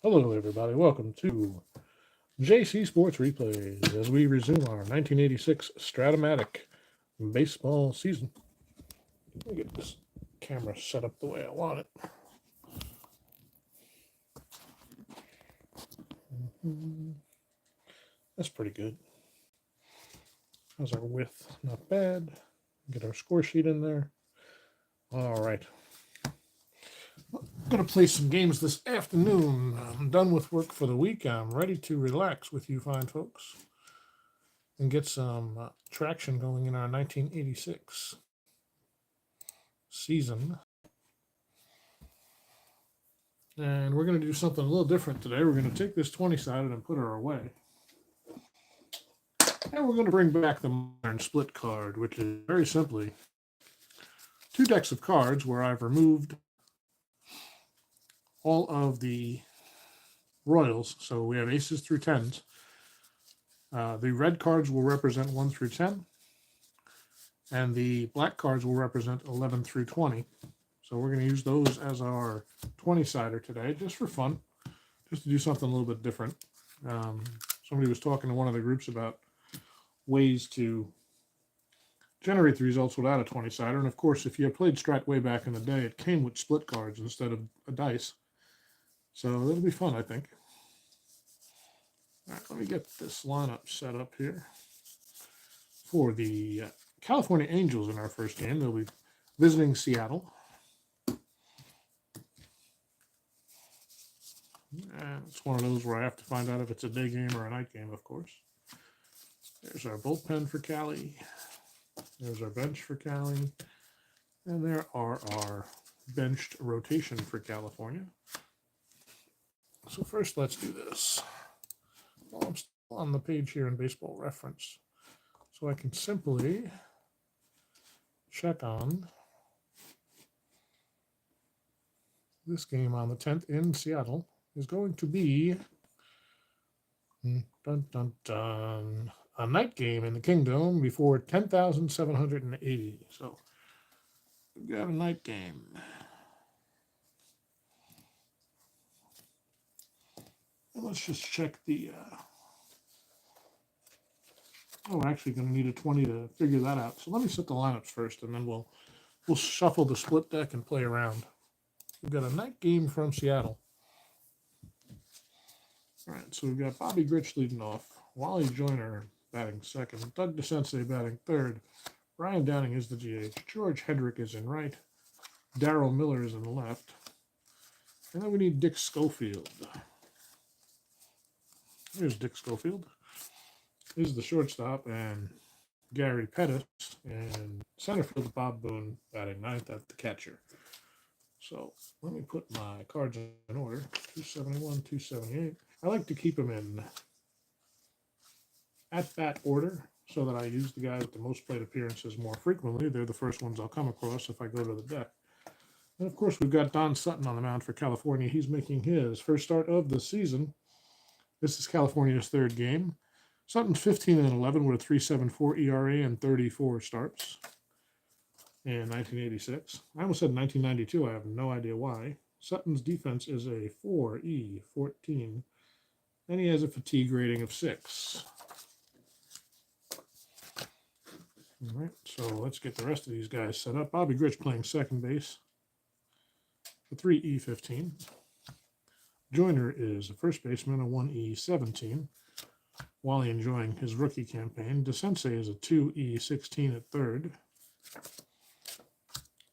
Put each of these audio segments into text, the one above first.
Hello, everybody. Welcome to JC Sports Replays as we resume our 1986 Strat-O-Matic baseball season. Let me get this camera set up the way I want it. That's pretty good. How's our width? Not bad. Get our score sheet in there. All right. I'm going to play some games this afternoon. I'm done with work for the week. I'm ready to relax with you fine folks and get some traction going in our 1986 season. And we're going to do something a little different today. We're going to take this 20-sided and put her away. And we're going to bring back the modern split card, which is very simply two decks of cards where I've removed all of the Royals. So we have aces through tens. The red cards will represent 1 through 10. And the black cards will represent 11 through 20. So we're going to use those as our 20-sider today, just for fun, just to do something a little bit different. Somebody was talking to one of the groups about ways to generate the results without a 20-sider. And of course, if you played Strat way back in the day, it came with split cards instead of a dice. So that'll be fun, I think. All right, let me get this lineup set up here. For the California Angels in our first game, they'll be visiting Seattle. And it's one of those where I have to find out if it's a day game or a night game, of course. There's our bullpen for Cali. There's our bench for Cali. And there are our benched rotation for California. So first, let's do this. Well, I'm still on the page here in Baseball Reference. So I can simply check on this game on the 10th in Seattle is going to be dun, dun, dun, a night game in the Kingdom before 10,780. So we've got a night game. And let's just check the... we're actually going to need a 20 to figure that out. So let me set the lineups first, and then we'll shuffle the split deck and play around. We've got a night game from Seattle. All right, so we've got Bobby Grich leading off, Wally Joyner batting second, Doug DeSensei batting third, Brian Downing is the DH, George Hedrick is in right, Darryl Miller is in left, and then we need Dick Schofield. Here's Dick Schofield. Here's the shortstop, and Gary Pettis, and center field Bob Boone batting ninth at the catcher. So let me put my cards in order. 271, 278. I like to keep them in at-bat order so that I use the guys with the most plate appearances more frequently. They're the first ones I'll come across if I go to the deck. And of course, we've got Don Sutton on the mound for California. He's making his first start of the season. This is California's third game. Sutton's 15-11 with a 3.74 ERA and 34 starts in 1986. I almost said 1992. I have no idea why. Sutton's defense is a 4E14, and he has a fatigue rating of 6. All right, so let's get the rest of these guys set up. Bobby Grich playing second base for 3E15. Joyner is a first baseman, a 1E17. Wally enjoying his rookie campaign. DeSensei is a 2E16 at third.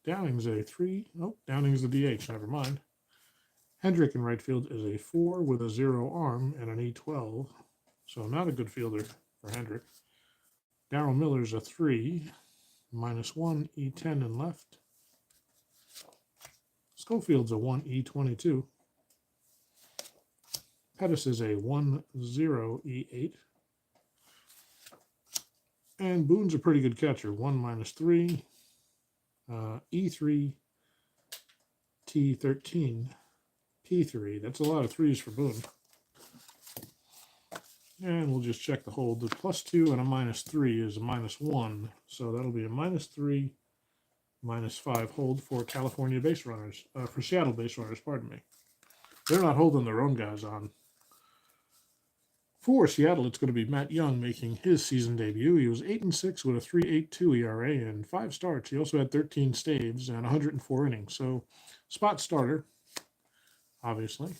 Downing's a 3. Oh, Downing's the DH, never mind. Hendrick in right field is a 4 with a 0 arm and an E12. So not a good fielder for Hendrick. Darryl Miller's a 3, -1, E10 in left. Schofield's a 1E22. Pettis is a 1-0 E8. And Boone's a pretty good catcher. 1 -3. E3 T13 P3. That's a lot of threes for Boone. And we'll just check the hold. The +2 and a -3 is a -1. So that'll be a -3, -5 hold for California base runners, for Seattle base runners, pardon me. they're not holding their own guys on. For Seattle, it's going to be Matt Young making his season debut. He was 8-6 with a 3.82 ERA and 5 starts. He also had 13 saves and 104 innings. So, spot starter, obviously,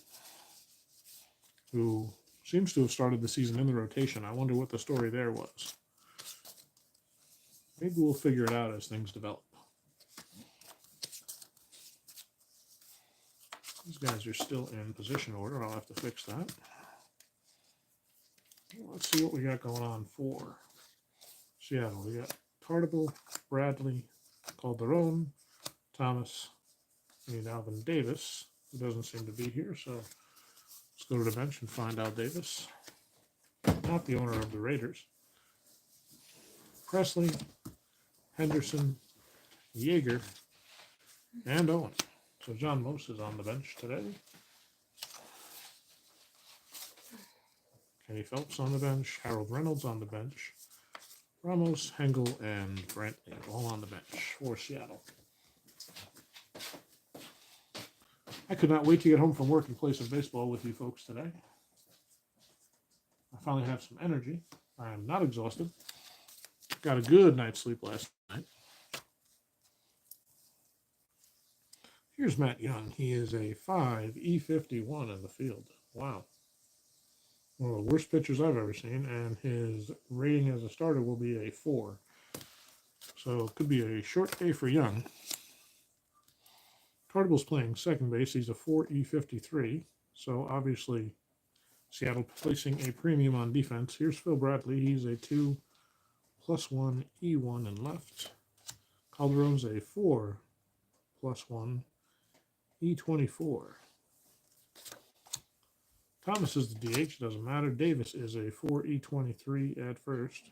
who seems to have started the season in the rotation. I wonder what the story there was. Maybe we'll figure it out as things develop. These guys are still in position order. I'll have to fix that. Let's see what we got going on for Seattle. We got Tardible, Bradley, Calderon, Thomas. We need Alvin Davis, who doesn't seem to be here. So let's go to the bench and find Al Davis. Not the owner of the Raiders. Presley, Henderson, Yeager, and Owen. So John Mose is on the bench today. Kenny Phelps on the bench, Harold Reynolds on the bench, Ramos, Hengel, and Brantley all on the bench for Seattle. I could not wait to get home from work and play some baseball with you folks today. I finally have some energy. I am not exhausted. Got a good night's sleep last night. Here's Matt Young. He is a 5.51 in the field. Wow. One of the worst pitchers I've ever seen, and his rating as a starter will be a 4. So it could be a short day for Young. Tardible's playing second base. He's a 4.53. So obviously Seattle placing a premium on defense. Here's Phil Bradley. He's a 2+1 E1 in left. Calderon's a 4+1 E24. Thomas is the DH, doesn't matter. Davis is a 4E23 at first.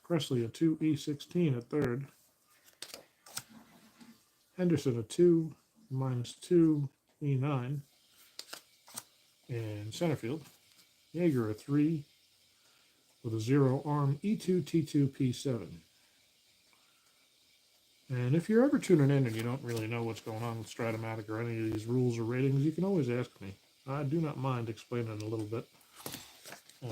Presley a 2E16 at third. Henderson a 2-2 E9 in center field. Yeager a 3 with a 0 arm E2 T2 P7. And if you're ever tuning in and you don't really know what's going on with Strat-O-Matic or any of these rules or ratings, you can always ask me. I do not mind explaining it a little bit. I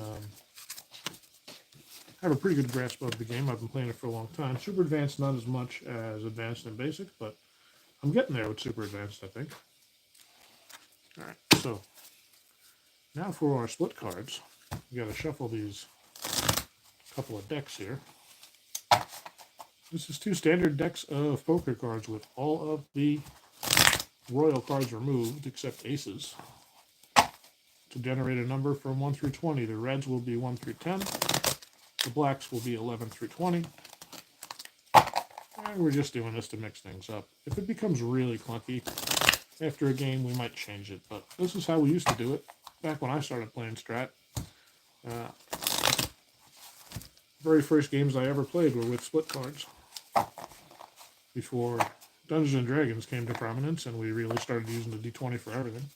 have a pretty good grasp of the game. I've been playing it for a long time. Super Advanced, not as much as Advanced and Basic, but I'm getting there with Super Advanced, I think. All right, so now for our split cards. We got to shuffle these couple of decks here. This is 2 standard decks of poker cards with all of the royal cards removed except aces. To generate a number from 1 through 20, the reds will be 1 through 10, the blacks will be 11 through 20. And we're just doing this to mix things up. If it becomes really clunky after a game, we might change it, but this is how we used to do it back when I started playing Strat. Very first games I ever played were with split cards. Before Dungeons and Dragons came to prominence and we really started using the D20 for everything.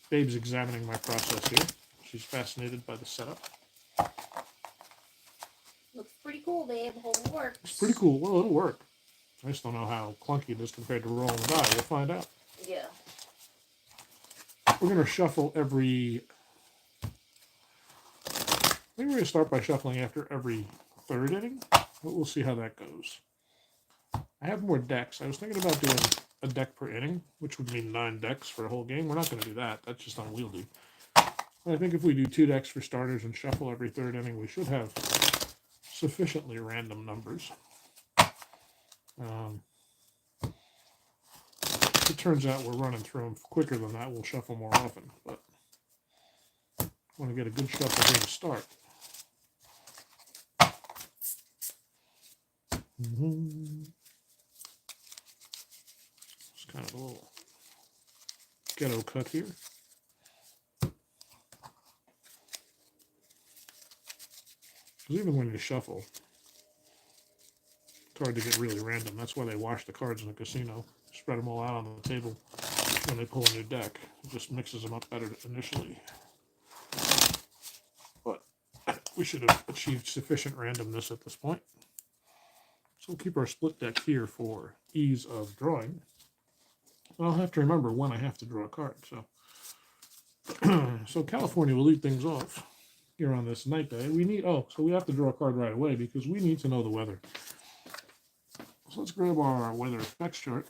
Babe's examining my process here. She's fascinated by the setup. Looks pretty cool, babe. Hope it works. It's pretty cool. Well, it'll work. I just don't know how clunky it is compared to rolling the die. We'll find out. Yeah. We're going to shuffle every... I think we're going to start by shuffling after every third inning, but we'll see how that goes. I have more decks. I was thinking about doing a deck per inning, which would mean 9 decks for a whole game. We're not going to do that. That's just unwieldy. But I think if we do 2 decks for starters and shuffle every third inning, we should have sufficiently random numbers. If it turns out we're running through them quicker than that, we'll shuffle more often. But I want to get a good shuffle here to start. It's kind of a little ghetto cut here. Because even when you shuffle, it's hard to get really random. That's why they wash the cards in a casino. Spread them all out on the table when they pull a new deck. It just mixes them up better initially. But we should have achieved sufficient randomness at this point. So we'll keep our split deck here for ease of drawing. And I'll have to remember when I have to draw a card. So, so California will lead things off here on this night day. So we have to draw a card right away because we need to know the weather. So let's grab our weather effects chart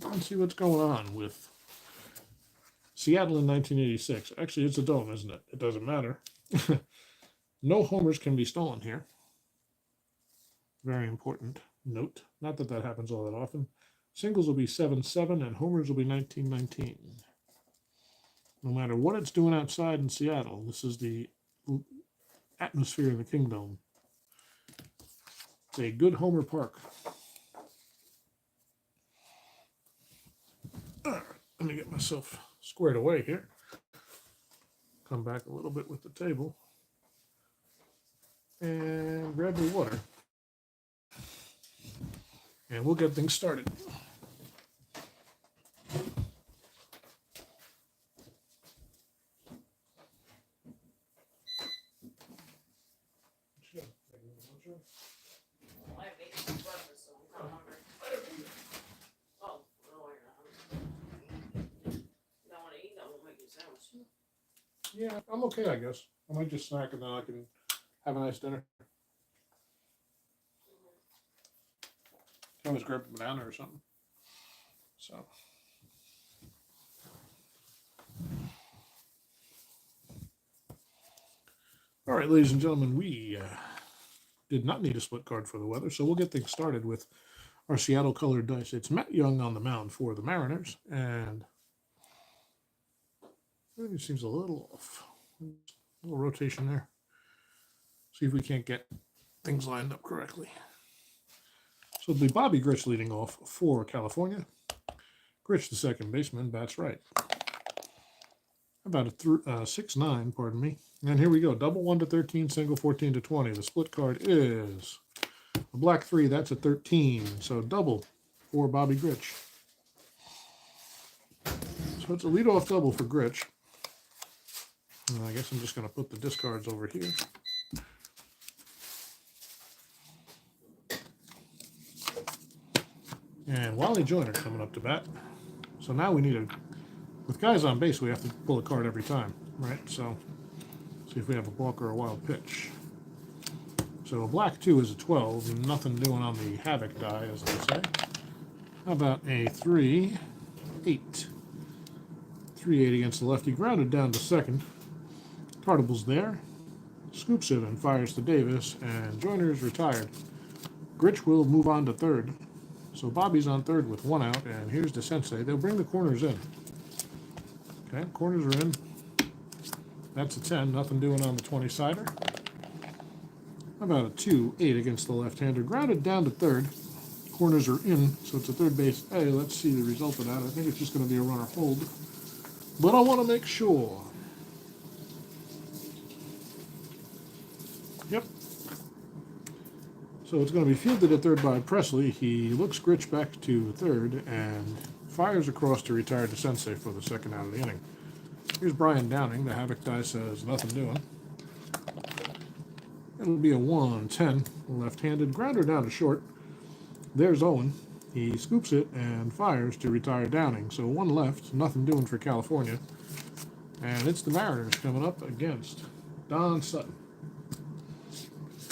and see what's going on with Seattle in 1986. Actually, it's a dome, isn't it? It doesn't matter. No homers can be stolen here. Very important note. Not that that happens all that often. Singles will be 7-7 and homers will be 19-19. No matter what it's doing outside in Seattle, this is the atmosphere of the Kingdom. It's a good homer park. All right, let me get myself squared away here. Come back a little bit with the table. And grab the water. And we'll get things started. Yeah, I'm okay, I guess. I might just snack and then I can have a nice dinner. I always grab a banana or something. So. All right, ladies and gentlemen, we did not need a split card for the weather, so we'll get things started with our Seattle colored dice. It's Matt Young on the mound for the Mariners, and it seems a little off. A little rotation there. See if we can't get things lined up correctly. So it'll be Bobby Grich leading off for California. Grich, the second baseman, bats right. About a 6-9, pardon me. And here we go. Double 1 to 13, single 14 to 20. The split card is a black 3. That's a 13. So double for Bobby Grich. So it's a leadoff double for Grich. And I guess I'm just going to put the discards over here. And Wally Joyner coming up to bat. So now we need with guys on base, we have to pull a card every time, right? So see if we have a balk or a wild pitch. So a black 2 is a 12, and nothing doing on the havoc die, as they say. How about a 3-8? 3-8 against the lefty, grounded down to second. Tartable's there, scoops it and fires to Davis, and Joyner's retired. Grich will move on to third. So Bobby's on third with 1 out, and here's the sensei. They'll bring the corners in. Okay, corners are in. That's a 10, nothing doing on the 20-sider. How about a 2-8 against the left-hander? Grounded down to third. Corners are in, so it's a third base A. Let's see the result of that. I think it's just going to be a runner hold. But I want to make sure. Yep. So it's going to be fielded at third by Presley. He looks Grich back to third and fires across to retire to Sensei for the second out of the inning. Here's Brian Downing. The havoc die says nothing doing. It'll be a 1-10. Left-handed grounder down to short. There's Owen. He scoops it and fires to retire Downing. So 1 left. Nothing doing for California. And it's the Mariners coming up against Don Sutton.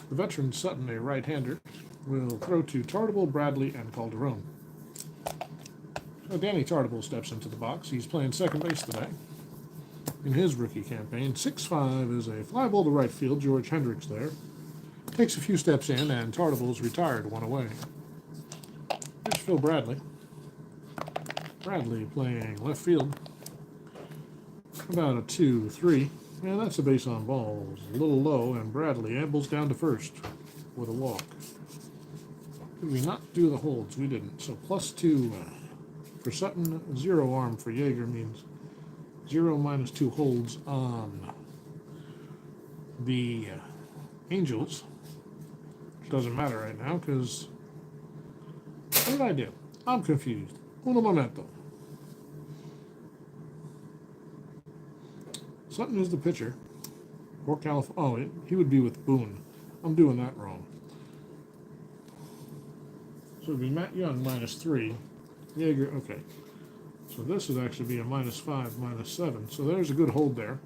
The veteran Sutton, a right-hander, will throw to Tartable, Bradley, and Calderon. So Danny Tartable steps into the box. He's playing second base today. In his rookie campaign, 6'5" is a fly ball to right field. George Hendricks there. Takes a few steps in, and Tartable's retired 1 away. Here's Phil Bradley. Bradley playing left field. About a 2-3. Yeah, that's a base on balls. A little low, and Bradley ambles down to first with a walk. Did we not do the holds? We didn't. So +2 for Sutton, 0 arm for Yeager means 0 minus 2 holds on the Angels. Doesn't matter right now because what did I do? I'm confused. Uno momento. Sutton is the pitcher for California. Oh, he would be with Boone. I'm doing that wrong. So it'd be Matt Young -3. Yeager, okay. So this would actually be a -5, -7. So there's a good hold there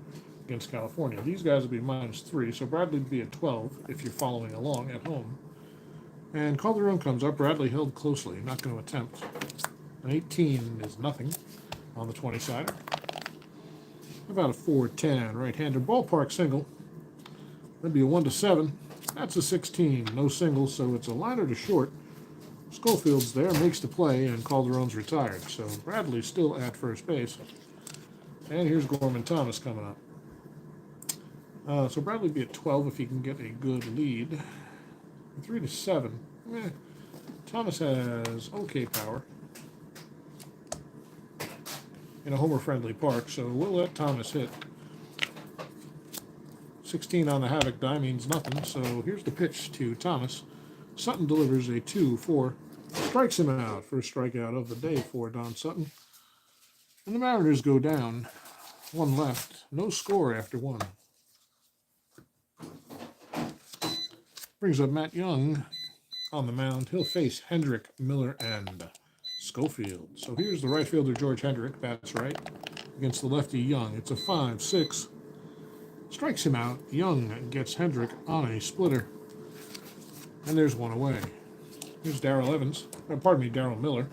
against California. These guys would be -3. So Bradley would be at 12 if you're following along at home. And Calderon comes up. Bradley held closely, not going to attempt. An 18 is nothing on the 20-sider. About a 4-10 right-hander ballpark single. That'd be a 1-7. That's a 16. No singles, so it's a liner to short. Schofield's there, makes the play, and Calderon's retired. So Bradley's still at first base. And here's Gorman Thomas coming up. So Bradley'd be at 12 if he can get a good lead. 3-7. Thomas has okay power in a homer-friendly park, so we'll let Thomas hit. 16 on the Havoc die means nothing, so here's the pitch to Thomas. Sutton delivers a 2-4, strikes him out. First strikeout of the day for Don Sutton. And the Mariners go down. One left. No score after one. Brings up Matt Young on the mound. He'll face Hendrick, Miller, and Schofield. So here's the right fielder, George Hendrick, bats right, against the lefty Young. It's a 5-6. Strikes him out. Young gets Hendrick on a splitter. And there's one away. Here's Darrell Evans. Darrell Miller.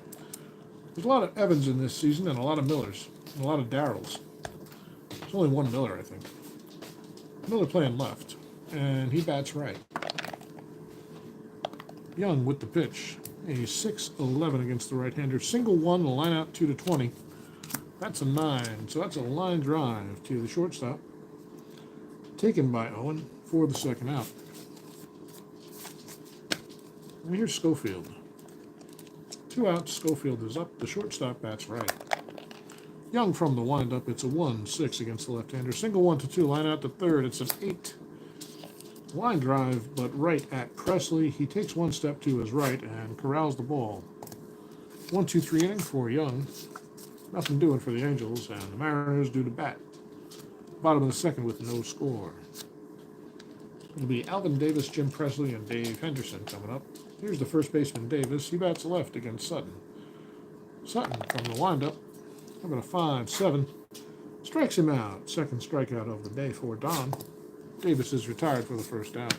There's a lot of Evans in this season and a lot of Millers. And a lot of Darrells. There's only one Miller, I think. Miller playing left. And he bats right. Young with the pitch. A 6-11 against the right-hander. Single one, line out 2-20. That's a 9. So that's a line drive to the shortstop. Taken by Owen for the second out. And here's Schofield. 2 outs. Schofield is up. The shortstop bats right. Young from the windup. It's a 1-6 against the left-hander. Single 1-2. Line out to third. It's an 8. Line drive, but right at Presley. He takes one step to his right and corrals the ball. 1-2-3 inning for Young. Nothing doing for the Angels, and the Mariners do to bat. Bottom of the second with no score. It'll be Alvin Davis, Jim Presley, and Dave Henderson coming up. Here's the first baseman, Davis. He bats left against Sutton. Sutton from the windup. Having a 5-7. Strikes him out. Second strikeout of the day for Don. Davis is retired for the first out.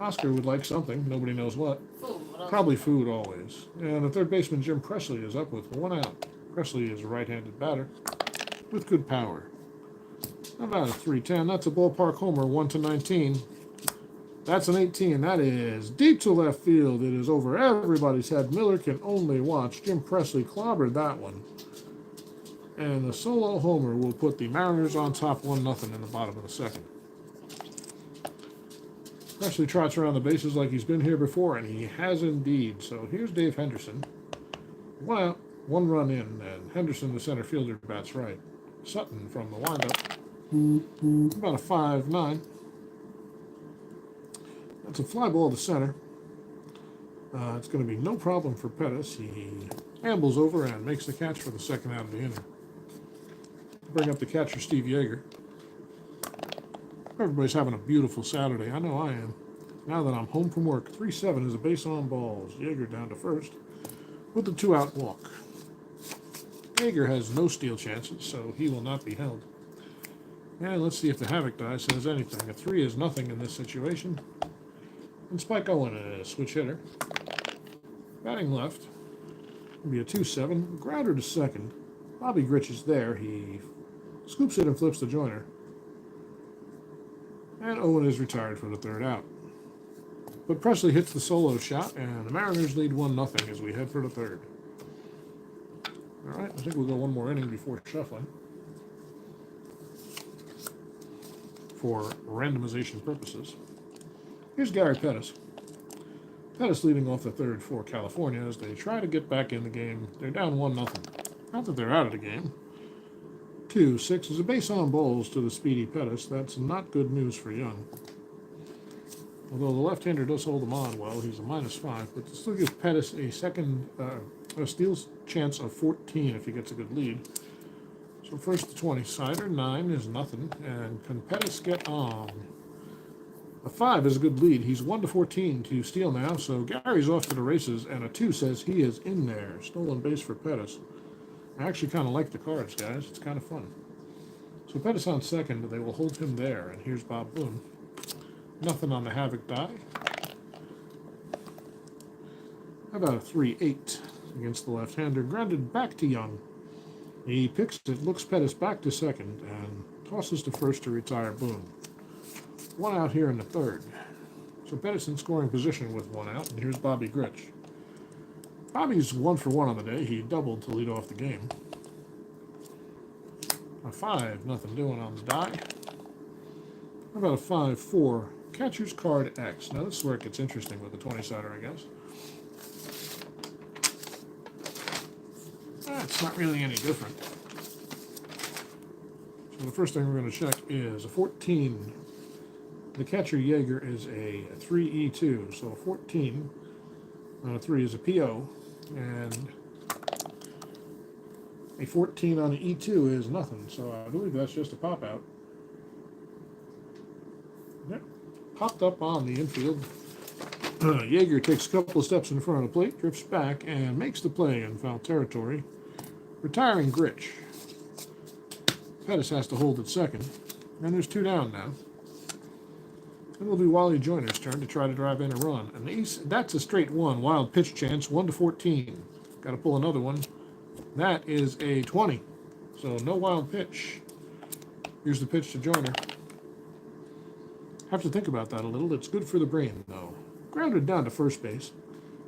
Oscar would like something. Nobody knows what. Probably food always. And the third baseman, Jim Presley, is up with 1 out. Presley is a right-handed batter with good power. About a 3-10. That's a ballpark homer, 1-19. That's an 18. That is deep to left field. It is over everybody's head. Miller can only watch. Jim Presley clobbered that one. And the solo homer will put the Mariners on top 1-0 in the bottom of the second. Presley trots around the bases like he's been here before, and he has indeed. So here's Dave Henderson. 1 out, 1 run in, and Henderson, the center fielder, bats right. Sutton from the windup. About a 5-9. That's a fly ball to center. It's going to be no problem for Pettis. He ambles over and makes the catch for the second out of the inning. Bring up the catcher, Steve Yeager. Everybody's having a beautiful Saturday. I know I am. Now that I'm home from work, 3-7 is a base on balls. Yeager down to first with the 2-out walk. Yeager has no steal chances, so he will not be held. And let's see if the Havoc die says anything. A 3 is nothing in this situation. And Spike Owen, a switch hitter. Batting left. It'll be a 2-7. Grounder to second. Bobby Grich is there. He scoops it and flips the joiner. And Owen is retired for the third out. But Presley hits the solo shot, and the Mariners lead 1-0 as we head for the third. All right, I think we'll go one more inning before shuffling for randomization purposes. Here's Gary Pettis. Pettis leading off the third for California as they try to get back in the game. They're down 1-0. Not that they're out of the game. 2-6 is a base on balls to the speedy Pettis. That's not good news for Young. Although the left-hander does hold him on well, he's a -5, but this still gives Pettis a steal chance of 14 if he gets a good lead. So first the 20-sider, 9 is nothing, and can Pettis get on? A 5 is a good lead. He's 1-14 to steal now, so Gary's off to the races, and a 2 says he is in there. Stolen base for Pettis. I actually kind of like the cards, guys. It's kind of fun. So Pettis on second, they will hold him there, and here's Bob Boone. Nothing on the Havoc die. How about a 3-8 against the left-hander? Grounded back to Young. He picks it, looks Pettis back to second, and tosses to first to retire Boone. One out here in the third. So Pettis in scoring position with one out, and here's Bobby Grich. Bobby's 1 for 1 on the day. He doubled to lead off the game. A 5, nothing doing on the die. How about a 5-4? Catcher's card X. Now this is where it gets interesting with the 20-sider, I guess. It's not really any different. So the first thing we're going to check is a 14. The catcher Yeager is a 3E2, so a 14 on a 3 is a PO, and a 14 on an E2 is nothing, so I believe that's just a pop-out. Yep, popped up on the infield. Yeager takes a couple of steps in front of the plate, drifts back, and makes the play in foul territory, retiring Grich. Pettis has to hold at second, and there's 2 down now. Then it'll be Wally Joyner's turn to try to drive in a run. And that's a straight 1. Wild pitch chance, 1-14. Got to pull another one. That is a 20. So no wild pitch. Here's the pitch to Joyner. Have to think about that a little. It's good for the brain, though. Grounded down to first base.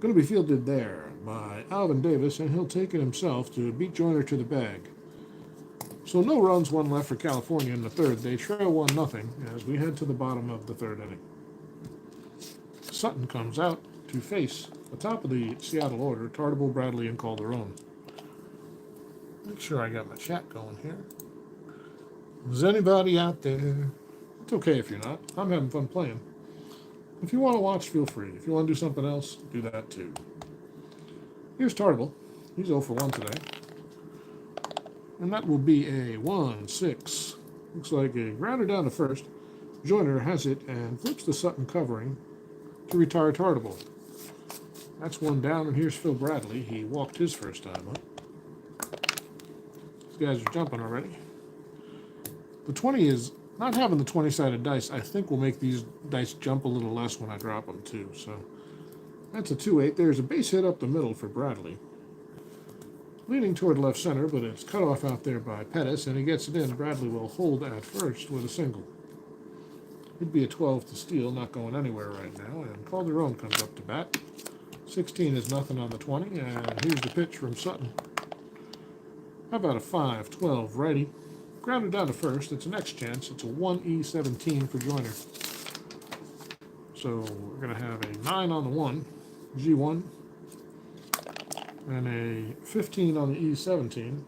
Going to be fielded there by Alvin Davis, and he'll take it himself to beat Joyner to the bag. So no runs, 1 left for California in the third. They trail 1-0 as we head to the bottom of the third inning. Sutton comes out to face the top of the Seattle order, Tartable, Bradley, and Calderon. Make sure I got my chat going here. Is anybody out there? It's okay if you're not. I'm having fun playing. If you want to watch, feel free. If you want to do something else, do that too. Here's Tartable. He's 0 for 1 today. And that will be a 1-6. Looks like a grounder down to first. Joyner has it and flips the Sutton covering to retire Tartable. That's 1 down, and here's Phil Bradley. He walked his first time up. These guys are jumping already. The 20 is not having the 20-sided dice. I think will make these dice jump a little less when I drop them too. So that's a 2-8. There's a base hit up the middle for Bradley. Leaning toward left center, but it's cut off out there by Pettis, and he gets it in. Bradley will hold at first with a single. It'd be a 12 to steal, not going anywhere right now, and Calderon comes up to bat. 16 is nothing on the 20, and here's the pitch from Sutton. How about a 5-12 righty? Grounded down to first. It's an X chance. It's a 1E17 for Joyner. So we're going to have a 9 on the 1, G1. And a 15 on the E17.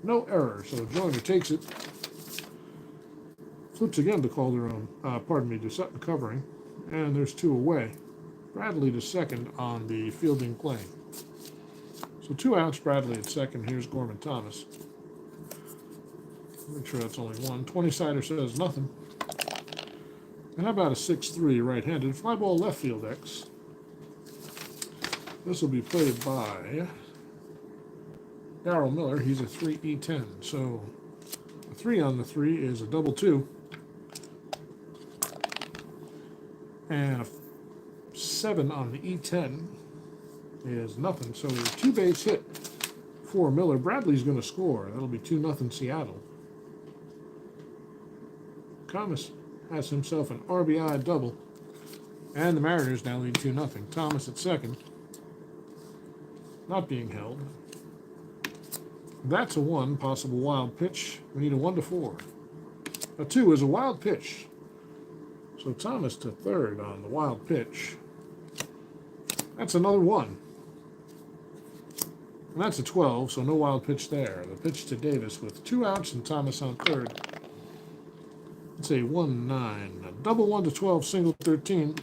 No error, so Joyner takes it. Flips again to Calderon, to Sutton covering. And there's 2 away. Bradley to second on the fielding play. So 2 outs, Bradley at second. Here's Gorman Thomas. Make sure that's only 1. 20-sider says nothing. And how about a 6-3 right-handed? Fly ball left field X. This will be played by Darryl Miller. He's a 3E10. So a 3 on the 3 is a double 2. And a 7 on the E10 is nothing. So a 2-base hit for Miller. Bradley's going to score. That'll be 2-0 Seattle. Thomas has himself an RBI double. And the Mariners now lead 2-0. Thomas at second. Not being held. That's a 1, possible wild pitch. We need a 1-4. A 2 is a wild pitch. So Thomas to third on the wild pitch. That's another 1. And that's a 12, so no wild pitch there. The pitch to Davis with 2 outs and Thomas on third. It's a 1-9. A double 1-12, single 13.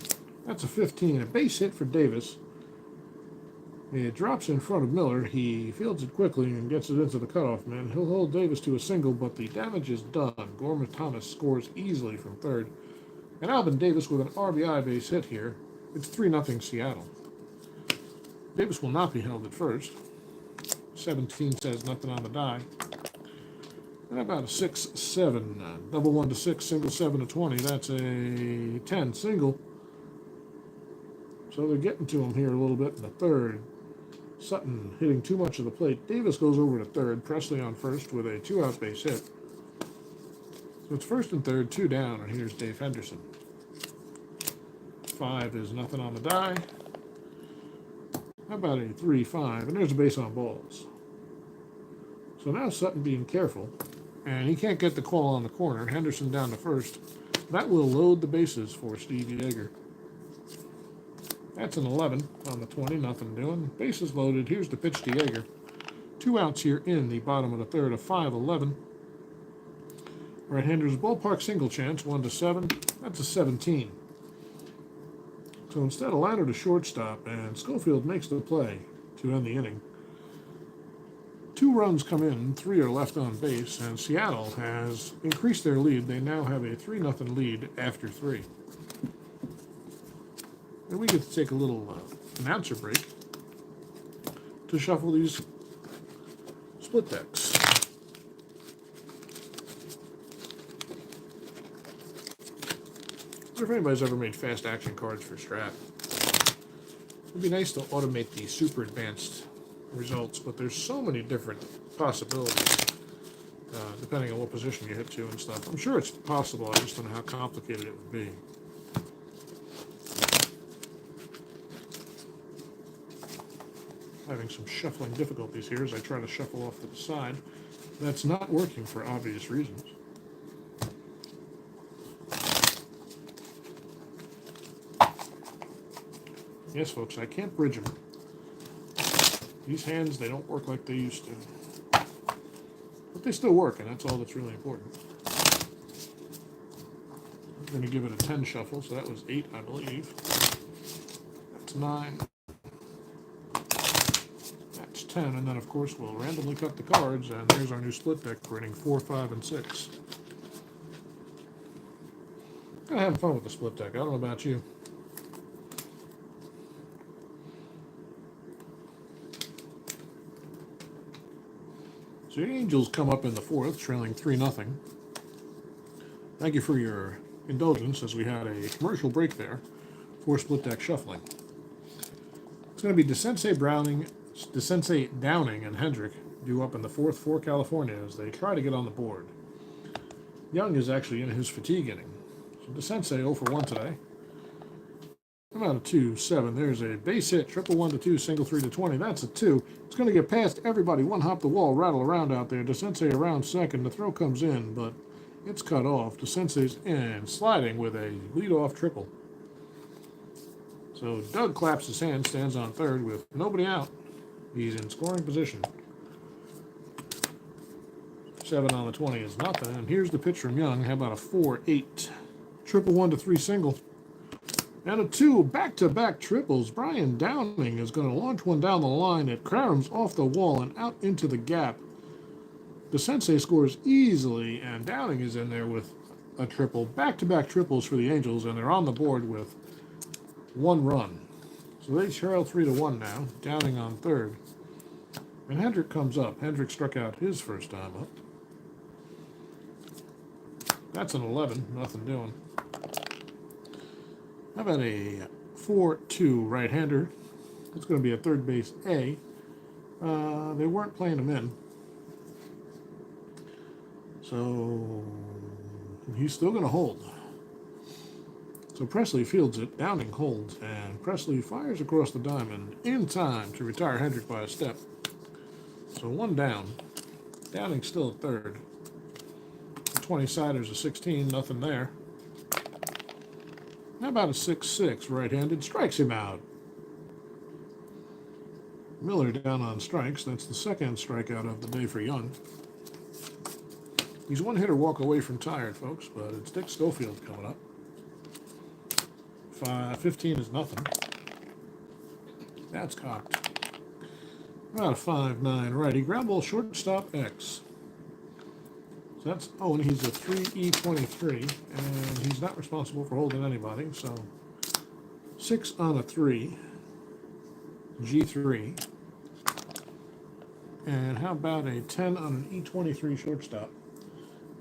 That's a 15. A base hit for Davis. It drops in front of Miller. He fields it quickly and gets it into the cutoff man. He'll hold Davis to a single, but the damage is done. Gorman Thomas scores easily from third. And Alvin Davis with an RBI base hit here. It's 3-0 Seattle. Davis will not be held at first. 17 says nothing on the die. And about a 6-7. Double 1 to 6, single 7 to 20. That's a 10 single. So they're getting to him here a little bit in the third. Sutton hitting too much of the plate. Davis goes over to third. Presley on first with a 2-out base hit. So it's first and third, 2 down, and here's Dave Henderson. 5 is nothing on the die. How about a 3-5? And there's a base on balls. So now Sutton being careful. And he can't get the call on the corner. Henderson down to first. That will load the bases for Steve Yeager. That's an 11 on the 20, nothing doing. Bases loaded. Here's the pitch to Yeager. 2 outs here in the bottom of the third, a 5-11. Right-hander's ballpark single chance, 1 to 7. That's a 17. So instead, a liner to shortstop, and Schofield makes the play to end the inning. 2 runs come in, 3 are left on base, and Seattle has increased their lead. They now have a 3-0 lead after 3. And we get to take a little announcer break to shuffle these split decks. I wonder if anybody's ever made fast action cards for Strat. It'd be nice to automate the super advanced results, but there's so many different possibilities depending on what position you hit to and stuff. I'm sure it's possible, I just don't know how complicated it would be. Having some shuffling difficulties here as I try to shuffle off to the side. That's not working for obvious reasons. Yes, folks, I can't bridge them. These hands, they don't work like they used to. But they still work, and that's all that's really important. I'm going to give it a 10 shuffle, so that was 8, I believe. That's 9. That's 10, and then, of course, we'll randomly cut the cards, and there's our new split deck for inning 4, 5, and 6. I'm having fun with the split deck. I don't know about you. So the Angels come up in the 4th, trailing 3-0. Thank you for your indulgence as we had a commercial break there for split deck shuffling. It's going to be DeSensei Downing, and Hendrick due up in the 4th for California as they try to get on the board. Young is actually in his fatigue inning. So DeSensei 0 for 1 today. About a 2-7. There's a base hit, triple 1 to 2, single 3 to 20. That's a 2. It's going to get past everybody. One hop the wall, rattle around out there. DeSensei around second. The throw comes in, but it's cut off. DeSensei's in, sliding with a leadoff triple. So Doug claps his hand, stands on third with nobody out. He's in scoring position. 7 on the 20 is nothing. And here's the pitch from Young. How about a 4-8? Triple 1 to 3 single. And a 2 back-to-back triples. Brian Downing is going to launch one down the line. It caroms off the wall and out into the gap. DeSensei scores easily, and Downing is in there with a triple. Back-to-back triples for the Angels, and they're on the board with 1 run. So they trail 3-1 now. Downing on third. And Hendrick comes up. Hendrick struck out his first time up. That's an 11. Nothing doing. How about a 4-2 right-hander? It's going to be a third base A. They weren't playing him in. So he's still going to hold. So Presley fields it. Downing holds. And Presley fires across the diamond in time to retire Hendrick by a step. So 1 down. Downing still at third. 20-siders a 16. Nothing there. How about a 6-6 right-handed? Strikes him out. Miller down on strikes. That's the second strikeout of the day for Young. He's 1 hitter walk away from tired, folks, but it's Dick Schofield coming up. 15 is nothing. That's cocked. About a 5-9 righty. Ground ball shortstop X. So That's Owen. He's a 3E23, and he's not responsible for holding anybody. So 6 on a 3, G3. And how about a 10 on an E23 shortstop?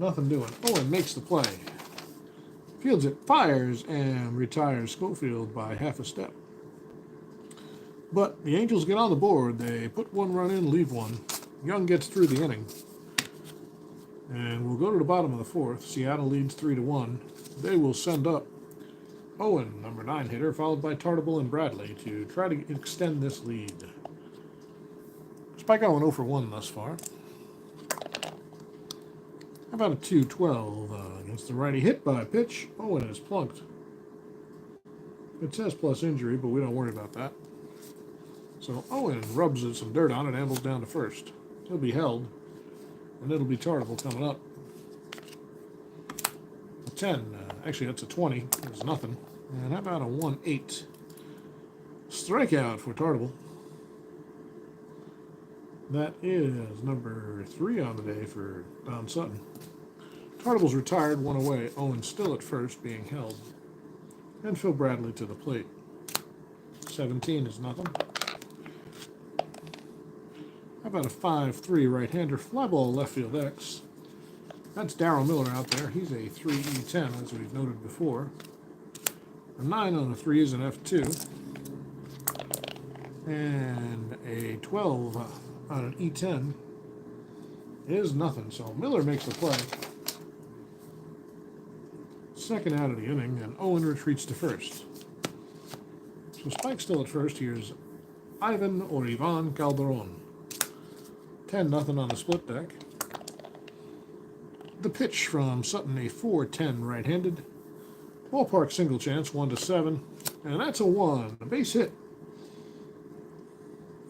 Nothing doing. Owen makes the play. Fields it, fires, and retires Schofield by half a step. But the Angels get on the board. They put 1 run in, leave 1. Young gets through the inning. And we'll go to the bottom of the 4th. Seattle leads 3-1. They will send up Owen, number 9 hitter, followed by Tartable and Bradley to try to extend this lead. Spike Owen 0 for 1 thus far. How about a 2-12 against the righty? Hit by a pitch. Owen is plunked. It says plus injury, but we don't worry about that. So Owen rubs some dirt on it, ambles down to first. He'll be held, and it'll be Tartable coming up. A 10, actually that's a 20. There's nothing. And how about a 1-8? Strikeout for Tartable. That is number 3 on the day for Don Sutton. Tartable's retired, 1 away. Owen still at first, being held. And Phil Bradley to the plate. 17 is nothing. How about a 5-3 right-hander? Fly ball left field X. That's Darryl Miller out there. He's a 3E10, as we've noted before. A 9 on a 3 is an F2. And a 12 on an E10 is nothing. So Miller makes the play. Second out of the inning, and Owen retreats to first. So Spike's still at first. Here's Ivan or Ivan Calderon. 10-0 on the split deck. The pitch from Sutton, a 4-10 right-handed. Ballpark single chance, 1-7. And that's a 1. A base hit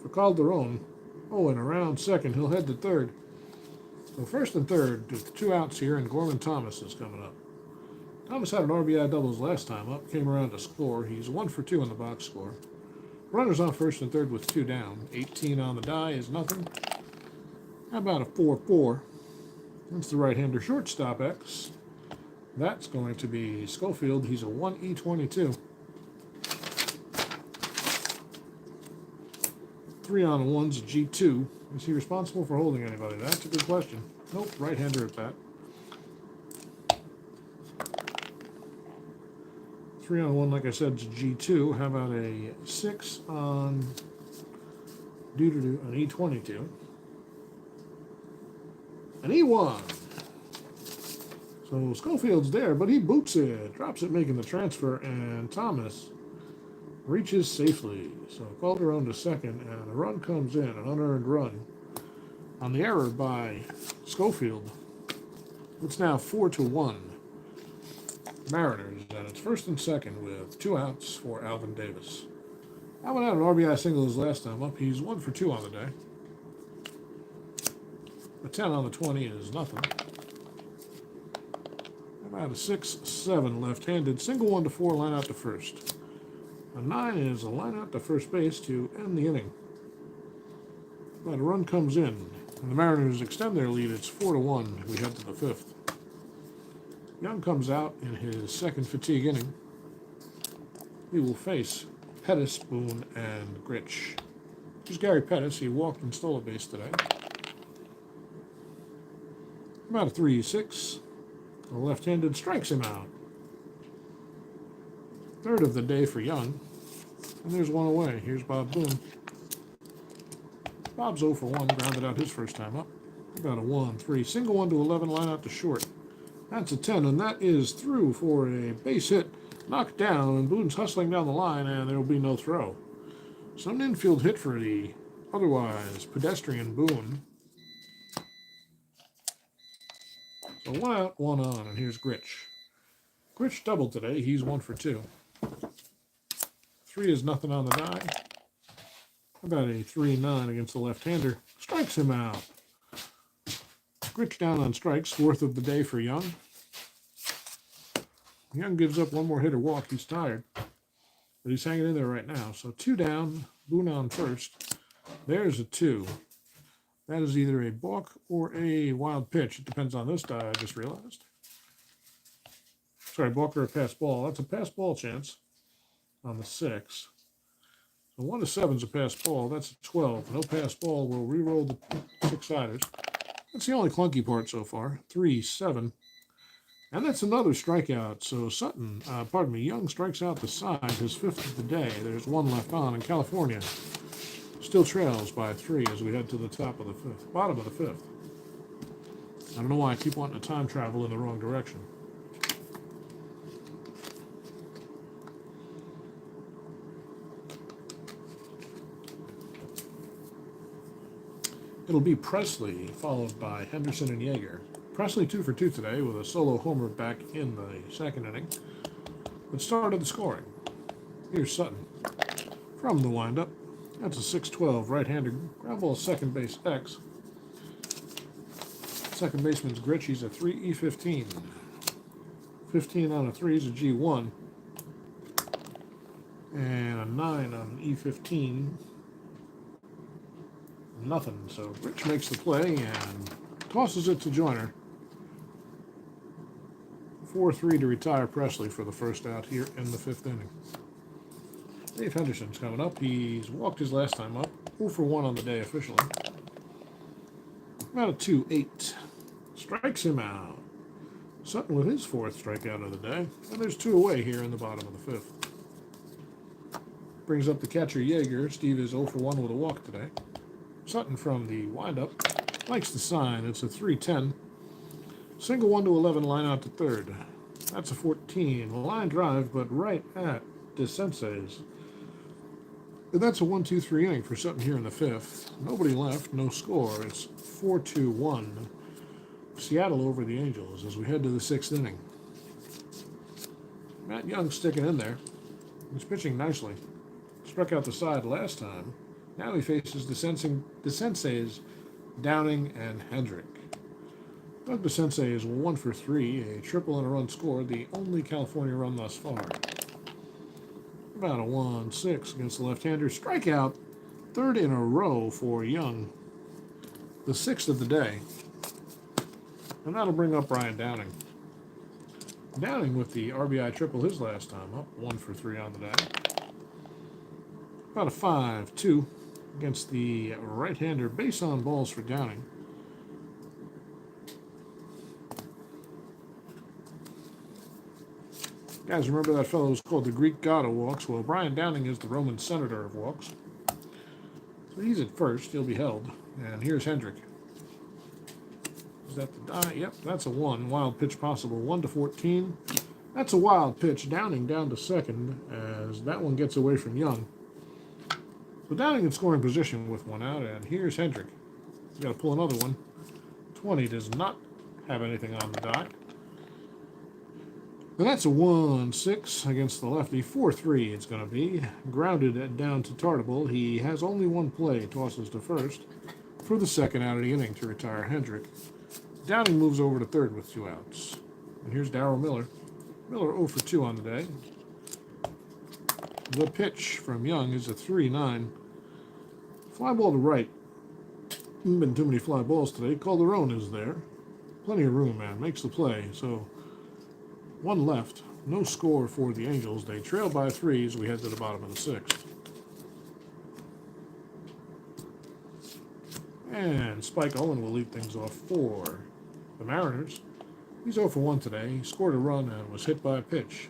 for Calderon. Owen around second. He'll head to third. So first and third with 2 outs here, and Gorman Thomas is coming up. Thomas had an RBI doubles last time up. Came around to score. He's 1 for 2 in the box score. Runners on first and third with 2 down. 18 on the die is nothing. How about a 4-4? That's the right-hander shortstop X. That's going to be Schofield. He's a 1E22. 3 on 1's a G2. Is he responsible for holding anybody? That's a good question. Nope, right-hander at bat. 3 on 1, like I said, is a G2. How about a 6 on an E22? An E1. So Schofield's there, but he boots it, drops it, making the transfer, and Thomas reaches safely. So Calderon to second, and a run comes in, an unearned run on the error by Schofield. It's now 4-1 Mariners, and it's first and second with 2 outs for Alvin Davis. Alvin had an RBI single his last time up. He's 1 for 2 on the day. A 10 on the 20 is nothing. About a 6-7 left-handed. Single 1-4, line out to first. A 9 is a line out to first base to end the inning. But a run comes in, and the Mariners extend their lead. It's 4-1. We head to the 5th. Young comes out in his second fatigue inning. He will face Pettis, Boone, and Gritch. Here's Gary Pettis. He walked and stole a base today. About a 3-6. The left-handed strikes him out. Third of the day for Young. And there's 1 away. Here's Bob Boone. Bob's 0 for 1, grounded out his first time up. About a 1-3. Single 1-11, line out to short. That's a 10, and that is through for a base hit. Knocked down, and Boone's hustling down the line, and there will be no throw. So an infield hit for the otherwise pedestrian Boone. So 1 out, 1 on, and here's Gritch. Gritch doubled today. He's 1 for 2. 3 is nothing on the die. About a 3-9 against the left-hander. Strikes him out. Gritch down on strikes. 4th of the day for Young. Young gives up 1 more hit or walk. He's tired. But he's hanging in there right now. So 2 down. Boone on first. There's a 2. That is either a balk or a wild pitch. It depends on this die, I just realized. Sorry, balk or a pass ball. That's a pass ball chance on the 6. So 1 to 7 is a pass ball. That's a 12. No pass ball. We'll re-roll the 6-siders. That's the only clunky part so far. 3, 7. And that's another strikeout. So Young strikes out the side, his 5th of the day. There's 1 left on, and California still trails by 3 as we head to the top of the 5th, bottom of the 5th. I don't know why I keep wanting to time travel in the wrong direction. It'll be Presley, followed by Henderson and Yeager. Presley 2 for 2 today with a solo homer back in the 2nd inning. But started the scoring. Here's Sutton from the windup. That's a 6-12 right-hander ground ball, second base X. Second baseman's Gritch. He's a 3E15. 15 on a 3 is a G1. And a 9 on an E15. Nothing. So Gritch makes the play and tosses it to Joyner. 4-3 to retire Presley for the first out here in the 5th inning. Dave Henderson's coming up. He's walked his last time up. 0 for 1 on the day officially. About a 2-8. Strikes him out. Sutton with his 4th strikeout of the day. And there's 2 away here in the bottom of the 5th. Brings up the catcher Yeager. Steve is 0 for 1 with a walk today. Sutton from the windup likes the sign. It's a 3-10. Single 1 to 11, line out to 3rd. That's a 14. Line drive, but right at DeSense's. That's a 1-2-3 inning for Sutton here in the 5th. Nobody left, no score. It's 4-1. Seattle over the Angels as we head to the 6th inning. Matt Young sticking in there. He's pitching nicely. Struck out the side last time. Now he faces DeSense's Downing and Hendrick. Doug DeSense is 1 for 3, a triple and a run scored, the only California run thus far. About a 1-6 against the left-hander. Strikeout, 3rd in a row for Young. The 6th of the day. And that'll bring up Brian Downing. Downing with the RBI triple his last time up, 1 for 3 on the day. About a 5-2 against the right-hander. Base on balls for Downing. Guys, remember that fellow was called the Greek god of walks? Well, Brian Downing is the Roman senator of walks. So he's at first. He'll be held. And here's Hendrick. Is that the die? Yep, that's a 1. Wild pitch possible. 1 to 14. That's a wild pitch. Downing down to 2nd as that one gets away from Young. So Downing in scoring position with 1 out. And here's Hendrick. He's got to pull another one. 20 does not have anything on the die. And that's a 1-6 against the lefty. 4-3 it's going to be. Grounded down to Tartable. He has only 1 play. Tosses to 1st for the 2nd out of the inning to retire Hendrick. Downing moves over to 3rd with 2 outs. And here's Darryl Miller. Miller 0 for 2 on the day. The pitch from Young is a 3-9. Fly ball to right. Haven't been too many fly balls today. Calderon is there. Plenty of room, man. Makes the play. So 1 left. No score for the Angels. They trail by 3 as we head to the bottom of the 6th. And Spike Owen will lead things off for the Mariners. He's 0 for 1 today. He scored a run and was hit by a pitch.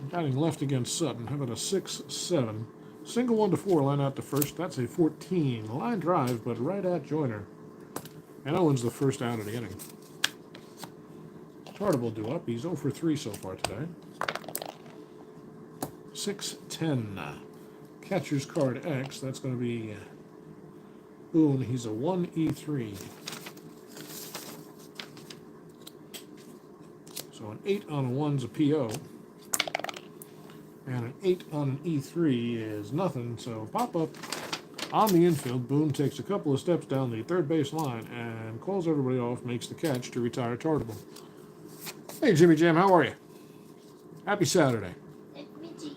Batting left against Sutton. How about a 6-7? Single 1 to 4, line out to 1st. That's a 14. Line drive, but right at Joyner. And Owen's the 1st out of the inning. Tartable due up. He's 0 for 3 so far today. 6-10. Catcher's card X. That's going to be Boone. He's a 1E3. So an 8 on a 1's a PO. And an 8 on an E3 is nothing. So pop up on the infield. Boone takes a couple of steps down the 3rd base line and calls everybody off, makes the catch to retire Tartable. Hey, Jimmy Jam, how are you? Happy Saturday. It's Mitchie.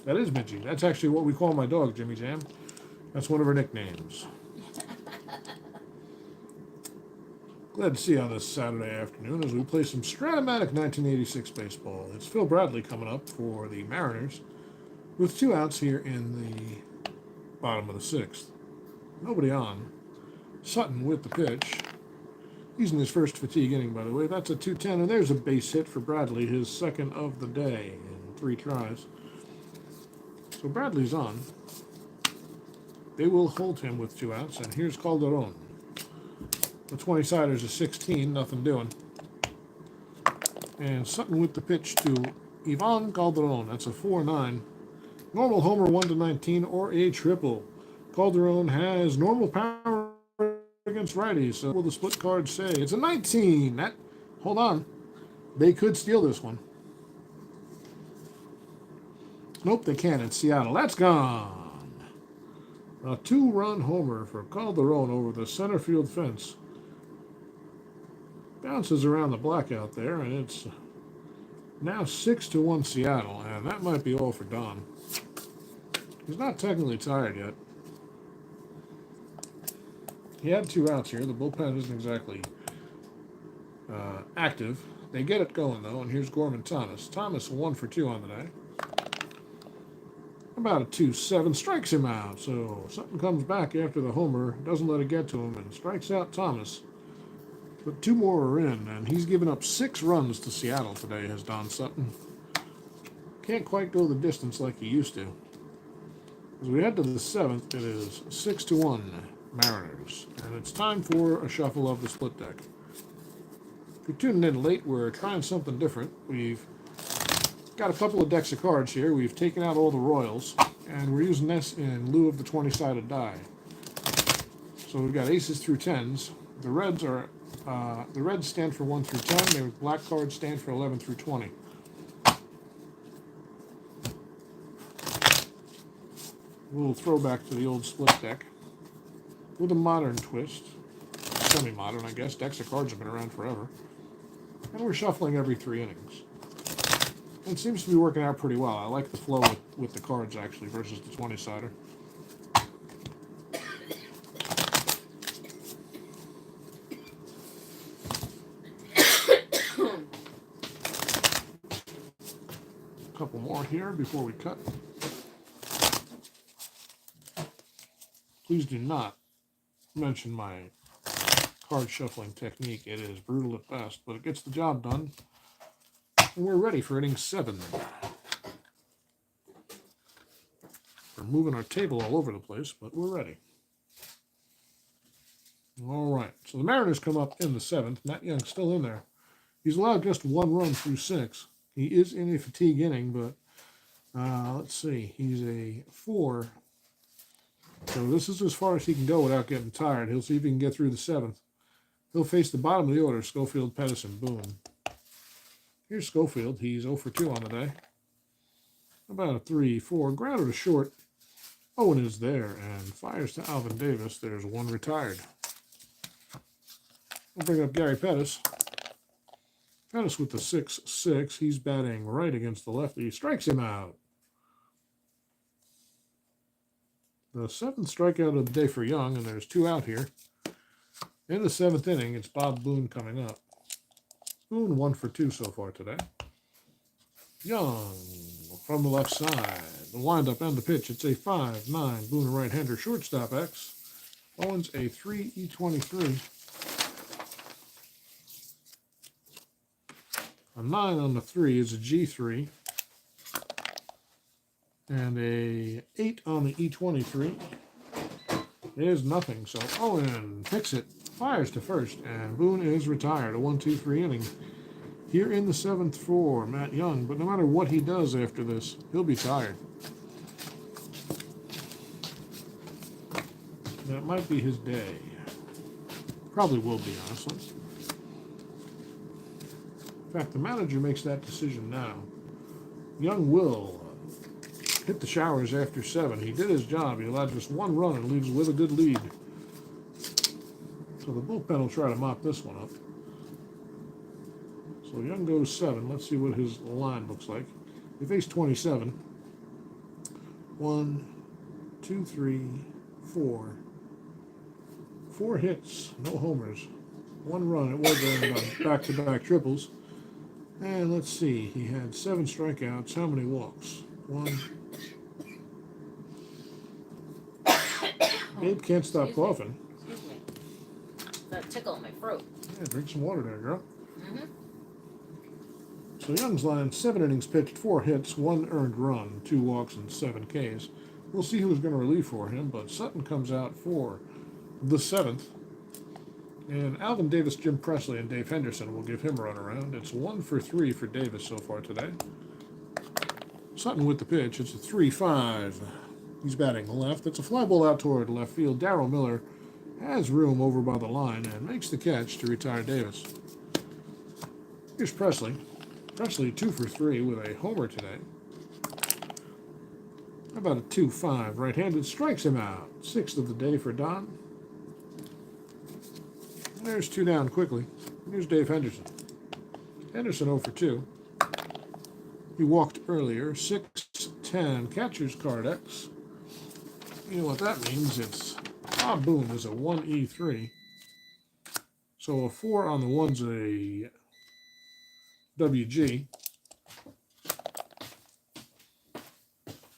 That is Mitchie. That's actually what we call my dog, Jimmy Jam. That's one of her nicknames. Glad to see you on this Saturday afternoon as we play some Strat-O-Matic 1986 baseball. It's Phil Bradley coming up for the Mariners with 2 outs here in the bottom of the 6th. Nobody on. Sutton with the pitch. He's in his first fatigue inning, by the way. That's a 2-10, and there's a base hit for Bradley, his second of the day in 3 tries. So Bradley's on. They will hold him with 2 outs, and here's Calderon. The 20-sider's a 16, nothing doing. And Sutton with the pitch to Ivan Calderon. That's a 4-9. Normal homer 1-19 or a triple. Calderon has normal power against righties. So will the split cards say? It's a 19. Hold on. They could steal this one. Nope, they can't. It's Seattle. That's gone. A 2-run homer for Calderon over the center field fence. Bounces around the blackout there, and it's now 6-1 Seattle, and that might be all for Don. He's not technically tired yet. He had 2 outs here. The bullpen isn't exactly active. They get it going, though, and here's Gorman Thomas. Thomas 1 for 2 on the day. About a 2-7, strikes him out. So Sutton comes back after the homer, doesn't let it get to him, and strikes out Thomas. But 2 more are in, and he's given up 6 runs to Seattle today, has Don Sutton. Can't quite go the distance like he used to. As we head to the 7th, it is 6-1 Mariners, and it's time for a shuffle of the split deck. If you're tuning in late, we're trying something different. We've got a couple of decks of cards here. We've taken out all the Royals, and we're using this in lieu of the 20-sided die. So we've got aces through 10s. The Reds stand for 1 through 10. The black cards stand for 11 through 20. A little throwback to the old split deck with a modern twist. Semi-modern, I guess. Decks of cards have been around forever. And we're shuffling every 3 innings. It seems to be working out pretty well. I like the flow with the cards, actually, versus the 20-sider. A couple more here before we cut. Please do not mention my card shuffling technique. It is brutal at best, but it gets the job done. And we're ready for inning 7. We're moving our table all over the place, but we're ready. All right, so the Mariners come up in the 7th. Matt Young's still in there. He's allowed just 1 run through 6. He is in a fatigue inning, but let's see. He's a 4. So this is as far as he can go without getting tired. He'll see if he can get through the 7th. He'll face the bottom of the order, Schofield, Pettis, and Boone. Here's Schofield. He's 0 for 2 on the day. About a 3-4. Grounded to short. Owen is there and fires to Alvin Davis. There's 1 retired. We'll bring up Gary Pettis. Pettis with the 6-6. He's batting right against the lefty. He strikes him out. The 7th strikeout of the day for Young, and there's 2 out here. In the 7th inning, it's Bob Boone coming up. Boone 1 for 2 so far today. Young from the left side. The windup and the pitch. It's a 5-9. Boone a right-hander. Shortstop X. Owens a 3 A 9 on the 3 is a G3. And a 8 on the E23 is nothing. So Owen picks it, fires to first, and Boone is retired. A 1-2-3 inning here in the 7th for Matt Young. But no matter what he does after this, he'll be tired. That might be his day. Probably will be, honestly. In fact, the manager makes that decision now. Young will hit the showers after 7. He did his job. He allowed just 1 run and leaves with a good lead. So the bullpen will try to mop this one up. So Young goes 7. Let's see what his line looks like. They face 27. 1, 2, 3, 4. 4 hits, no homers. 1 run. It was earned on back-to-back triples. And let's see, he had 7 strikeouts. How many walks? 1. Gabe can't stop coughing. Excuse me. That tickle in my throat. Yeah, drink some water there, girl. Mm-hmm. So Young's line, 7 innings pitched, 4 hits, 1 earned run, 2 walks, and 7 Ks. We'll see who's going to relieve for him, but Sutton comes out for the 7th. And Alvin Davis, Jim Presley, and Dave Henderson will give him a run around. It's 1 for 3 for Davis so far today. Sutton with the pitch. It's a 3-5. He's batting left. It's a fly ball out toward left field. Darryl Miller has room over by the line and makes the catch to retire Davis. Here's Presley. Presley 2 for 3 with a homer today. How about a 2-5? Right-handed strikes him out. 6th of the day for Don. There's 2 down quickly. Here's Dave Henderson. Henderson 0 for 2. He walked earlier. 6-10. Catcher's card X. You know what that means? It's Bob Boone is a 1E3. So a 4 on the 1's a WG.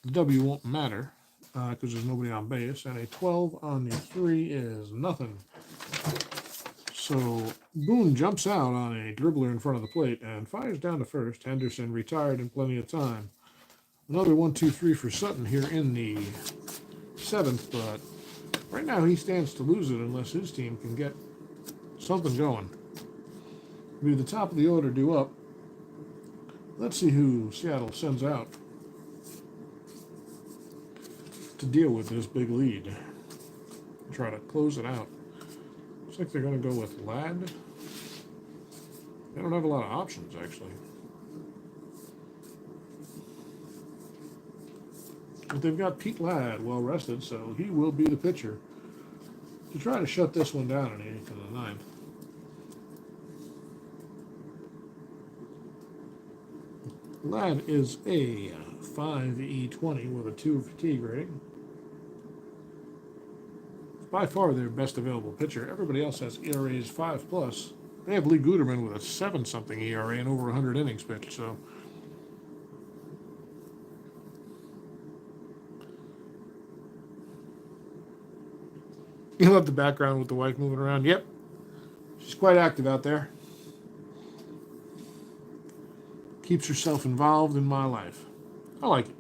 The W won't matter because there's nobody on base. And a 12 on the 3 is nothing. So Boone jumps out on a dribbler in front of the plate and fires down to first. Henderson retired in plenty of time. Another 1-2-3 for Sutton here in the 7th, but right now he stands to lose it unless his team can get something going. Be the top of the order due up. Let's see who Seattle sends out to deal with this big lead. Try to close it out. Looks like they're going to go with Ladd. They don't have a lot of options, actually. But they've got Pete Ladd well rested, so he will be the pitcher to try to shut this one down in the 8th and the 9th. Ladd is a 5E20 with a 2 fatigue rating. By far their best available pitcher. Everybody else has ERAs 5+. They have Lee Guterman with a 7-something ERA and over 100 innings pitched. So you love the background with the wife moving around. Yep, she's quite active out there. Keeps herself involved in my life. I like it.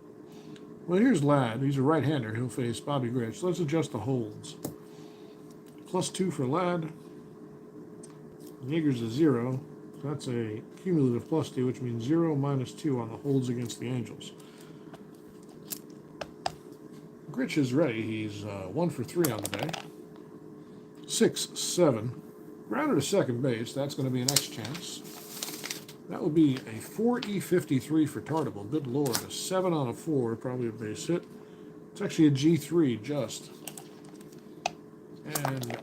Well, here's Ladd. He's a right-hander. He'll face Bobby Grich. Let's adjust the holds. +2 for Ladd. Yeager's a 0. So that's a cumulative +2, which means 0 -2 on the holds against the Angels. Grich is ready. He's 1 for 3 on the day. 6-7. Grounded to second base. That's going to be an X chance. That would be a 4E53 for Tartable. Good Lord. A 7 on a 4. Probably a base hit. It's actually a G3 just. And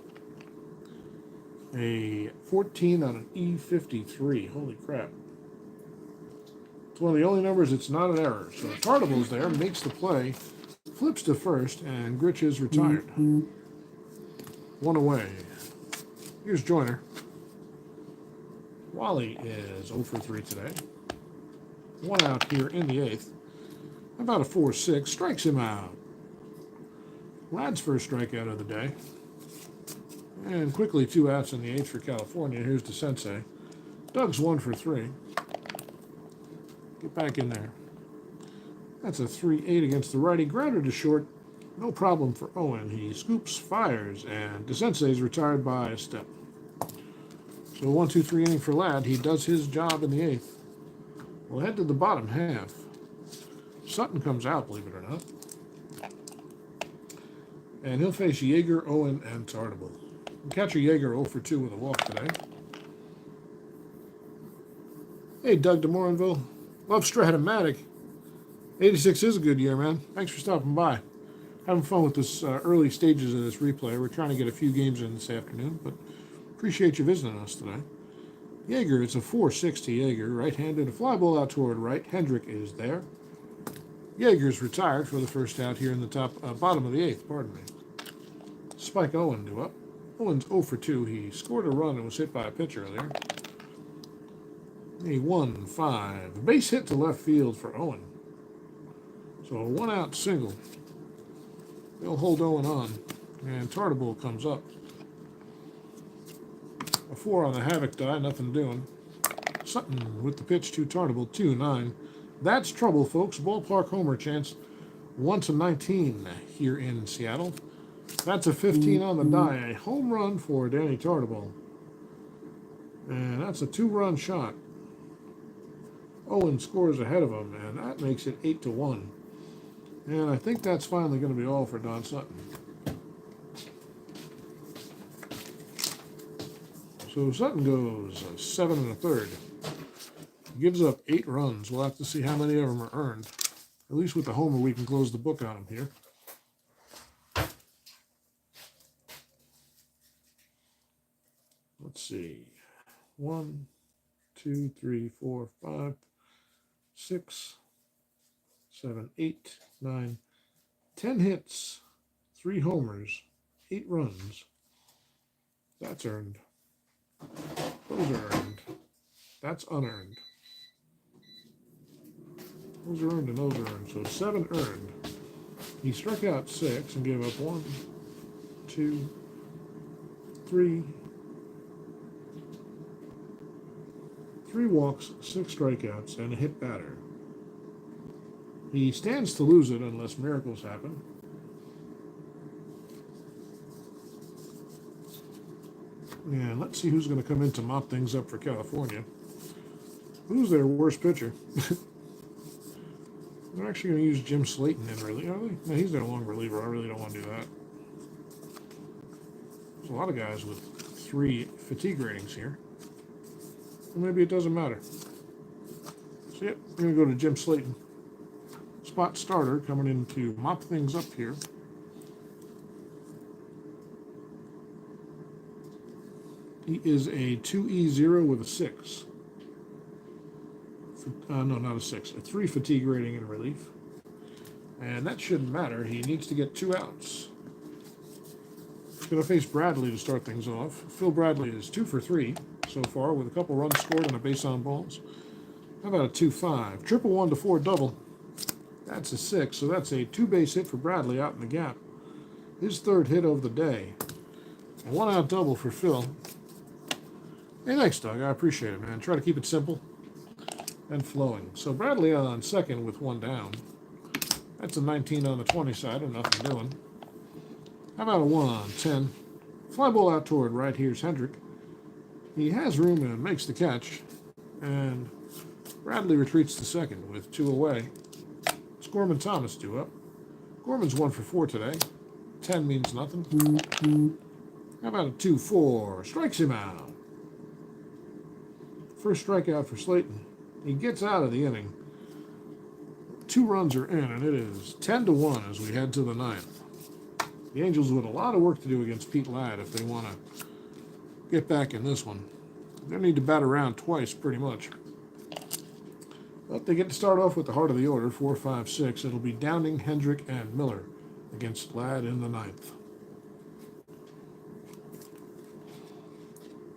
a 14 on an E53. Holy crap. It's one of the only numbers it's not an error. So Tartable's there, makes the play, flips to first, and Grich is retired. 1 away. Here's Joyner. Wally is 0 for 3 today. 1 out here in the 8th. About a 4-6. Strikes him out. Ladd's first strikeout of the day. And quickly 2 outs in the 8th for California. Here's the Sensei. Doug's 1 for 3. Get back in there. That's a 3-8 against the righty. Grounded to short. No problem for Owen. He scoops, fires, and DeSensei's retired by a step. So 1-2-3 inning for Ladd. He does his job in the 8th. We'll head to the bottom half. Sutton comes out, believe it or not. And he'll face Yeager, Owen, and Tartable. Catcher Yeager 0 for 2 with a walk today. Hey, Doug DeMorinville. Love Strat-O-Matic. 86 is a good year, man. Thanks for stopping by. Having fun with this early stages of this replay. We're trying to get a few games in this afternoon, but appreciate you visiting us today. Yeager, it's a 4-6 to Yeager. Right-handed, a fly ball out toward right. Hendrick is there. Yeager's retired for the first out here in the bottom of the 8th, pardon me. Spike Owen due up. Owen's 0 for 2. He scored a run and was hit by a pitcher there. He 1-5. A base hit to left field for Owen. So a 1-out single. They'll hold Owen on. And Tartabull comes up. A 4 on the Havoc die, nothing doing. Sutton with the pitch to Tartabull, 2-9. That's trouble, folks. Ballpark homer chance, 1-19 here in Seattle. That's a 15 on the die. A home run for Danny Tartabull. And that's a 2-run shot. Owen scores ahead of him, and that makes it 8-1. And I think that's finally going to be all for Don Sutton. So Sutton goes 7 1/3. He gives up 8 runs. We'll have to see how many of them are earned. At least with the homer, we can close the book on him here. Let's see. 1, 2, 3, 4, 5, 6, 7, 8, 9, 10 hits, 3 homers, 8 runs. That's earned. Those are earned. That's unearned. Those are earned and those are earned. So 7 earned. He struck out 6 and gave up 1, 2, 3. 3 walks, 6 strikeouts, and a hit batter. He stands to lose it unless miracles happen. And let's see who's going to come in to mop things up for California. Who's their worst pitcher? They're actually going to use Jim Slayton in relief. Are they? No, he's their long reliever. I really don't want to do that. There's a lot of guys with 3 fatigue ratings here. Or maybe it doesn't matter. So, yep, we're going to go to Jim Slayton. Spot starter coming in to mop things up here. He is a 2E0 with a 6. No, not a 6. A 3 fatigue rating in relief. And that shouldn't matter. He needs to get 2 outs. He's going to face Bradley to start things off. Phil Bradley is 2 for 3 so far with a couple runs scored and a base on balls. How about a 2-5? Triple 1 to 4 double. That's a 6, so that's a 2-base hit for Bradley out in the gap. His 3rd hit of the day. A 1-out double for Phil. Hey, thanks, Doug. I appreciate it, man. Try to keep it simple and flowing. So Bradley on second with 1 down. That's a 19 on the 20 side and nothing doing. How about a 1 on 10? Fly ball out toward right. Here's Hendrick. He has room and makes the catch. And Bradley retreats to second with 2 away. It's Gorman Thomas due up. Gorman's 1 for 4 today. 10 means nothing. How about a 2-4? Strikes him out. First strikeout for Slayton. He gets out of the inning. 2 runs are in, and it is 10-1 as we head to the 9th. The Angels with a lot of work to do against Pete Ladd if they want to get back in this one. They need to bat around twice, pretty much. But they get to start off with the heart of the order, 4, 5, 6. It'll be Downing, Hendrick, and Miller against Ladd in the 9th.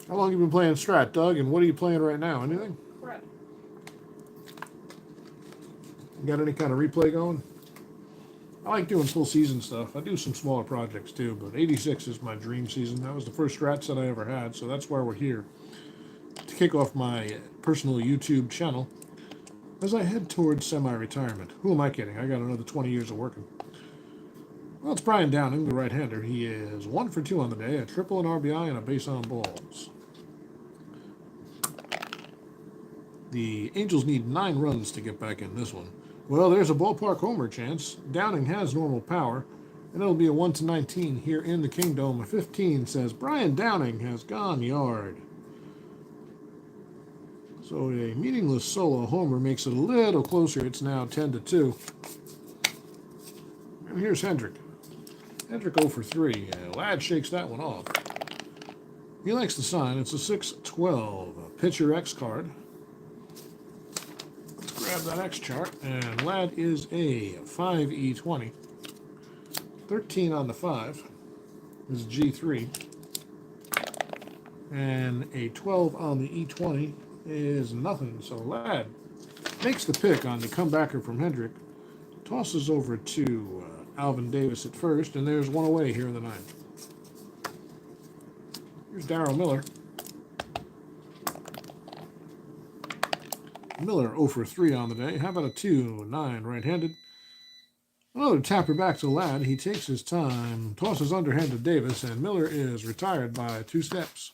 How long have you been playing Strat, Doug? And what are you playing right now? Anything? Correct. You got any kind of replay going? I like doing full season stuff. I do some smaller projects too, but 86 is my dream season. That was the first Strat set I ever had, so that's why we're here. To kick off my personal YouTube channel as I head towards semi-retirement. Who am I kidding? I got another 20 years of working. Well, it's Brian Downing, the right-hander. He is 1 for 2 on the day, a triple, an RBI, and a base on balls. The Angels need 9 runs to get back in this one. Well, there's a ballpark homer chance. Downing has normal power, and it'll be a 1-19 here in the Kingdome. A 15 says Brian Downing has gone yard. So a meaningless solo homer makes it a little closer. It's now 10-2. And here's Hendrick. Hendrick 0 for 3. Ladd shakes that one off. He likes the sign. It's a 6-12 pitcher X card. Let's grab that X chart. And Ladd is a 5E20. 13 on the 5. is G3. And a 12 on the E20 is nothing. So Ladd makes the pick on the comebacker from Hendrick. Tosses over to Alvin Davis at first, and there's one away here in the ninth. Here's Darryl Miller. Miller 0 for 3 on the day. How about a 2-9 right-handed? Another tapper back to Ladd. He takes his time, tosses underhand to Davis, and Miller is retired by 2 steps.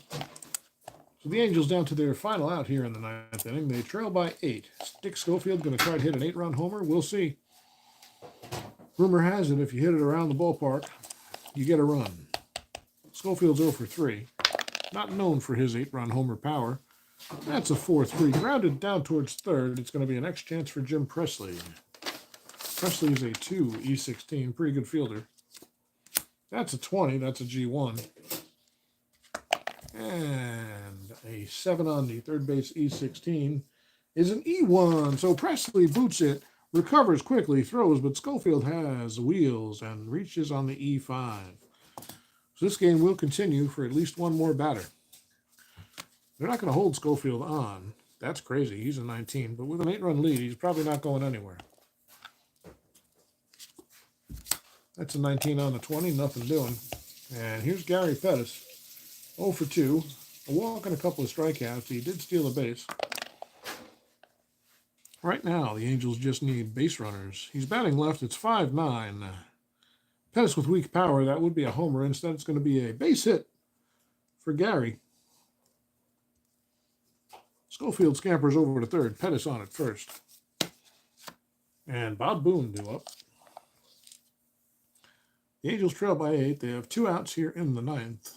So the Angels down to their final out here in the ninth inning. They trail by 8. Dick Schofield going to try to hit an 8-run homer. We'll see. Rumor has it if you hit it around the ballpark, you get a run. Schofield's 0 for 3. Not known for his 8-run homer power. That's a 4-3. Grounded down towards third. It's going to be a next chance for Jim Presley. Presley's a 2 E16. Pretty good fielder. That's a 20. That's a G1. And a 7 on the third base E16 is an E1. So Presley boots it, recovers quickly, throws, but Schofield has wheels and reaches on the E5. So this game will continue for at least one more batter. They're not going to hold Schofield on. That's crazy. He's a 19. But with an 8-run lead, he's probably not going anywhere. That's a 19 on the 20. Nothing doing. And here's Gary Pettis. 0 for 2. A walk and a couple of strikeouts. He did steal a base. Right now, the Angels just need base runners. He's batting left. It's 5-9. Pettis with weak power. That would be a homer. Instead, it's going to be a base hit for Gary. Schofield scampers over to third. Pettis on at first. And Bob Boone due up. The Angels trail by 8. They have 2 outs here in the ninth.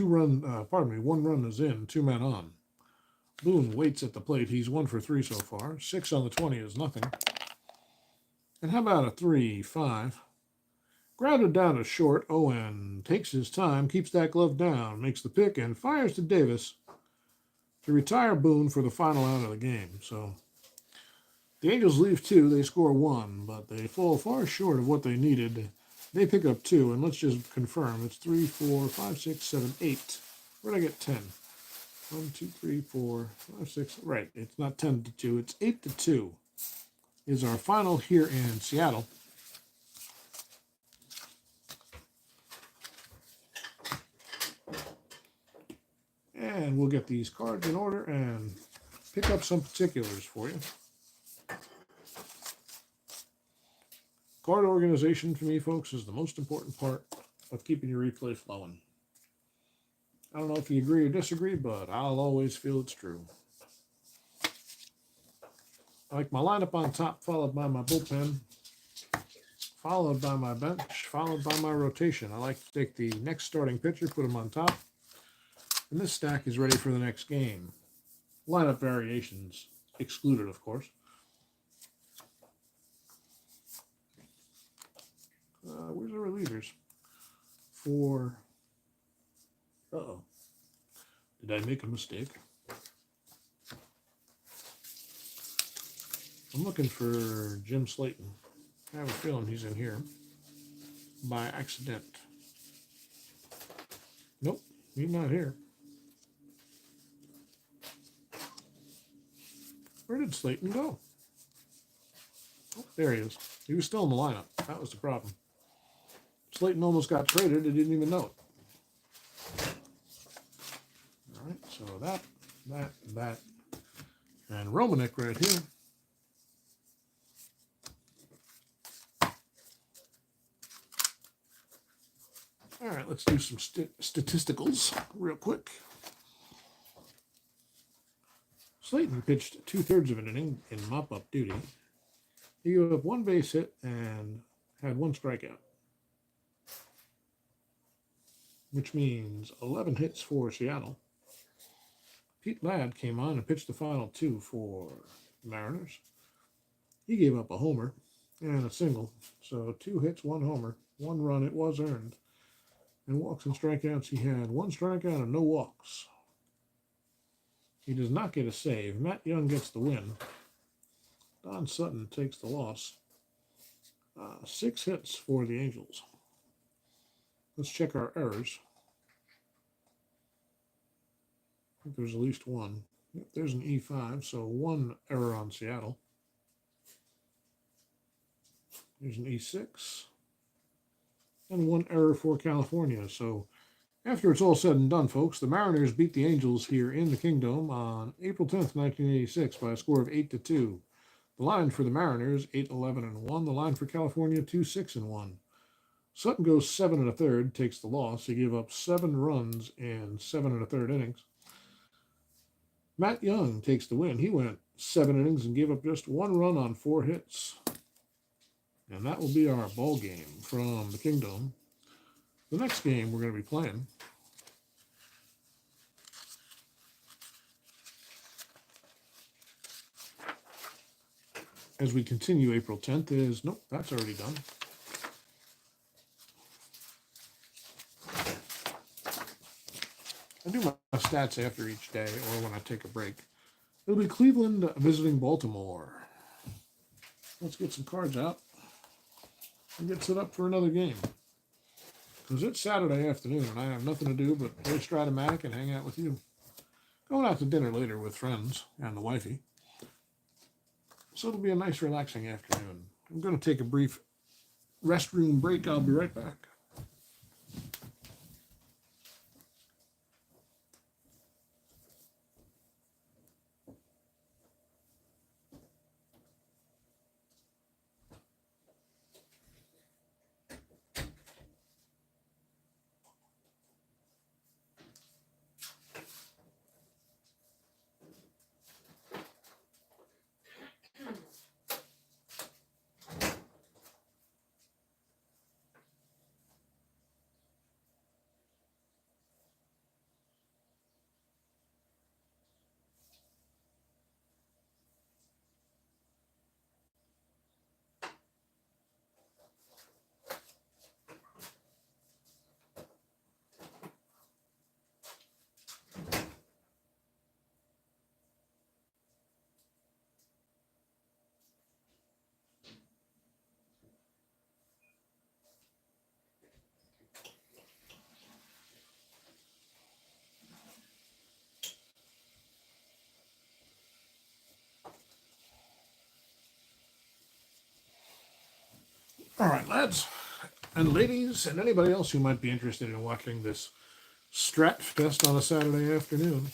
One run is in, 2 men on. Boone waits at the plate. He's 1 for 3 so far. 6 on the 20 is nothing. And how about a 3-5? Grounded down to short. Owen takes his time, keeps that glove down, makes the pick, and fires to Davis to retire Boone for the final out of the game. So the Angels leave 2. They score 1, but they fall far short of what they needed. They pick up 2, and let's just confirm. It's 3, 4, 5, 6, 7, 8. Where'd I get 10? 1, 2, 3, 4, 5, 6. Right, it's not 10 to 2. It's 8 to 2 is our final here in Seattle. And we'll get these cards in order and pick up some particulars for you. Card organization for me, folks, is the most important part of keeping your replay flowing. I don't know if you agree or disagree, but I'll always feel it's true. I like my lineup on top, followed by my bullpen, followed by my bench, followed by my rotation. I like to take the next starting pitcher, put him on top, and this stack is ready for the next game. Lineup variations excluded, of course. Where's the relievers? Uh-oh. Did I make a mistake? I'm looking for Jim Slayton. I have a feeling he's in here by accident. Nope, he's not here. Where did Slayton go? Oh, there he is. He was still in the lineup. That was the problem. Slayton almost got traded. He didn't even know it. All right, so that, and Romanek right here. All right, let's do some statisticals real quick. Slayton pitched 2/3 of an inning in mop-up duty. He gave up 1 base hit and had 1 strikeout, which means 11 hits for Seattle. Pete Ladd came on and pitched the final 2 for the Mariners. He gave up a homer and a single, so 2 hits, 1 homer, 1 run. It was earned. And walks and strikeouts, he had 1 strikeout and no walks. He does not get a save. Matt Young gets the win. Don Sutton takes the loss. 6 hits for the Angels. Let's check our errors. I think there's at least one. Yep, there's an E5, so one error on Seattle. There's an E6. And one error for California. So after it's all said and done, folks, the Mariners beat the Angels here in the Kingdom on April 10th, 1986 by a score of 8-2. The line for the Mariners, 8-11-1. The line for California, 2-6-1. Sutton goes 7 1/3, takes the loss. He gave up 7 runs in 7 1/3 innings. Matt Young takes the win. He went 7 innings and gave up just 1 run on 4 hits. And that will be our ball game from the Kingdom. The next game we're going to be playing as we continue April 10th is, nope, that's already done. I do my stats after each day or when I take a break. It'll be Cleveland visiting Baltimore. Let's get some cards out and get set up for another game. Because it's Saturday afternoon and I have nothing to do but play Strat-O-Matic and hang out with you. Going out to dinner later with friends and the wifey. So it'll be a nice relaxing afternoon. I'm going to take a brief restroom break. I'll be right back. All right, lads and ladies, and anybody else who might be interested in watching this Strat Fest on a Saturday afternoon.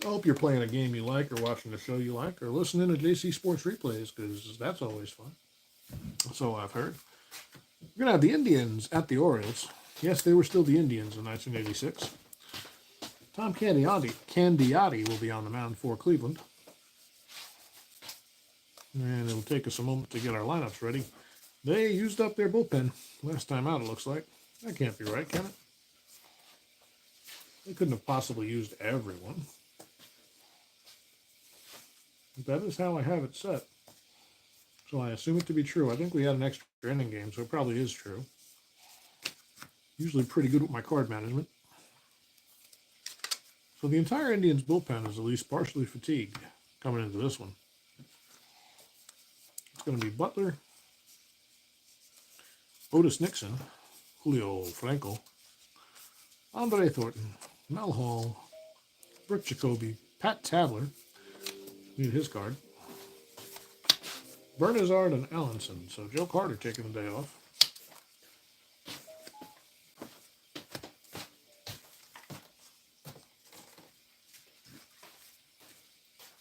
I hope you're playing a game you like, or watching a show you like, or listening to JC Sports Replays, because that's always fun. So I've heard. We're going to have the Indians at the Orioles. Yes, they were still the Indians in 1986. Tom Candiotti will be on the mound for Cleveland. And it'll take us a moment to get our lineups ready. They used up their bullpen last time out, it looks like. That can't be right, can it? They couldn't have possibly used everyone. That is how I have it set. So I assume it to be true. I think we had an extra inning game, so it probably is true. Usually pretty good with my card management. So the entire Indians bullpen is at least partially fatigued coming into this one. It's going to be Butler, Otis Nixon, Julio Franco, Andre Thornton, Mel Hall, Brooke Jacoby, Pat Tabler, need his card, Bernazard and Allenson. So Joe Carter taking the day off.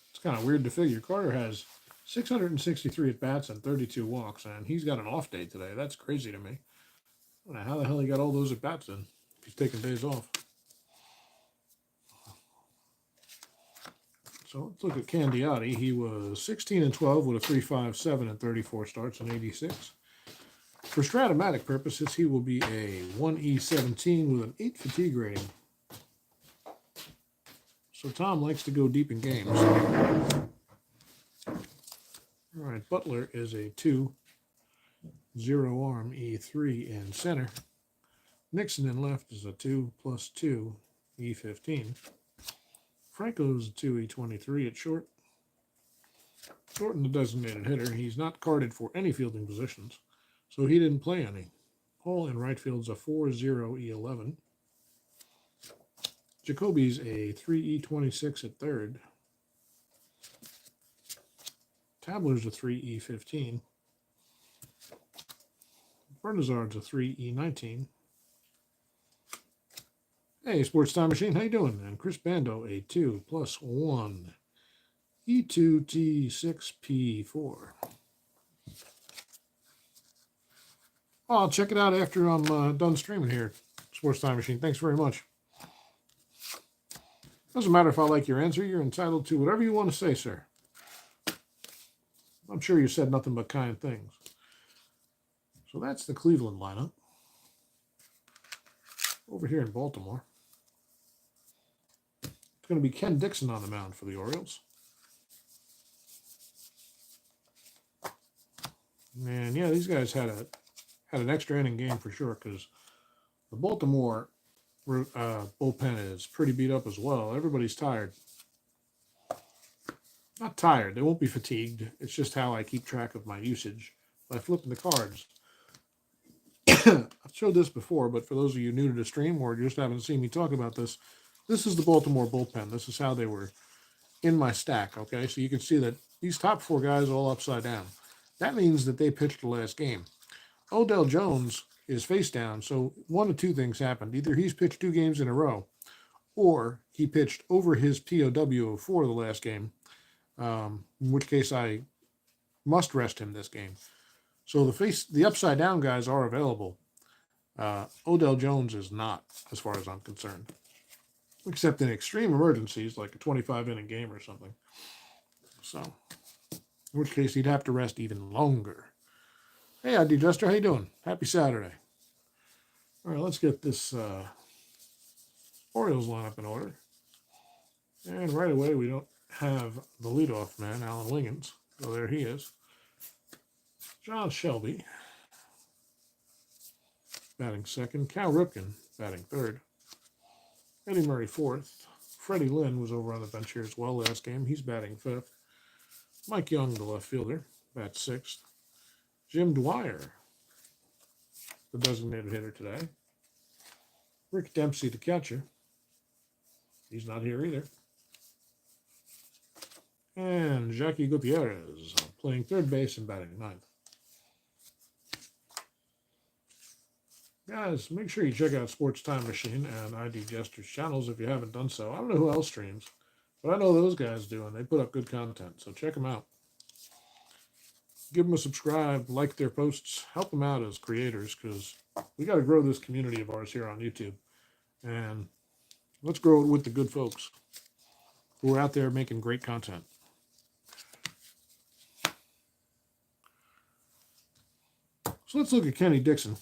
It's kind of weird to figure. Carter has 663 at-bats and 32 walks, and he's got an off day today. That's crazy to me. I don't know how the hell he got all those at-bats in if he's taking days off. So let's look at Candiotti. He was 16-12 with a 3.57 and 34 starts in 86. For Strat-O-Matic purposes, he will be a 1E17 with an 8 fatigue rating. So Tom likes to go deep in games. All right, Butler is a 2, 0 arm E3 in center. Nixon in left is a 2+2 E15. Franco's a 2E23 at short. Thornton, the designated hitter. He's not carded for any fielding positions, so he didn't play any. Hall in right field's a 4-0 E11. Jacoby's a 3E26 at third. Tabler's a 3E15. Bernazard's a 3E19. Hey, Sports Time Machine, how you doing? And Chris Bando, a 2+1 E2T6P4. I'll check it out after I'm done streaming here, Sports Time Machine. Thanks very much. Doesn't matter if I like your answer. You're entitled to whatever you want to say, sir. I'm sure you said nothing but kind things. So that's the Cleveland lineup. Over here in Baltimore, it's going to be Ken Dixon on the mound for the Orioles. And yeah, these guys had an extra inning game for sure, because the Baltimore bullpen is pretty beat up as well. Everybody's tired. Not tired. They won't be fatigued. It's just how I keep track of my usage by flipping the cards. I've showed this before, but for those of you new to the stream or just haven't seen me talk about this, this is the Baltimore bullpen. This is how they were in my stack, okay? So you can see that these top four guys are all upside down. That means that they pitched the last game. Odell Jones is face down, so one of two things happened. Either he's pitched 2 games in a row, or he pitched over his POW for the last game, in which case I must rest him this game. So the upside down guys are available. Odell Jones is not, as far as I'm concerned, except in extreme emergencies like a 25-inning game or something. So, in which case he'd have to rest even longer. Hey, ID Jester, how you doing? Happy Saturday. All right, let's get this Orioles lineup in order. And right away, we don't have the leadoff man, Alan Wiggins. So there he is. John Shelby batting second. Cal Ripken batting third. Eddie Murray fourth. Freddie Lynn was over on the bench here as well last game. He's batting fifth. Mike Young, the left fielder, bats sixth. Jim Dwyer, the designated hitter today. Rick Dempsey, the catcher. He's not here either. And Jackie Gutierrez playing third base and batting ninth. Guys, make sure you check out Sports Time Machine and ID Jester's channels if you haven't done so. I don't know who else streams, but I know those guys do, and they put up good content, so check them out. Give them a subscribe, like their posts, help them out as creators, because we got to grow this community of ours here on YouTube. And let's grow it with the good folks who are out there making great content. So let's look at Kenny Dixon.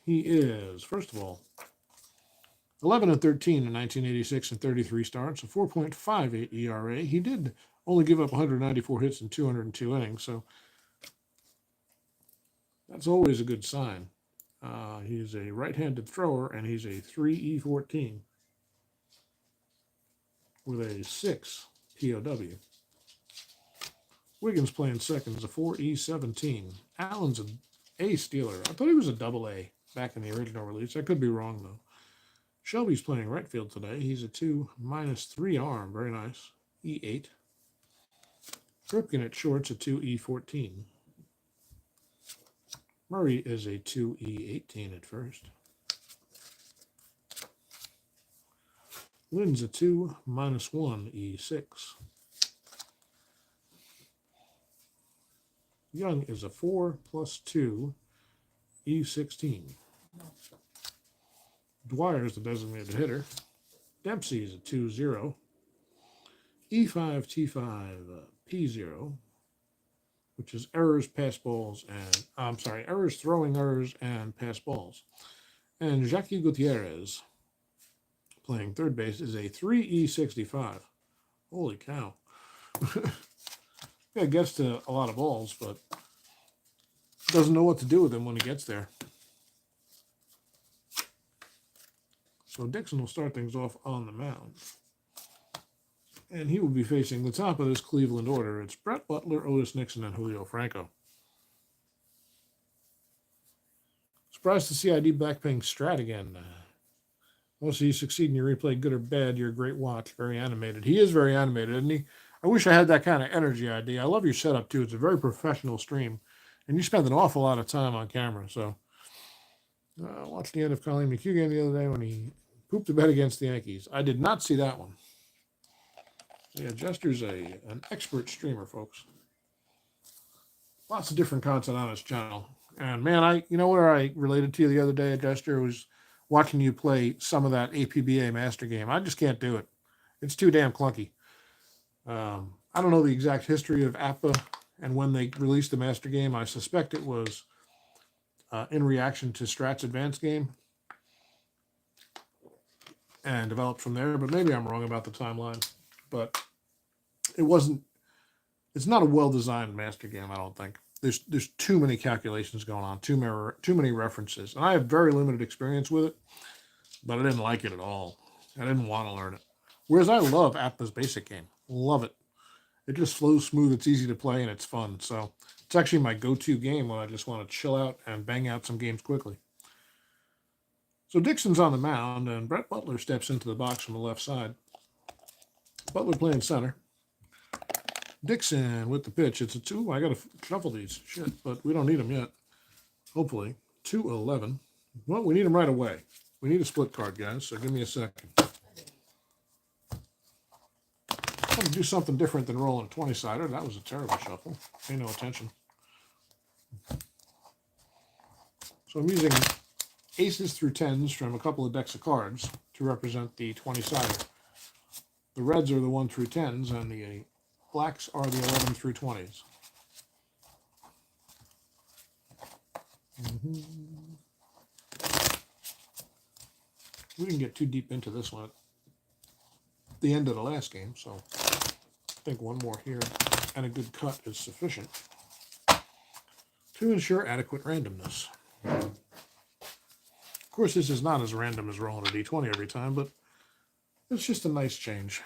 He is, first of all, 11-13 in 1986 and 33 starts, a 4.58 ERA. He did only give up 194 hits in 202 innings, so that's always a good sign. He's a right-handed thrower, and he's a 3E14 with a 6 POW. Wiggins playing second is a 4E17. Allen's an A stealer. I thought he was a double A back in the original release. I could be wrong, though. Shelby's playing right field today. He's a 2-3 arm. Very nice. E8. Ripken at short's a 2E14. Murray is a 2E18 at first. Lynn's a 2-1E6. Young is a 4+2 E16. Dwyer is the designated hitter. Dempsey is a 2-0. E5T5 P0, which is errors, pass balls, and errors, throwing errors, and pass balls. And Jackie Gutierrez, playing third base, is a 3E65. Holy cow. Yeah, gets to a lot of balls, but doesn't know what to do with them when he gets there. So Dixon will start things off on the mound. And he will be facing the top of this Cleveland order. It's Brett Butler, Otis Nixon, and Julio Franco. Surprised to see ID back playing Strat again. Also, you succeed in your replay, good or bad. You're a great watch. Very animated. He is very animated, isn't he? I wish I had that kind of energy, ID. I love your setup, too. It's a very professional stream. And you spend an awful lot of time on camera. So, watched the end of Colleen McHugh game the other day when he pooped the bed against the Yankees. I did not see that one. Yeah, Jester's an expert streamer, folks. Lots of different content on his channel. And, man, you know where I related to you the other day, Jester, was watching you play some of that APBA Master game. I just can't do it. It's too damn clunky. I don't know the exact history of APBA and when they released the Master game. I suspect it was in reaction to Strat's Advanced game and developed from there. But maybe I'm wrong about the timeline. But it's not a well-designed Master game, I don't think. There's too many calculations going on, too many references. And I have very limited experience with it, but I didn't like it at all. I didn't want to learn it. Whereas I love APBA's basic game. Love it. It just flows smooth. It's easy to play, and it's fun. So it's actually my go-to game when I just want to chill out and bang out some games quickly. So Dixon's on the mound, and Brett Butler steps into the box from the left side. Butler playing center. Dixon with the pitch. It's a 2. I got to shuffle these. Shit, but we don't need them yet. Hopefully. 2-11. Well, we need them right away. We need a split card, guys, so give me a second. I'm going to do something different than rolling a 20-sider. That was a terrible shuffle. Pay no attention. So I'm using aces through 10s from a couple of decks of cards to represent the 20-sider. The reds are the 1 through 10s, and the blacks are the 11 through 20s. We didn't get too deep into this one at the end of the last game, so I think one more here and a good cut is sufficient to ensure adequate randomness. Of course, this is not as random as rolling a d20 every time, but it's just a nice change.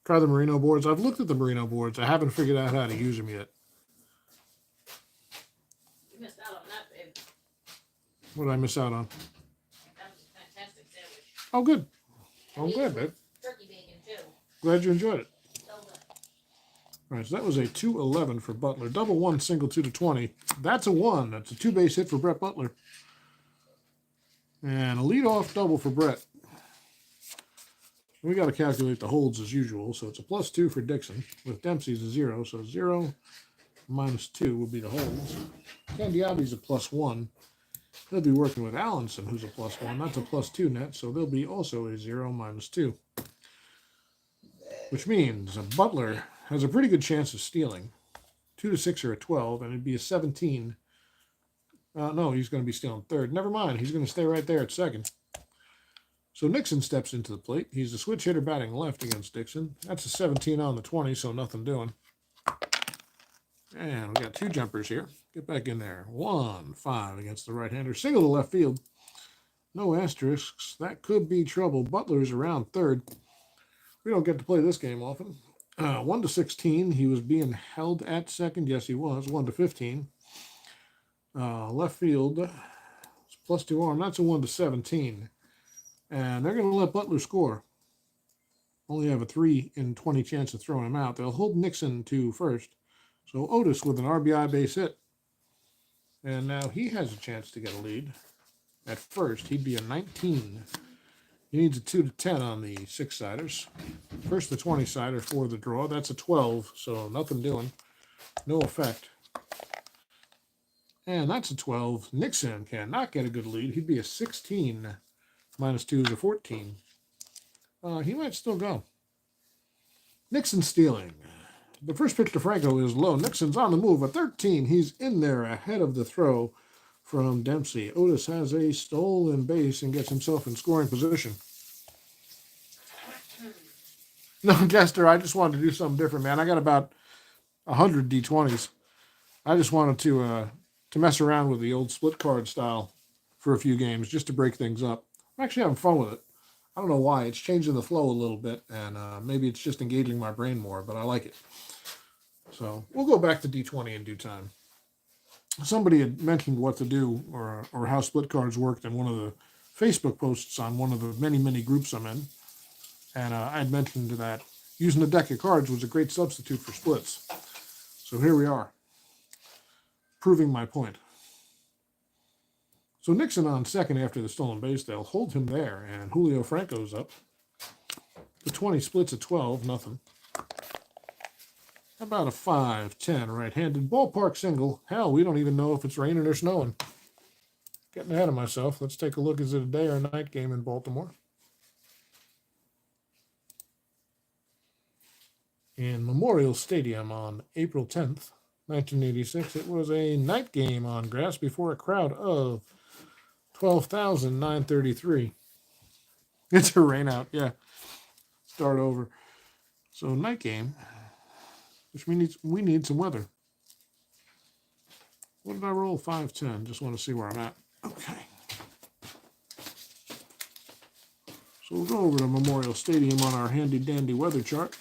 Try the Merino boards. I've looked at the Merino boards. I haven't figured out how to use them yet. You missed out on that, babe. What did I miss out on? That was a fantastic sandwich. Oh, good. I'm glad, babe. Turkey bacon, too. Glad you enjoyed it. So good. All right, so that was a 2-11 for Butler. Double 1, single 2 to 20. That's a 1. That's a 2-base hit for Brett Butler. And a leadoff double for Brett. We got to calculate the holds as usual, so it's a +2 for Dixon. With Dempsey's a 0, so 0 minus 2 will be the holds. Candiabi's a +1. They'll be working with Allenson, who's a +1. That's a +2 net, so they'll be also a 0 minus 2. Which means Butler has a pretty good chance of stealing. 2 to 6 or a 12, and it'd be a 17. No, he's going to be stealing third. Never mind, he's going to stay right there at second. So Nixon steps into the plate. He's a switch hitter batting left against Dixon. That's a 17 on the 20, so nothing doing. And we got 2 jumpers here. Get back in there. 1-5 against the right-hander. Single to left field. No asterisks. That could be trouble. Butler's around third. We don't get to play this game often. 1 to 16. He was being held at second. Yes, he was. 1 to 15. Left field. It's +2 arm. That's a 1 to 17. And they're going to let Butler score. Only have a 3 in 20 chance of throwing him out. They'll hold Nixon to first. So Otis with an RBI base hit. And now he has a chance to get a lead. At first, he'd be a 19. He needs a 2 to 10 on the 6-siders. First the 20-sider for the draw. That's a 12, so nothing doing. No effect. And that's a 12. Nixon cannot get a good lead. He'd be a 16. Minus 2 is a 14. He might still go. Nixon stealing. The first pitch to Franco is low. Nixon's on the move. A 13. He's in there ahead of the throw from Dempsey. Otis has a stolen base and gets himself in scoring position. No, Jester, I just wanted to do something different, man. I got about 100 D20s. I just wanted to mess around with the old split card style for a few games just to break things up. I'm actually having fun with it. I don't know why. It's changing the flow a little bit, and maybe it's just engaging my brain more, but I like it. So we'll go back to D20 in due time. somebody had mentioned what to do or how split cards worked in one of the Facebook posts on one of the many groups I'm in, and I had mentioned that using a deck of cards was a great substitute for splits. So here we are, proving my point. So Nixon on second after the stolen base. They'll hold him there, and Julio Franco's up. The 20 splits at 12, nothing. How about a 5-10 right-handed ballpark single? Hell, we don't even know if it's raining or snowing. Getting ahead of myself. Let's take a look. Is it a day or a night game in Baltimore? In Memorial Stadium on April 10th, 1986, it was a night game on grass before a crowd of 12,933. It's a rain out, yeah. Start over. So night game, which means we need some weather. What did I roll? 5-10. Just want to see where I'm at. Okay. So we'll go over to Memorial Stadium on our handy-dandy weather chart.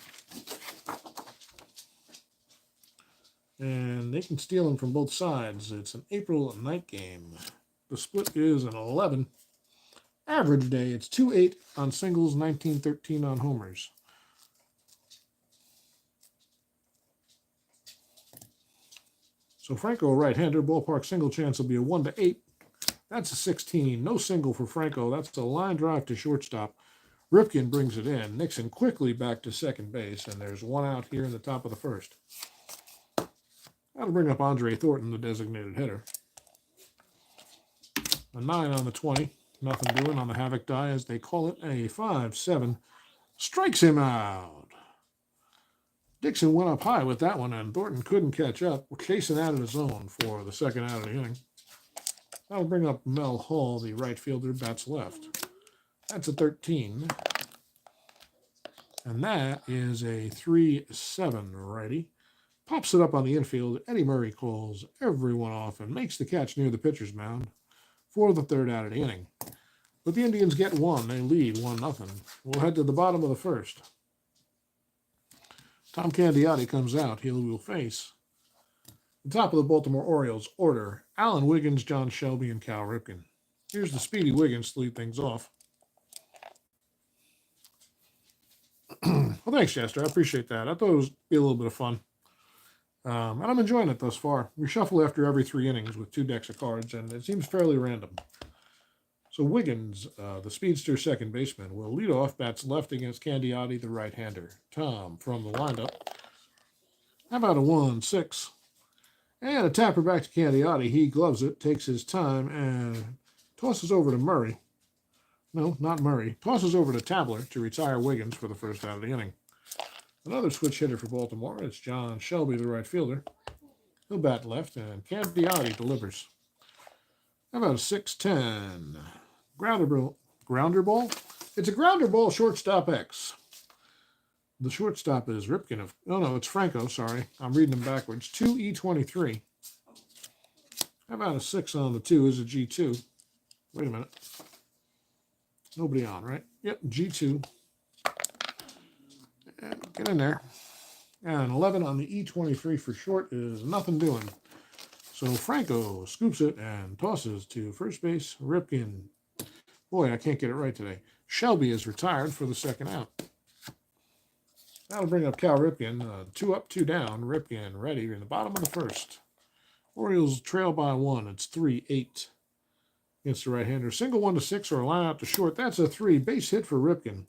And they can steal them from both sides. It's an April night game. The split is an 11. Average day, it's 2-8 on singles, 19-13 on homers. So Franco, right-hander, ballpark single chance will be a 1-8. That's a 16. No single for Franco. That's a line drive to shortstop. Ripken brings it in. Nixon quickly back to second base, and there's one out here in the top of the first. That'll bring up Andre Thornton, the designated hitter. A 9 on the 20. Nothing doing on the havoc die, as they call it. A 5-7. Strikes him out. Dixon went up high with that one, and Thornton couldn't catch up. We're chasing out of the zone for the second out of the inning. That'll bring up Mel Hall, the right fielder, bats left. That's a 13. And that is a 3-7 righty. Pops it up on the infield. Eddie Murray calls everyone off and makes the catch near the pitcher's mound for the third out of the inning. But the Indians get one. They lead 1-0. We'll head to the bottom of the first. Tom Candiotti comes out. He will face the top of the Baltimore Orioles order: Alan Wiggins, John Shelby, and Cal Ripken. Here's the speedy Wiggins to lead things off. Well, thanks, Chester. I appreciate that. I thought it would be a little bit of fun. And I'm enjoying it thus far. We shuffle after every 3 innings with 2 decks of cards, and it seems fairly random. So Wiggins, the speedster second baseman, will lead off, bats left against Candiotti, the right-hander. Tom from the windup. How about a 1-6? And a tapper back to Candiotti. He gloves it, takes his time, and tosses over to Murray. No, not Murray. Tosses over to Tabler to retire Wiggins for the first out of the inning. Another switch hitter for Baltimore. It's John Shelby, the right fielder. He'll bat left, and Candiotti delivers. How about a 6-10? Grounder ball? It's a grounder ball, shortstop X. The shortstop is Ripken. No, it's Franco, sorry. I'm reading them backwards. 2E23. How about a 6 on the 2 is a G2? Wait a minute. Nobody on, right? Yep, G2. And get in there. And 11 on the E23 for short is nothing doing. So Franco scoops it and tosses to first base. Ripken. Boy, I can't get it right today. Shelby is retired for the second out. That'll bring up Cal Ripken. 2 up, 2 down. Ripken ready in the bottom of the first. Orioles trail by 1. It's 3-8 against the right-hander. Single 1-6 or a line out to short. That's a 3. Base hit for Ripken.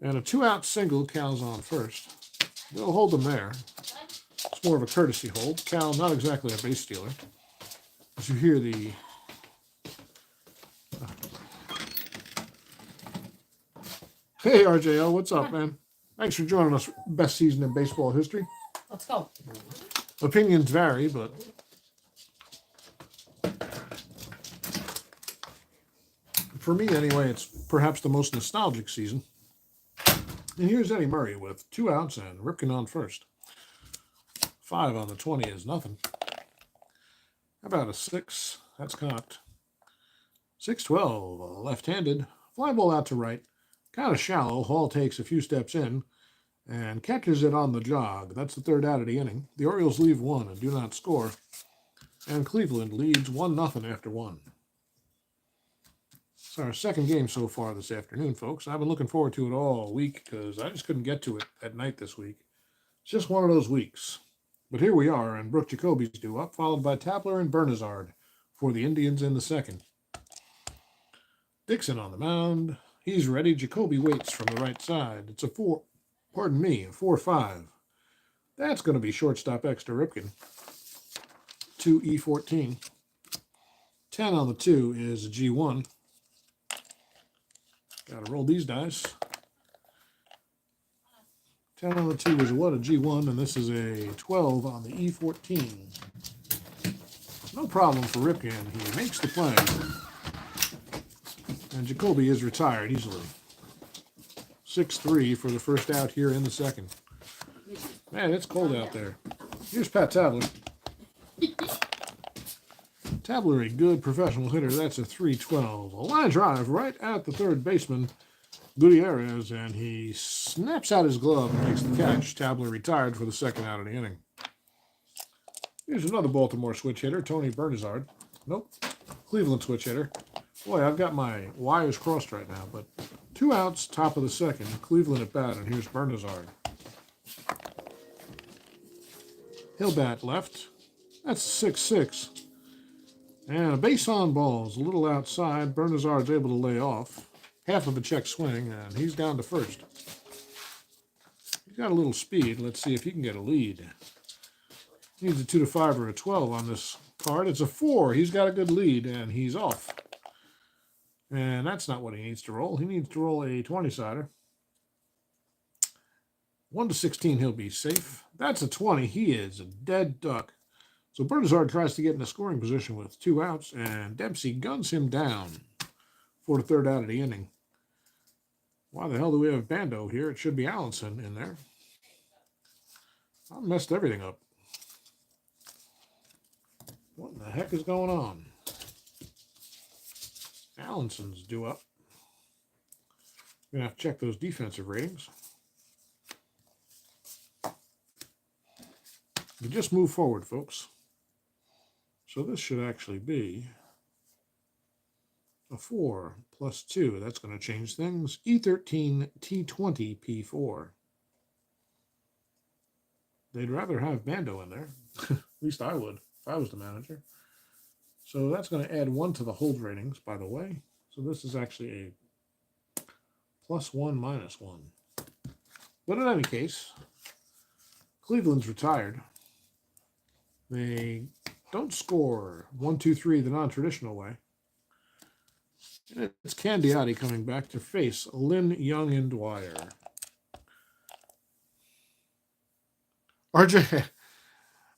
And a 2-out single. Cal's on first. They'll hold them there. It's more of a courtesy hold. Cal, not exactly a base stealer. As you hear the Hey, RJL, what's up, man? Thanks for joining us. Best season in baseball history. Let's go. Opinions vary, but for me, anyway, it's perhaps the most nostalgic season. And here's Eddie Murray with 2 outs and Ripken on first. 5 on the 20 is nothing. How about a 6? That's cocked. 6-12, left-handed. Fly ball out to right. Kind of shallow. Hall takes a few steps in, and catches it on the jog. That's the third out of the inning. The Orioles leave one and do not score, and Cleveland leads 1-0 after one. It's our second game so far this afternoon, folks. I've been looking forward to it all week because I just couldn't get to it at night this week. It's just one of those weeks. But here we are, and Brooke Jacoby's due up, followed by Tapler and Bernazard for the Indians in the second. Dixon on the mound. He's ready. Jacoby waits from the right side. It's a 4-5. That's going to be shortstop extra Ripken. 2E14. 10 on the 2 is a G1. Got to roll these dice. 10 on the 2 is what? A G1, and this is a 12 on the E14. No problem for Ripken. He makes the play. And Jacoby is retired easily. 6-3 for the first out here in the second. Man, it's cold out there. Here's Pat Tabler. Tabler, a good professional hitter. That's a 3-12. A line drive right at the third baseman, Gutierrez, and he snaps out his glove and makes the catch. Tabler retired for the second out of the inning. Here's another Baltimore switch hitter, Tony Bernazard. Nope, Cleveland switch hitter. Boy, I've got my wires crossed right now, but 2 outs, top of the second. Cleveland at bat, and here's Bernazard. He'll bat left. That's 6-6. And a base on balls, a little outside. Bernazard's able to lay off. Half of a check swing, and he's down to first. He's got a little speed. Let's see if he can get a lead. Needs a 2-5 or a 12 on this card. It's a 4. He's got a good lead, and he's off. And that's not what he needs to roll. He needs to roll a 20-sider. 1-16, he'll be safe. That's a 20. He is a dead duck. So Bernazard tries to get in a scoring position with 2 outs, and Dempsey guns him down for the third out of the inning. Why the hell do we have Bando here? It should be Allenson in there. I messed everything up. What in the heck is going on? Allenson's due up. We're going to have to check those defensive ratings. We just move forward, folks. So this should actually be a 4 plus 2. That's going to change things. E13, T20, P4. They'd rather have Bando in there. At least I would if I was the manager. So that's going to add 1 to the hold ratings, by the way. So this is actually a +1, -1. But in any case, Cleveland's retired. They don't score 1-2-3 the non-traditional way. And it's Candiotti coming back to face Lynn, Young, and Dwyer.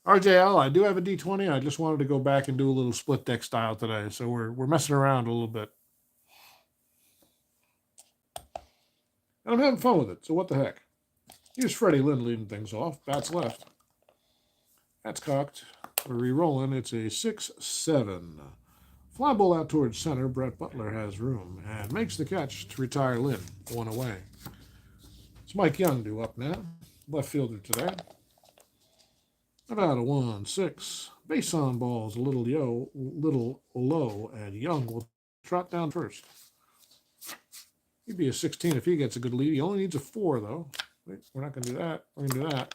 RJL, I do have a D20. I just wanted to go back and do a little split deck style today. So we're messing around a little bit. And I'm having fun with it. So what the heck? Here's Freddie Lynn leading things off. Bats left. That's cocked. We're re-rolling. It's a 6-7. Fly ball out towards center. Brett Butler has room and makes the catch to retire Lynn. 1 away. It's Mike Young due up now. Left fielder today. About a 1-6. Base on balls a little low, and Young will trot down first. He'd be a 16 if he gets a good lead. He only needs a 4, though. Wait, we're not going to do that. We're going to do that.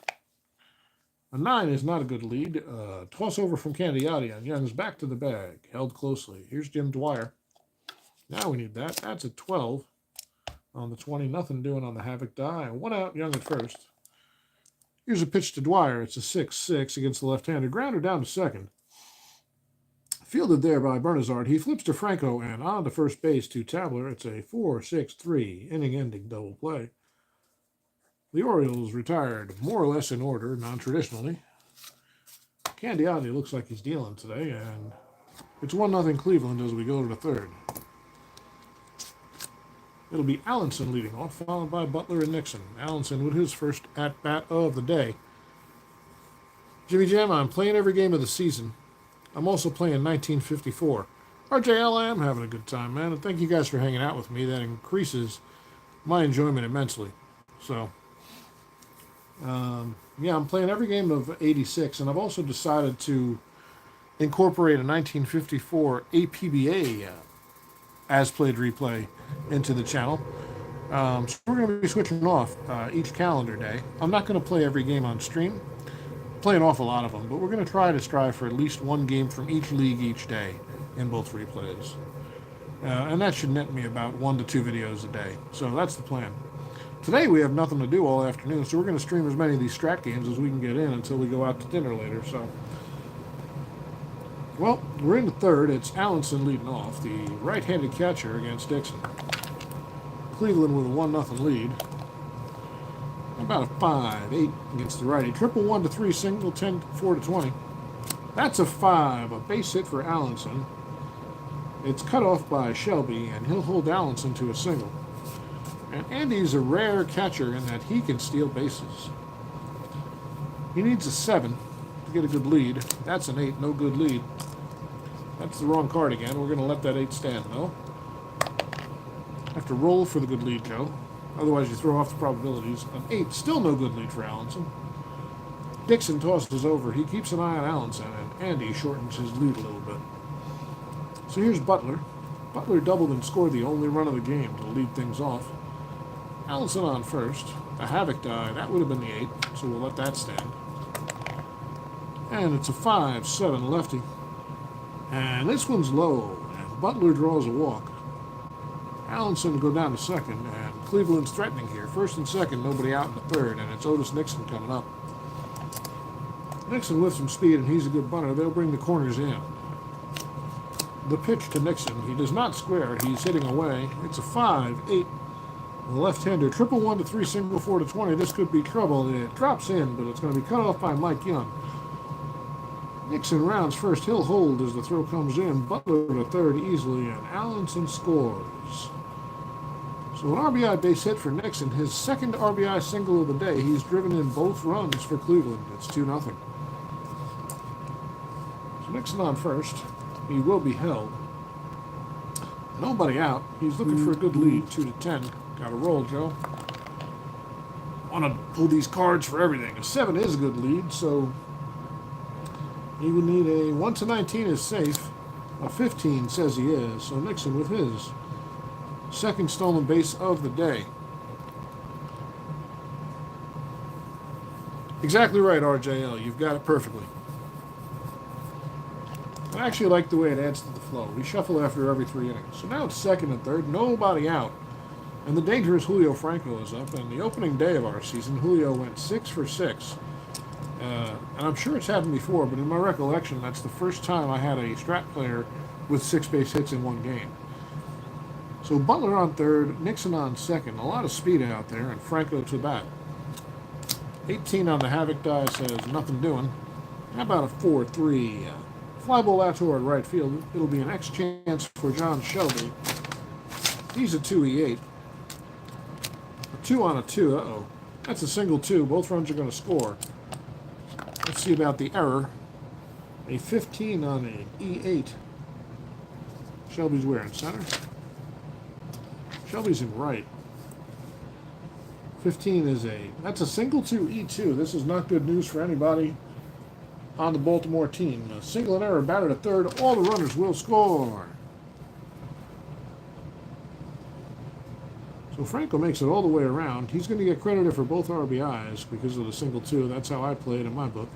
A 9 is not a good lead. Toss over from Candiotti, and Young's back to the bag. Held closely. Here's Jim Dwyer. Now we need that. That's a 12 on the 20. Nothing doing on the Havoc die. 1 out, Young at first. Here's a pitch to Dwyer. It's a 6-6 against the left-hander. Grounder down to second. Fielded there by Bernazard. He flips to Franco and on to first base to Tabler. It's a 4-6-3 inning-ending double play. The Orioles retired more or less in order, non-traditionally. Candiotti looks like he's dealing today, and it's 1-0 Cleveland as we go to the third. It'll be Allenson leading off, followed by Butler and Nixon. Allenson with his first at-bat of the day. Jimmy Jam, I'm playing every game of the season. I'm also playing 1954. RJL, I am having a good time, man, and thank you guys for hanging out with me. That increases my enjoyment immensely. So, Yeah, I'm playing every game of 86, and I've also decided to incorporate a 1954 APBA as played replay into the channel. So we're going to be switching off each calendar day. I'm not going to play every game on stream, play an awful lot of them, but we're going to try to strive for at least one game from each league each day in both replays. And that should net me about 1 to 2 videos a day. So that's the plan. Today we have nothing to do all afternoon, so we're going to stream as many of these strat games as we can get in until we go out to dinner later. So, well, we're in the third. It's Allenson leading off, the right-handed catcher against Dixon. Cleveland with a 1-0 lead. About a 5-8 against the righty. Triple 1 to 3 single, 10-4 to 20. That's a 5, a base hit for Allenson. It's cut off by Shelby, and he'll hold Allenson to a single. And Andy's a rare catcher in that he can steal bases. He needs a 7 to get a good lead. That's an 8, no good lead. That's the wrong card again. We're going to let that 8 stand, though. Have to roll for the good lead, Joe. Otherwise, you throw off the probabilities. An 8, still no good lead for Allenson. Dixon tosses over. He keeps an eye on Allenson, and Andy shortens his lead a little bit. So here's Butler. Butler doubled and scored the only run of the game to lead things off. Allenson on first. A havoc die. That would have been the 8, so we'll let that stand. And it's a 5-7 lefty. And this one's low, and Butler draws a walk. Allenson will go down to second, and Cleveland's threatening here. First and second, nobody out in the third, and it's Otis Nixon coming up. Nixon with some speed, and he's a good bunter. They'll bring the corners in. The pitch to Nixon. He does not square. He's hitting away. It's a 5-8. The left-hander. Triple 1 to 3 single 4 to 20. This could be trouble. It drops in, but it's going to be cut off by Mike Young. Nixon rounds first. He'll hold as the throw comes in. Butler to third easily, and Allenson scores. So an RBI base hit for Nixon. His second RBI single of the day. He's driven in both runs for Cleveland. It's 2-0. So Nixon on first. He will be held. Nobody out. He's looking for a good lead. 2-10. Got to roll, Joe. Want to pull these cards for everything. A 7 is a good lead, so he would need a 1-19 is safe. A 15 says he is. So Nixon with his second stolen base of the day. Exactly right, RJL. You've got it perfectly. I actually like the way it adds to the flow. We shuffle after every 3 innings. So now it's second and third, nobody out. And the dangerous Julio Franco is up. And the opening day of our season, Julio went 6 for 6. And I'm sure it's happened before, but in my recollection, that's the first time I had a strat player with 6 base hits in one game. So Butler on third, Nixon on second. A lot of speed out there, and Franco to bat. 18 on the havoc die says nothing doing. How about a 4-3? Fly ball out toward right field. It'll be an X chance for John Shelby. He's a 2-8. A 2 on a 2. Uh-oh. That's a single 2. Both runs are going to score. Let's see about the error. A 15 on an E8. Shelby's where? In center? Shelby's in right. 15 is that's a single 2 E2. This is not good news for anybody on the Baltimore team. A single and error, batted at third. All the runners will score. So Franco makes it all the way around. He's going to get credited for both RBIs because of the single 2. That's how I played in my book.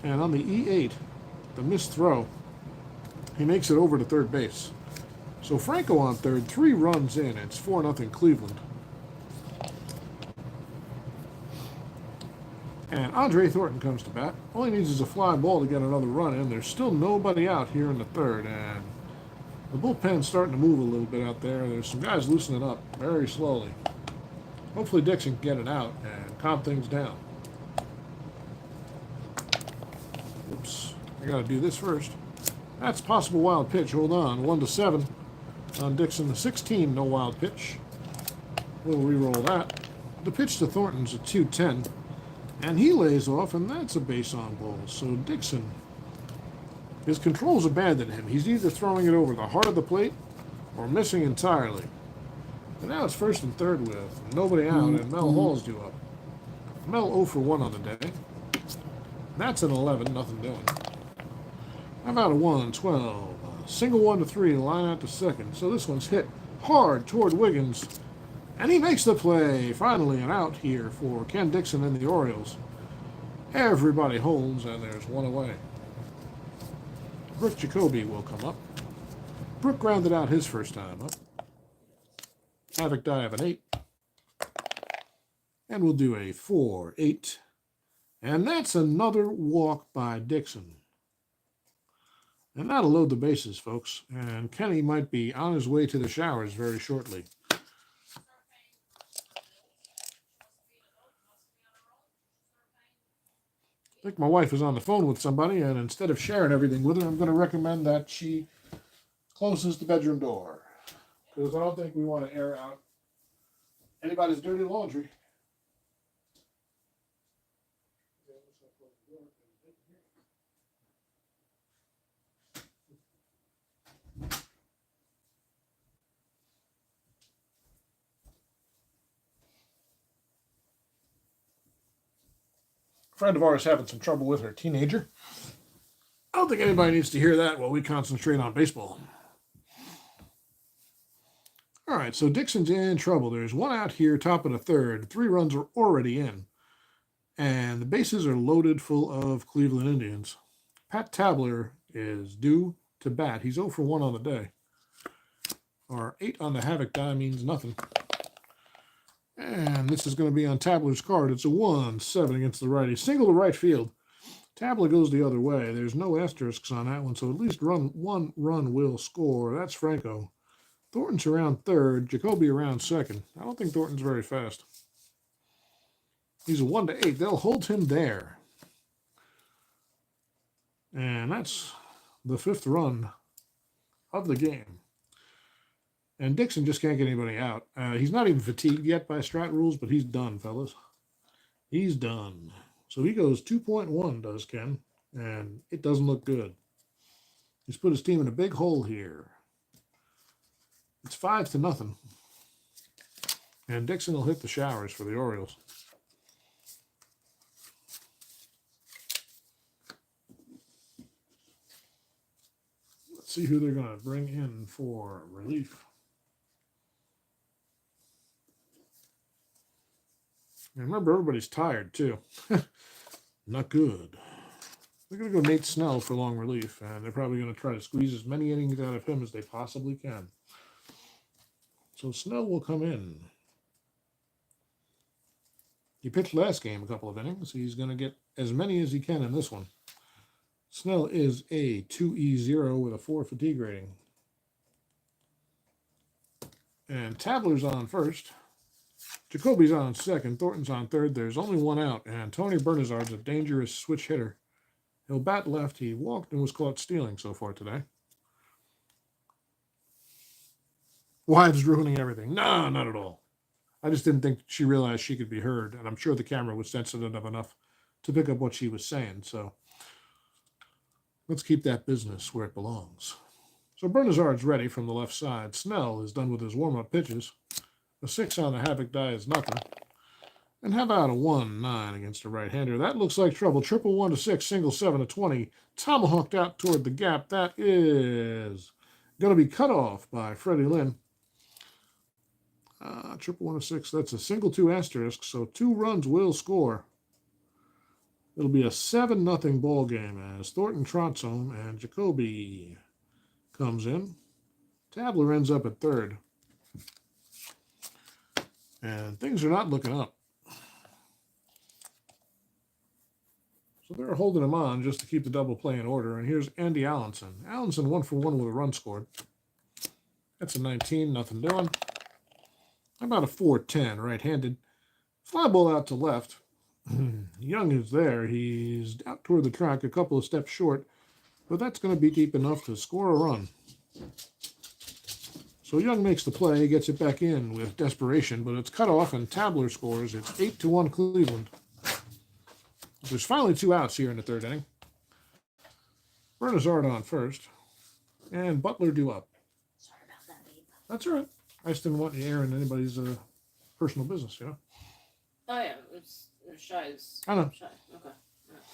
And on the E8, the missed throw, he makes it over to third base. So Franco on third, 3 runs in. It's 4-0 Cleveland. And Andre Thornton comes to bat. All he needs is a fly ball to get another run in. There's still nobody out here in the third, and the bullpen's starting to move a little bit out there. There's some guys loosening up very slowly. Hopefully Dixon can get it out and calm things down. Oops, I gotta do this first. That's possible wild pitch. Hold on. 1-7 on Dixon. The 16, no wild pitch. We'll re-roll that. The pitch to Thornton's a 2-10. And he lays off, and that's a base on ball. So Dixon, his controls abandoned him. He's either throwing it over the heart of the plate or missing entirely. And now it's first and third with nobody out, and Mel Hall's due up. Mel 0 for 1 on the day. That's an 11, nothing doing. How about a 1, 12? Single 1 to 3, line out to second. So this one's hit hard toward Wiggins. And he makes the play. Finally, an out here for Ken Dixon and the Orioles. Everybody holds, and there's one away. Brooke Jacoby will come up. Brooke grounded out his first time up. Havoc die of an 8. And we'll do a 4, 8. And that's another walk by Dixon. And that'll load the bases, folks. And Kenny might be on his way to the showers very shortly. I think my wife is on the phone with somebody, and instead of sharing everything with her, I'm going to recommend that she closes the bedroom door. Because I don't think we want to air out anybody's dirty laundry. A friend of ours having some trouble with her teenager. I don't think anybody needs to hear that while we concentrate on baseball. All right, so Dixon's in trouble. There's one out here, top of the third. 3 runs are already in. And the bases are loaded full of Cleveland Indians. Pat Tabler is due to bat. He's 0 for 1 on the day. Our 8 on the Havoc die means nothing. And this is going to be on Tabler's card. It's a 1-7 against the righty. Single to right field. Tabler goes the other way. There's no asterisks on that one, so at least one run will score. That's Franco. Thornton's around third. Jacoby around second. I don't think Thornton's very fast. He's a 1-8. They'll hold him there. And that's the 5th run of the game. And Dixon just can't get anybody out. He's not even fatigued yet by Strat rules, but he's done, fellas. He's done. So he goes 2.1, does Ken. And it doesn't look good. He's put his team in a big hole here. It's 5-0. And Dixon will hit the showers for the Orioles. Let's see who they're going to bring in for relief. And remember, everybody's tired, too. Not good. They're going to go Nate Snell for long relief, and they're probably going to try to squeeze as many innings out of him as they possibly can. So Snell will come in. He pitched last game a couple of innings. He's going to get as many as he can in this one. Snell is a 2E0 with a 4 fatigue rating. And Tabler's on first. Jacoby's on second. Thornton's on third. There's only one out. And Tony Bernazard's a dangerous switch hitter. He'll bat left. He walked and was caught stealing so far today. Wives ruining everything. No, not at all. I just didn't think she realized she could be heard. And I'm sure the camera was sensitive enough to pick up what she was saying. So let's keep that business where it belongs. So Bernazard's ready from the left side. Snell is done with his warm-up pitches. A 6 on the Havoc die is nothing. And how about a 1-9 against a right-hander? That looks like trouble. Triple 1 to 6, single 7 to 20. Tomahawked out toward the gap. That is going to be cut off by Freddie Lynn. Triple 1 to 6. That's a single 2 asterisk. So 2 runs will score. It'll be a 7-0 ball game as Thornton trots home and Jacoby comes in. Tabler ends up at third. And things are not looking up. So they're holding him on just to keep the double play in order. And here's Andy Allenson. Allenson 1 for 1 with a run scored. That's a 19, nothing doing. How about a 4-10, right-handed? Fly ball out to left. Young is there. He's out toward the track, a couple of steps short. But that's going to be deep enough to score a run. So Young makes the play, gets it back in with desperation, but it's cut off and Tabler scores. It's 8-1 Cleveland. There's finally 2 outs here in the third inning. Bernazard on first, and Butler due up. Sorry about that, babe. That's all right. I just didn't want you airing anybody's personal business, you know? Oh, yeah. Shy's. I know. Shy. Okay.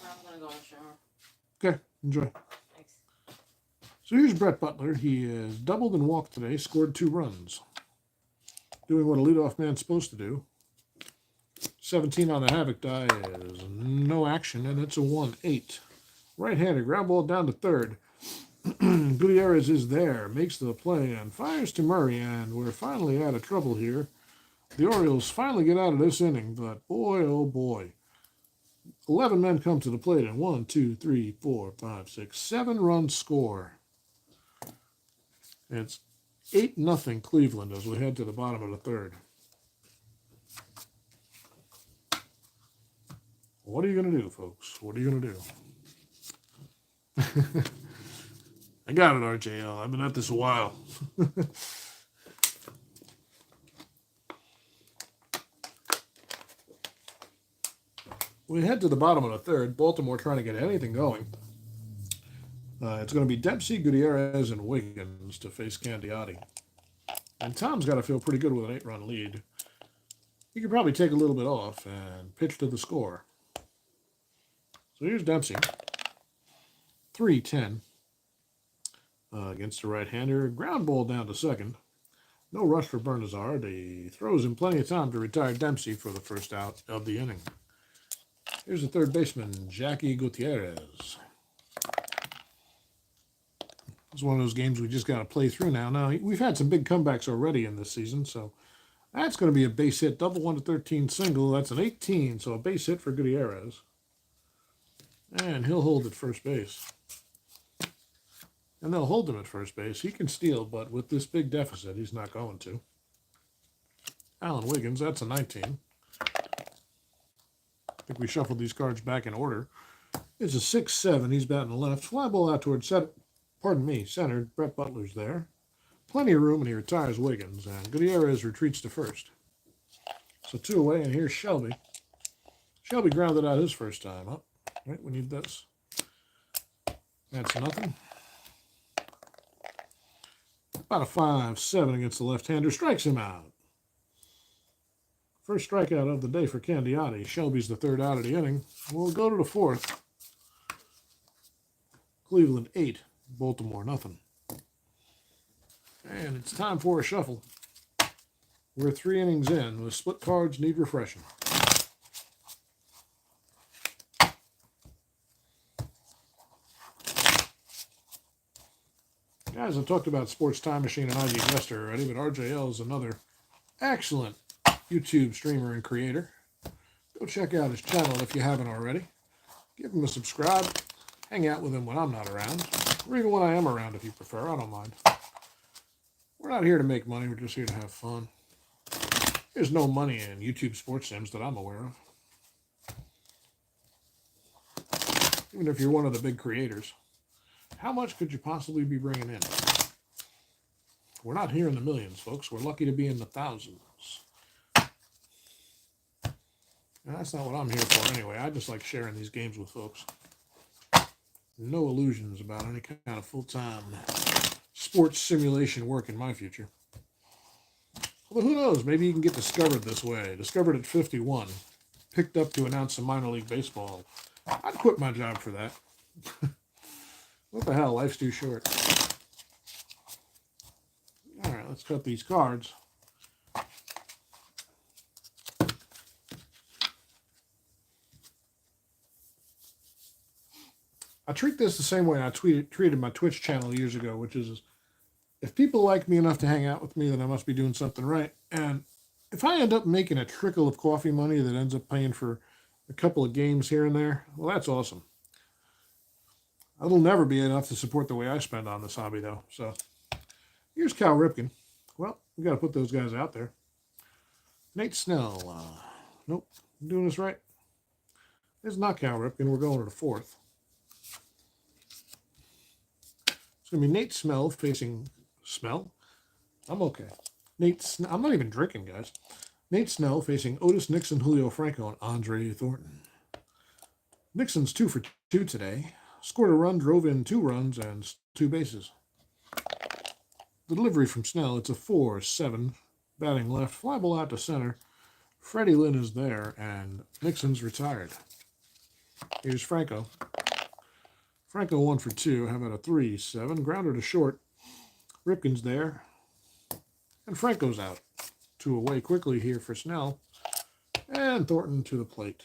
I'm gonna go in the shower. Okay, enjoy. Thanks. So here's Brett Butler. He is doubled and walked today, scored 2 runs. Doing what a leadoff man's supposed to do. 17 on the Havoc die is no action, and it's a 1-8. Right-hander, ground ball down to third. Gutierrez is there, makes the play, and fires to Murray, and we're finally out of trouble here. The Orioles finally get out of this inning, but boy, oh boy. 11 men come to the plate, and 1, 2, 3, 4, 5, 6, 7 runs score. It's 8-0 Cleveland as we head to the bottom of the third. What are you going to do, folks? What are you going to do? I got it, RJL. I've been at this a while. We head to the bottom of the third. Baltimore trying to get anything going. It's going to be Dempsey, Gutierrez, and Wiggins to face Candiotti. And Tom's got to feel pretty good with an 8-run lead. He could probably take a little bit off and pitch to the score. So here's Dempsey. 3-10 against the right-hander. Ground ball down to second. No rush for Bernazard. He throws in plenty of time to retire Dempsey for the first out of the inning. Here's the third baseman, Jackie Gutierrez. It's one of those games we just got to play through now. Now, we've had some big comebacks already in this season, so that's going to be a base hit, double 1 to 13 single. That's an 18, so a base hit for Gutierrez. And he'll hold at first base. And they'll hold him at first base. He can steal, but with this big deficit, he's not going to. Alan Wiggins, that's a 19. I think we shuffled these cards back in order. It's a 6-7. He's batting left. Fly ball out towards center. Centered. Brett Butler's there. Plenty of room, and he retires Wiggins. And Gutierrez retreats to first. So 2 away, and here's Shelby. Shelby grounded out his first time. Oh, right, we need this. That's nothing. About a 5-7 against the left-hander. Strikes him out. First strikeout of the day for Candiotti. Shelby's the third out of the inning. We'll go to the fourth. Cleveland 8, Baltimore nothing. And it's time for a shuffle. We're 3 innings in. The split cards need refreshing. Guys, I talked about Sports Time Machine and IG Investor already, but RJL is another excellent YouTube streamer and creator. Go check out his channel if you haven't already. Give him a subscribe. Hang out with him when I'm not around. Or even when I am around if you prefer. I don't mind. We're not here to make money. We're just here to have fun. There's no money in YouTube sports sims that I'm aware of. Even if you're one of the big creators. How much could you possibly be bringing in? We're not here in the millions, folks. We're lucky to be in the thousands. And that's not what I'm here for anyway. I just like sharing these games with folks. No illusions about any kind of full-time sports simulation work in my future. But who knows? Maybe you can get discovered this way. Discovered at 51. Picked up to announce some minor league baseball. I'd quit my job for that. What the hell? Life's too short. All right, let's cut these cards. I treat this the same way I treated my Twitch channel years ago, which is if people like me enough to hang out with me, then I must be doing something right. And if I end up making a trickle of coffee money that ends up paying for a couple of games here and there, well, that's awesome. It'll never be enough to support the way I spend on this hobby, though. So here's Cal Ripken. Well, we got to put those guys out there. Nate Snell. Nope, I'm doing this right. It's not Cal Ripken. We're going to the fourth. It's going to be Nate Smell facing Smell. I'm okay. I'm not even drinking, guys. Nate Snell facing Otis Nixon, Julio Franco, and Andre Thornton. Nixon's 2 for 2 today. Scored a run, drove in 2 runs, and 2 bases. The delivery from Snell, it's a 4-7. Batting left, fly ball out to center. Freddie Lynn is there, and Nixon's retired. Here's Franco. Franco 1 for 2. How about a 3-7? Grounder to short. Ripken's there. And Franco's out. 2 away quickly here for Snell. And Thornton to the plate.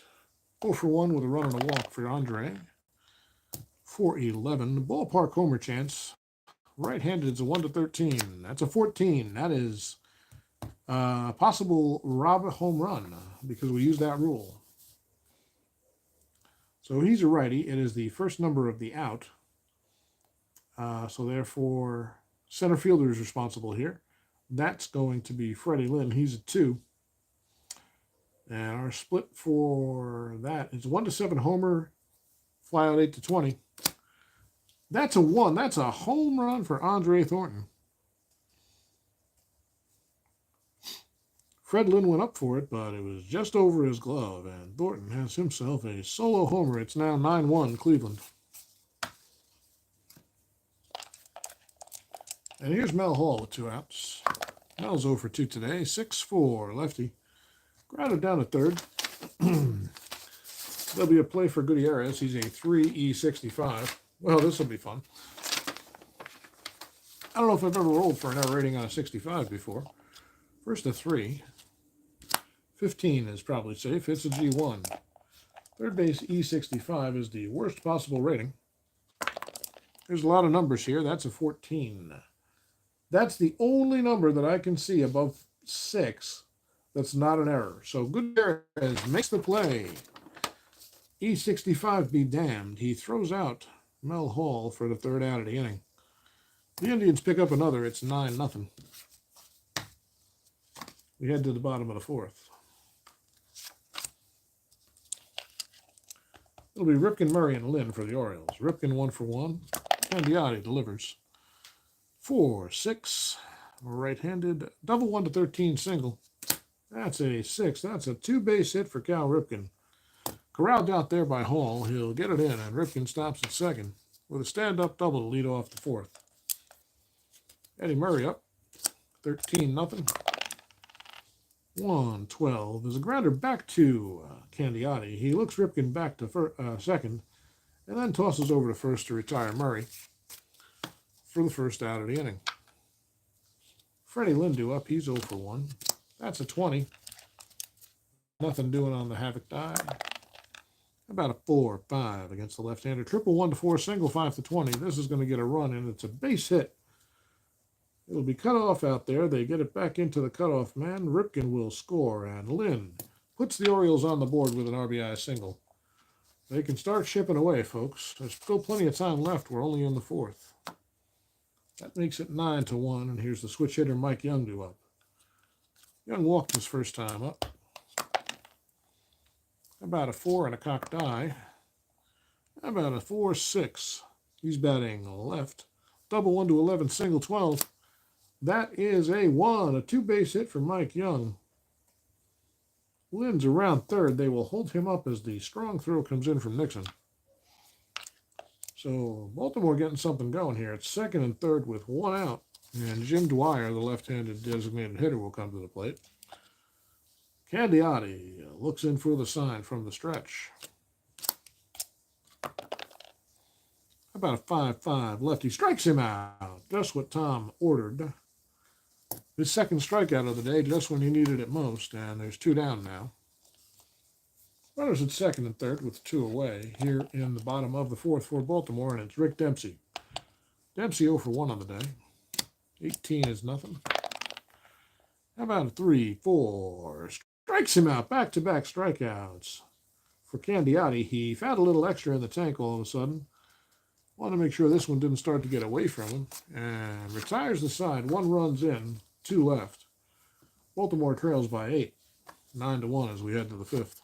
0 for 1 with a run and a walk for Andre. 4-11. Ballpark homer chance. Right-handed is a 1-13. That's a 14. That is a possible Rob home run because we use that rule. So he's a righty. It is the first number of the out. So therefore, center fielder is responsible here. That's going to be Freddie Lynn. He's a 2. And our split for that is 1-7 homer, fly out 8-20. That's a 1. That's a home run for Andre Thornton. Fred Lynn went up for it, but it was just over his glove, and Thornton has himself a solo homer. It's now 9-1 Cleveland. And here's Mel Hall with 2 outs. Mel's 0 for 2 today, 6-4 lefty. Grounded down to third. There'll be a play for Gutierrez. He's a 3E65. Well, this will be fun. I don't know if I've ever rolled for an error rating on a 65 before. First a 3. 15 is probably safe. It's a G1. Third base E65 is the worst possible rating. There's a lot of numbers here. That's a 14. That's the only number that I can see above 6 that's not an error. So Gutierrez makes the play. E65 be damned. He throws out Mel Hall for the 3rd out of the inning. The Indians pick up another. It's 9-0. We head to the bottom of the 4th. It'll be Ripken, Murray, and Lynn for the Orioles. Ripken 1 for 1. Candiotti delivers. 4-6. Right-handed. Double 1-13 single. That's a 6. That's a 2-base hit for Cal Ripken. Corralled out there by Hall. He'll get it in, and Ripken stops at second with a stand-up double to lead off the 4th. Eddie Murray up. 13-0. 1-12. There's a grounder back to Candiotti. He looks Ripken back to second and then tosses over to first to retire Murray for the 1st out of the inning. Freddie Lindu up. He's 0 for 1. That's a 20. Nothing doing on the Havoc die. About a 4-5 against the left-hander. Triple 1-4, single 5-20. This is going to get a run, and it's a base hit. It'll be cut off out there. They get it back into the cutoff man. Ripken will score, and Lynn puts the Orioles on the board with an RBI single. They can start shipping away, folks. There's still plenty of time left. We're only in the 4th. That makes it 9-1, and here's the switch hitter Mike Young due up. Young walked his first time up. About a 4 and a cocked eye. About a 4-6. He's batting left. Double 1-11, single 12. That is a 1, a 2-base hit for Mike Young. Lynn's around third. They will hold him up as the strong throw comes in from Nixon. So Baltimore getting something going here. It's 2nd and 3rd with 1 out. And Jim Dwyer, the left-handed designated hitter, will come to the plate. Candiotti looks in for the sign from the stretch. About a 5-5 lefty. Strikes him out. Just what Tom ordered. His 2nd strikeout of the day, just when he needed it most. And there's 2 down now. Runners at 2nd and 3rd with 2 away here in the bottom of the 4th for Baltimore. And it's Rick Dempsey. Dempsey 0 for 1 on the day. 18 is nothing. How about a 3-4? Strikes him out. Back-to-back strikeouts. For Candiotti, he found a little extra in the tank all of a sudden. Wanted to make sure this one didn't start to get away from him. And retires the side. 1 runs in, 2 left. Baltimore trails by 8. 9-1 as we head to the 5th.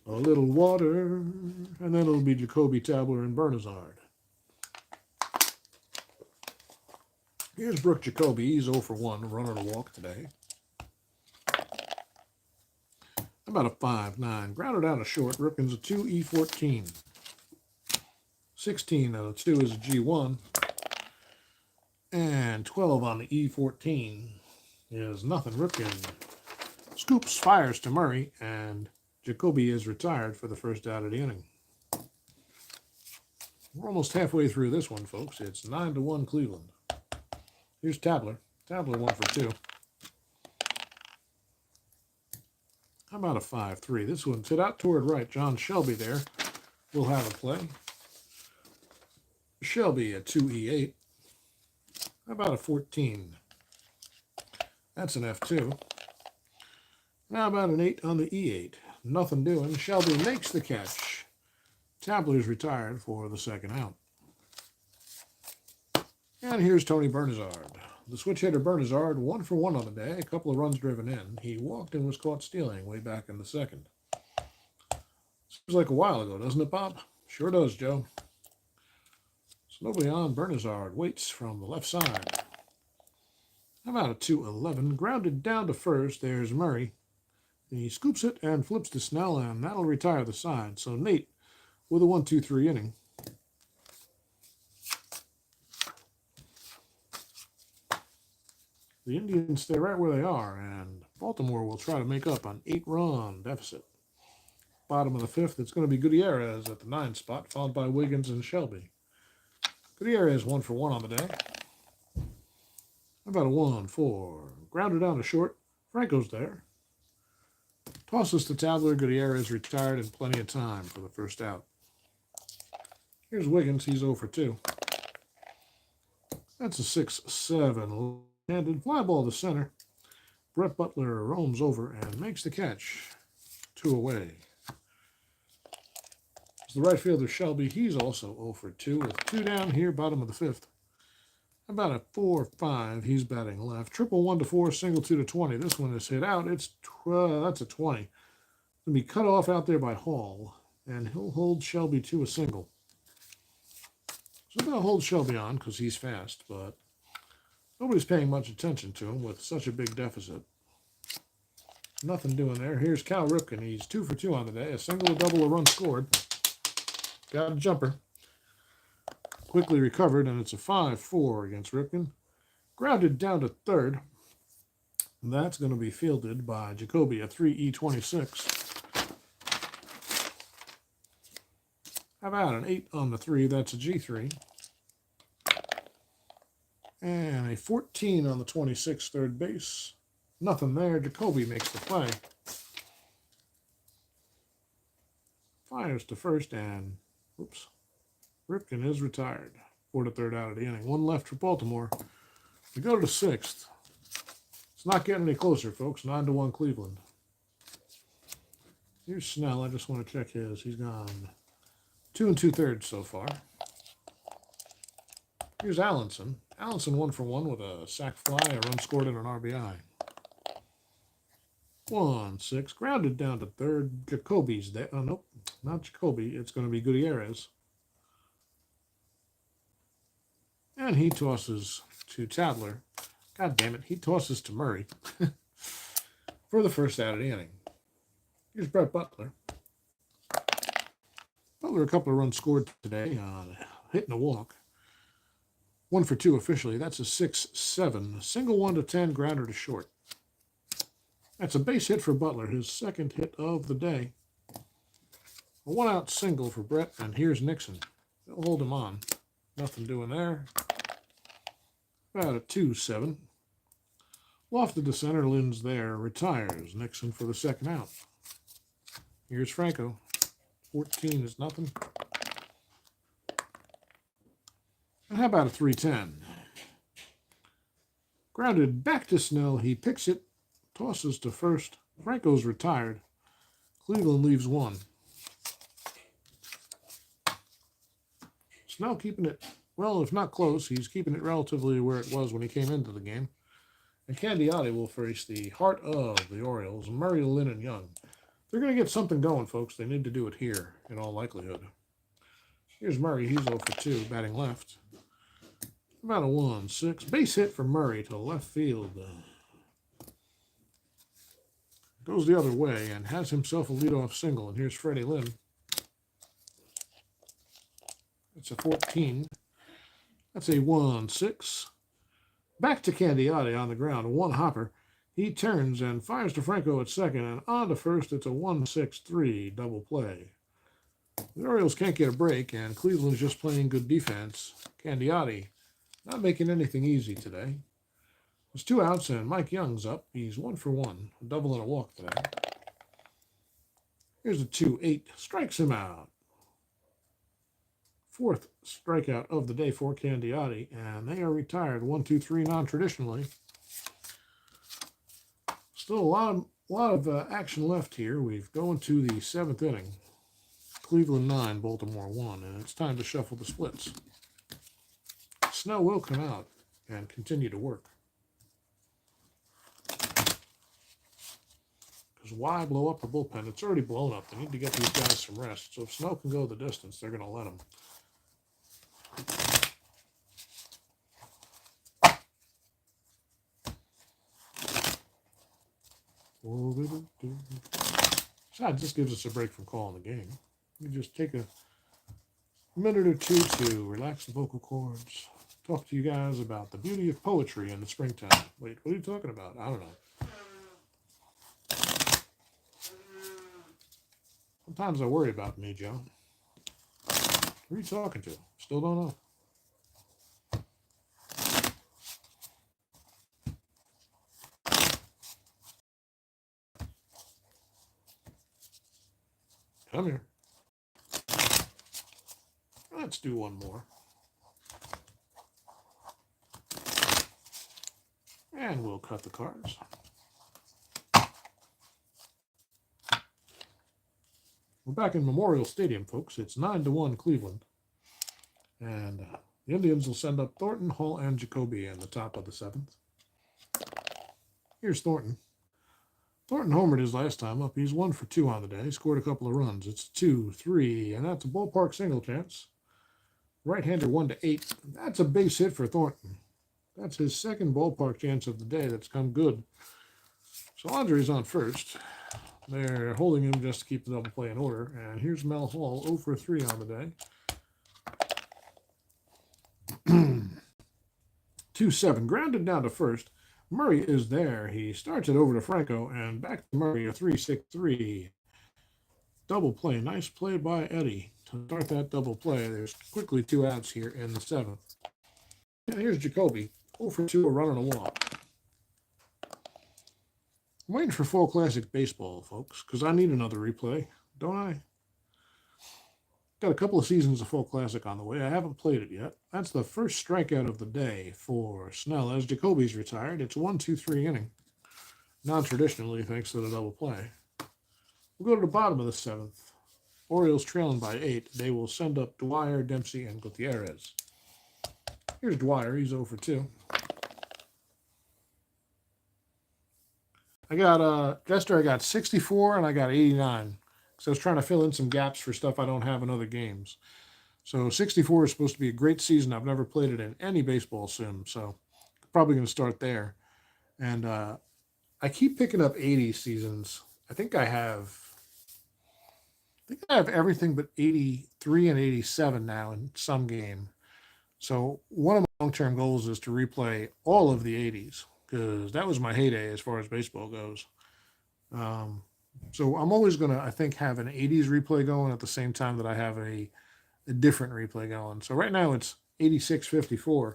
A little water. And then it'll be Jacoby, Tabler, and Bernazard. Here's Brooke Jacoby. He's 0 for 1. Runner to walk today. About a 5-9. Grounded out of short. Ripken's a 2E14. 16 out of 2 is a G1. And 12 on the E14 is nothing. Ripken scoops, fires to Murray, and Jacoby is retired for the first out of the inning. We're almost halfway through this one, folks. It's 9-1 Cleveland. Here's Tabler. Tabler 1 for 2. How about a 5-3? This one's hit out toward right. John Shelby there will have a play. Shelby a 2E8. How about a 14? That's an F2. How about an 8 on the E8? Nothing doing. Shelby makes the catch. Tabler's retired for the second out. And here's Tony Bernizard. The switch hitter Bernizard, 1 for 1 on the day. A couple of runs driven in. He walked and was caught stealing way back in the second. Seems like a while ago, doesn't it, Bob? Sure does, Joe. So nobody on. Bernizard waits from the left side. How about a 2-11? Grounded down to first. There's Murray. He scoops it and flips to Snell, and that'll retire the side. So Nate with a 1-2-3 inning. The Indians stay right where they are, and Baltimore will try to make up an 8-run deficit. Bottom of the fifth, it's going to be Gutierrez at the 9 spot, followed by Wiggins and Shelby. Gutierrez 1 for 1 on the day. How about a 1-4? Grounded down to short. Franco's there. Tosses to Tabler. Gutierrez retired in plenty of time for the first out. Here's Wiggins. He's 0 for 2. That's a 6-7. Handed fly ball to center. Brett Butler roams over and makes the catch. 2 away. It's the right fielder Shelby. He's also 0 for 2 with 2 down here, bottom of the fifth. About a 4-5. He's batting left. Triple 1-4, single 2-20. This one is hit out. That's a 20. It's going to be cut off out there by Hall, and he'll hold Shelby to a single. So they'll hold Shelby on because he's fast, but nobody's paying much attention to him with such a big deficit. Nothing doing there. Here's Cal Ripken. He's 2 for 2 on the day. A single, a double, a run scored. Got a jumper. Quickly recovered, and it's a 5-4 against Ripken. Grounded down to third. That's going to be fielded by Jacoby, a 3E26. How about an 8 on the 3? That's a G3. And a 14 on the 26, third base. Nothing there. Jacoby makes the play. Fires to first, and oops. Ripken is retired for the third out of the inning. 1 left for Baltimore. We go to the 6th. It's not getting any closer, folks. 9-1 Cleveland. Here's Snell. I just want to check his. He's gone 2 2/3 so far. Here's Allenson. Allenson 1 for 1 with a sac fly, a run scored, and an RBI. 1-6. Grounded down to third. Jacoby's there. Oh, nope. Not Jacoby. It's going to be Gutierrez. And he tosses to Tabler. God damn it. He tosses to Murray for the first out of the inning. Here's Brett Butler. Butler, a couple of runs scored today on hitting a walk. 1 for 2 officially. That's a 6-7. Single 1-10, grounder to short. That's a base hit for Butler, his second hit of the day. A 1-out single for Brett, and here's Nixon. They'll hold him on. Nothing doing there. About a 2-7. Lofted to center, Lynn's there. Retires. Nixon for the second out. Here's Franco. 14 is nothing. And how about a 3-10? Grounded back to Snell. He picks it. Tosses to first. Franco's retired. Cleveland leaves 1. Snell keeping it, well, if not close, he's keeping it relatively where it was when he came into the game. And Candiotti will face the heart of the Orioles, Murray, Lynn, and Young. They're going to get something going, folks. They need to do it here, in all likelihood. Here's Murray. He's 0 for 2, batting left. About a 1-6. Base hit for Murray to left field. Goes the other way and has himself a leadoff single. And here's Freddie Lynn. It's a 14. That's a 1-6. Back to Candiotti on the ground. 1 hopper. He turns and fires to Franco at second, and on to first. It's a 1-6-3 double play. The Orioles can't get a break, and Cleveland's just playing good defense. Candiotti not making anything easy today. There's 2 outs, and Mike Young's up. He's 1 for 1, a double and a walk today. Here's a 2-8, strikes him out. 4th strikeout of the day for Candiotti, and they are retired 1-2-3 non-traditionally. Still a lot of action left here. We've going to the 7th inning. Cleveland 9, Baltimore 1, and it's time to shuffle the splits. Snell will come out and continue to work. Because why blow up a bullpen? It's already blown up. They need to get these guys some rest. So if Snell can go the distance, they're going to let him. Besides, this gives us a break from calling the game. You just take a minute or two to relax the vocal cords, talk to you guys about the beauty of poetry in the springtime. Wait, what are you talking about? I don't know. Sometimes I worry about me, Joe. Who are you talking to? Still don't know. Come here. Let's do one more. And we'll cut the cards. We're back in Memorial Stadium, folks. It's 9-1 Cleveland. And the Indians will send up Thornton, Hall, and Jacoby in the top of the 7th. Here's Thornton. Thornton homered his last time up. He's 1 for 2 on the day. He scored a couple of runs. It's 2-3, and that's a ballpark single chance. Right-hander 1-8. That's a base hit for Thornton. That's his 2nd ballpark chance of the day. That's come good. So Andre's on first. They're holding him just to keep the double play in order. And here's Mel Hall, 0 for 3 on the day. 2-7. Grounded down to first. Murray is there. He starts it over to Franco and back to Murray, a 3-6-3 double play. Nice play by Eddie to start that double play. There's quickly 2 outs here in the 7th. And here's Jacoby, 0 for 2, a run and a walk. I'm waiting for Fall Classic Baseball, folks, because I need another replay, don't I? Got a couple of seasons of Fall Classic on the way. I haven't played it yet. That's the first strikeout of the day for Snell. As Jacoby's retired, it's a 1-2-3 inning. Non-traditionally, thanks to the double play. We'll go to the bottom of the 7th. Orioles trailing by 8. They will send up Dwyer, Dempsey, and Gutierrez. Here's Dwyer. He's 0 for 2. I got 64 and I got 89. So I was trying to fill in some gaps for stuff I don't have in other games. So 64 is supposed to be a great season. I've never played it in any baseball sim, so probably going to start there. And I keep picking up 80 seasons. I think I have everything but 83 and 87 now in some game. So one of my long-term goals is to replay all of the 80s because that was my heyday as far as baseball goes. So I'm always going to, I think, have an 80s replay going at the same time that I have a different replay going. So right now it's 86-54.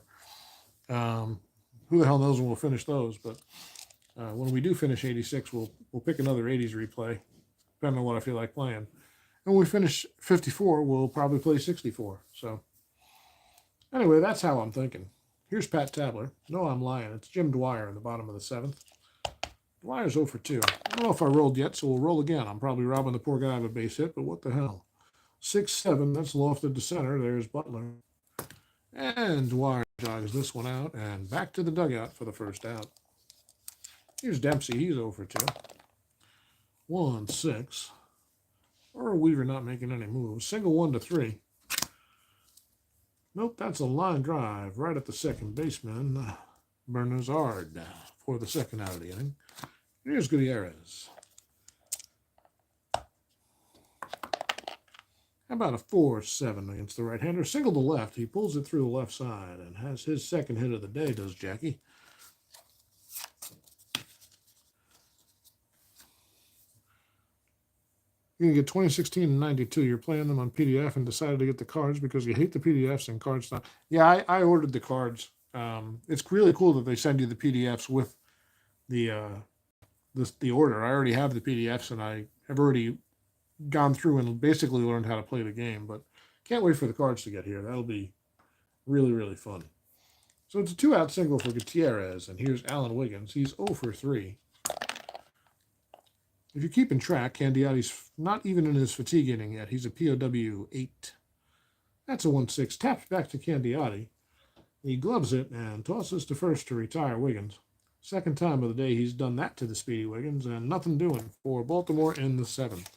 Who the hell knows when we'll finish those? But when we do finish 86, we'll pick another 80s replay, depending on what I feel like playing. And when we finish 54, we'll probably play 64. So anyway, that's how I'm thinking. Here's Pat Tabler. No, I'm lying. It's Jim Dwyer in the bottom of the 7th. Dwyer's 0 for 2. I don't know if I rolled yet, so we'll roll again. I'm probably robbing the poor guy of a base hit, but what the hell? 6-7, that's lofted to center. There's Butler. And Dwyer jogs this one out and back to the dugout for the first out. Here's Dempsey. He's 0 for 2. 1-6. Earl Weaver not making any moves. Single 1-3. Nope, that's a line drive right at the second baseman, Bernazard, for the second out of the inning. Here's Gutierrez. How about a 4-7 against the right-hander? Single to left. He pulls it through the left side and has his second hit of the day, does Jackie. You can get 2016 and 92. You're playing them on PDF and decided to get the cards because you hate the PDFs and card stuff. Yeah, I ordered the cards. It's really cool that they send you the PDFs with the order. I already have the PDFs and I have already gone through and basically learned how to play the game. But can't wait for the cards to get here. That'll be really, really fun. So it's a 2-out single for Gutierrez, and here's Alan Wiggins. He's 0 for 3. If you're keeping track, Candiotti's not even in his fatigue inning yet. He's a POW 8. That's a 1-6. Taps back to Candiotti. He gloves it and tosses to first to retire Wiggins. Second time of the day he's done that to the speedy Wiggins, and nothing doing for Baltimore in the 7th.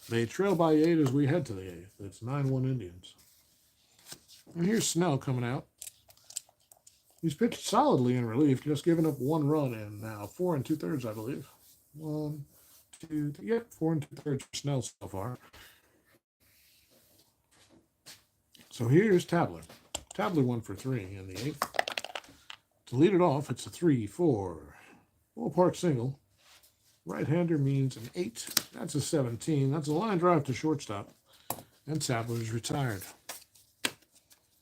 They trail by 8 as we head to the 8th. It's 9-1 Indians. And here's Snell coming out. He's pitched solidly in relief, just giving up 1 run in now 4 2/3, I believe. 1, 2, 3, yep, 4 2/3 for Snell so far. So here's Tabler. Tabler 1 for 3 in the 8th. To lead it off, it's a 3-4. Ballpark single. Right-hander means an 8. That's a 17. That's a line drive to shortstop. And Tabler's retired.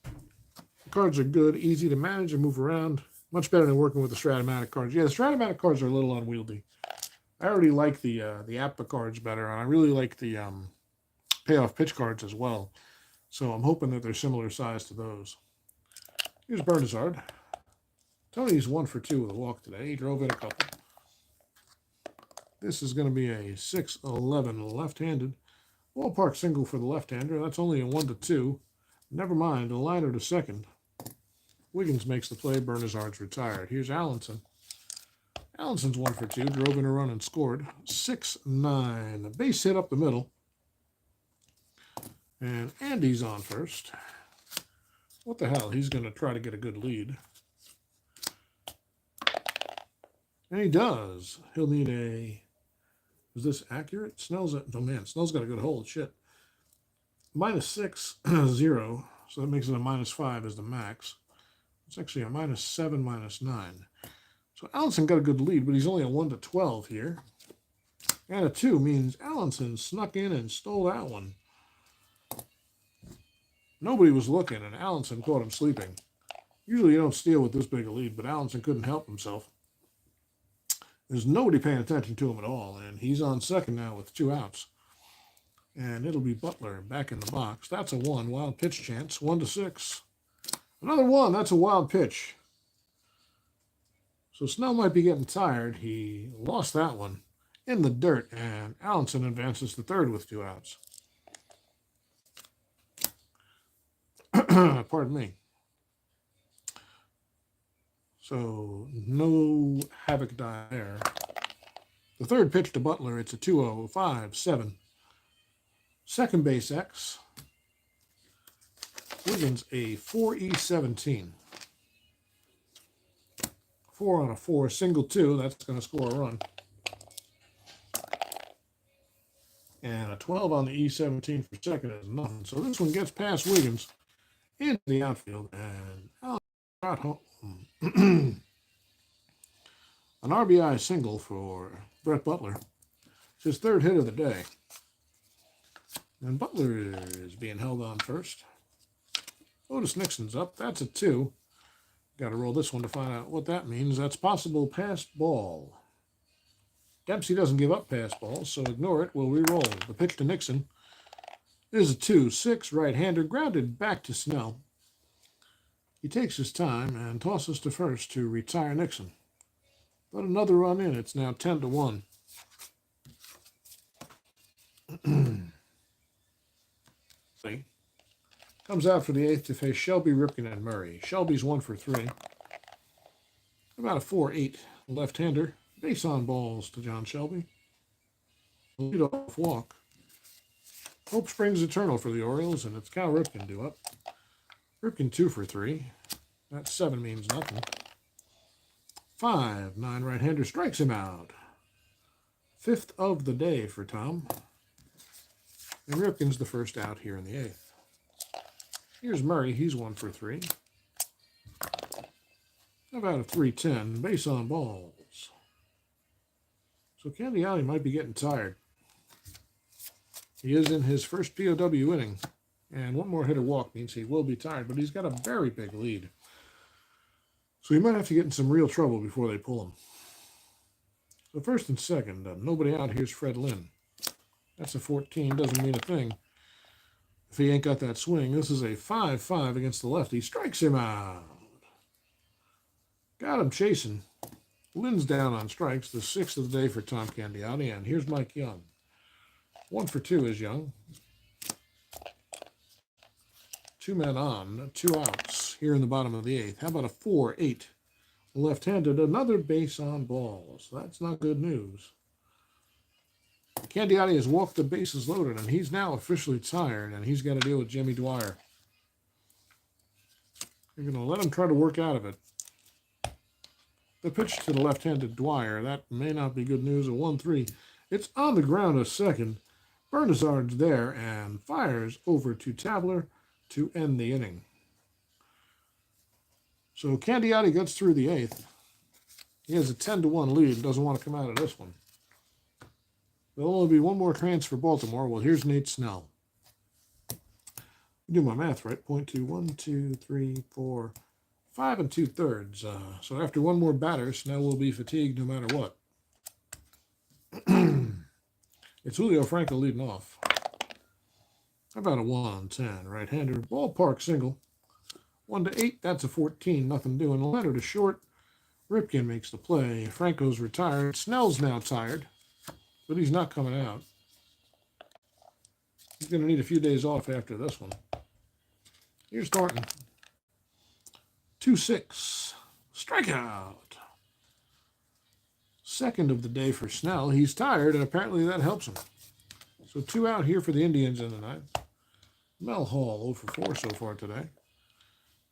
The cards are good, easy to manage and move around. Much better than working with the Strat-O-Matic cards. Yeah, the Strat-O-Matic cards are a little unwieldy. I already like the APBA cards better, and I really like the payoff pitch cards as well. So I'm hoping that they're similar size to those. Here's Bernazard. Tony's 1 for 2 with a walk today. He drove in a couple. This is going to be a 6-11 left-handed. Ballpark single for the left-hander. That's only a 1-2. Never mind, a liner to second. Wiggins makes the play. Bernazard's retired. Here's Allenson. Allenson's 1 for 2. Drove in a run and scored. 6-9. A base hit up the middle. And Andy's on first. What the hell? He's going to try to get a good lead. And he does. He'll need a... Is this accurate? Snell's... Oh, man. Snell's got a good hold. Shit. -6, 0. So that makes it a -5 as the max. It's actually a -7, -9. So Allenson got a good lead, but he's only a 1-12 here. And a 2 means Allenson snuck in and stole that one. Nobody was looking, and Allenson caught him sleeping. Usually you don't steal with this big a lead, but Allenson couldn't help himself. There's nobody paying attention to him at all, and he's on second now with 2 outs. And it'll be Butler back in the box. That's a 1. Wild pitch chance. 1-6. Another 1. That's a wild pitch. So Snell might be getting tired. He lost that one in the dirt, and Allenson advances to third with 2 outs. Pardon me. So no havoc die there. The third pitch to Butler, it's a 2-0, 5-7. Second base X. Wiggins a 4E17. 4 on a 4, single 2. That's going to score a run. And a 12 on the E17 for second is nothing. So this one gets past Wiggins into the outfield, and Allen got home. An RBI single for Brett Butler. It's his 3rd hit of the day. And Butler is being held on first. Otis Nixon's up. That's a 2. Got to roll this one to find out what that means. That's possible pass ball. Dempsey doesn't give up pass balls, so ignore it. We'll re-roll. The pitch to Nixon is a 2-6. Right-hander grounded back to Snell. He takes his time and tosses to first to retire Nixon. But another run in. It's now 10-1. Comes out for the 8th to face Shelby, Ripken, and Murray. Shelby's 1 for 3. About a 4-8 left-hander. Base on balls to John Shelby. Lead-off walk. Hope springs eternal for the Orioles, and it's Cal Ripken due up. Ripken 2 for 3. That 7 means nothing. 5-9 right-hander strikes him out. 5th of the day for Tom. And Ripken's the first out here in the 8th. Here's Murray. He's 1 for 3. How about a 3-10? Base on balls. So Candiotti might be getting tired. He is in his first POW inning. And one more hitter walk means he will be tired, but he's got a very big lead. So he might have to get in some real trouble before they pull him. So first and second, nobody out. Here's Fred Lynn. That's a 14. Doesn't mean a thing if he ain't got that swing. This is a 5-5 against the lefty. Strikes him out. Got him chasing. Lynn's down on strikes. The 6th of the day for Tom Candiotti. And here's Mike Young. 1 for 2 is Young. 2 men on, 2 outs here in the bottom of the 8th. How about a 4-8? Left-handed, another base on balls. That's not good news. Candiotti has walked the bases loaded, and he's now officially tired, and he's got to deal with Jimmy Dwyer. You're going to let him try to work out of it. The pitch to the left-handed Dwyer, that may not be good news. A 1-3. It's on the ground a second. Bernazard's there and fires over to Tabler to end the inning. So Candiotti gets through the 8th. He has a 10-1 lead and doesn't want to come out of this one. There'll only be one more transfer for Baltimore. Well, here's Nate Snell. Do my math right. 0.2, 1, 2, 3, 4, 5 2/3. So after one more batter, Snell will be fatigued no matter what. It's Julio Franco leading off. How about a 1-10? Right-hander. Ballpark single. 1-8. That's a 14. Nothing doing. Leonard to short. Ripken makes the play. Franco's retired. Snell's now tired, but he's not coming out. He's going to need a few days off after this one. Here's Thornton. 2-6. Strikeout. 2nd of the day for Snell. He's tired, and apparently that helps him. So 2 out here for the Indians in the 9th. Mel Hall 0 for 4 so far today.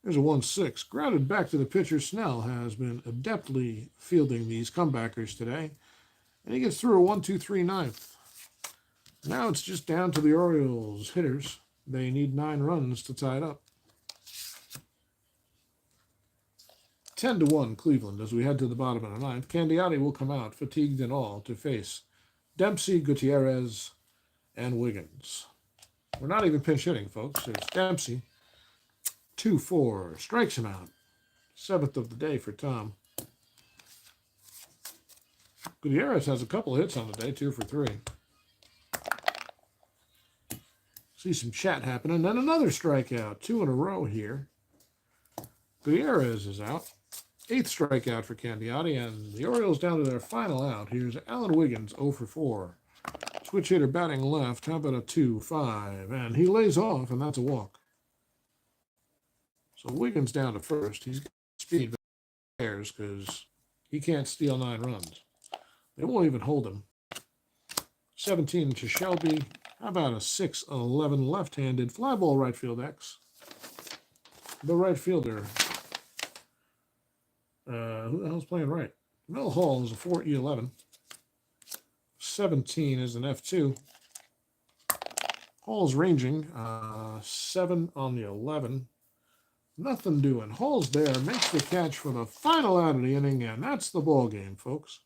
There's a 1-6. Grounded back to the pitcher. Snell has been adeptly fielding these comebackers today. And he gets through a 1-2-3 9th. Now it's just down to the Orioles hitters. They need 9 runs to tie it up. 10-1 Cleveland as we head to the bottom of the 9th. Candiotti will come out, fatigued and all, to face Dempsey, Gutierrez, and Wiggins. We're not even pinch hitting, folks. It's Dempsey. 2-4. Strikes him out. 7th of the day for Tom. Gutierrez has a couple hits on the day, 2 for 3. See some chat happening. Then another strikeout. 2 in a row here. Gutierrez is out. 8th strikeout for Candiotti, and the Orioles down to their final out. Here's Alan Wiggins, 0 for 4. Switch hitter batting left. How about a 2-5? And he lays off, and that's a walk. So Wiggins down to first. He's got speed players because he can't steal 9 runs. They won't even hold him. 17 to Shelby. How about a 6-11 left-handed fly ball right field X? The right fielder. Who the hell's playing right? Mel Hall is a 4-11. 17 is an F2. Hall's ranging. 7 on the 11. Nothing doing. Hall's there. Makes the catch for the final out of the inning, and that's the ball game, folks.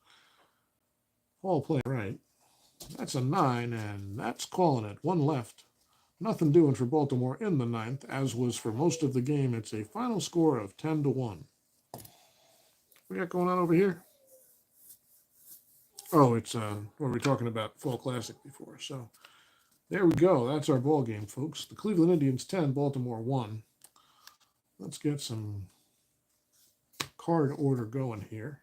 Hall playing right. That's a 9, and that's calling it. 1 left. Nothing doing for Baltimore in the 9th, as was for most of the game. It's a final score of 10-1. What we got going on over here? Oh, it's what were we talking about? Fall Classic before. So there we go. That's our ball game, folks. The Cleveland Indians 10, Baltimore 1. Let's get some card order going here.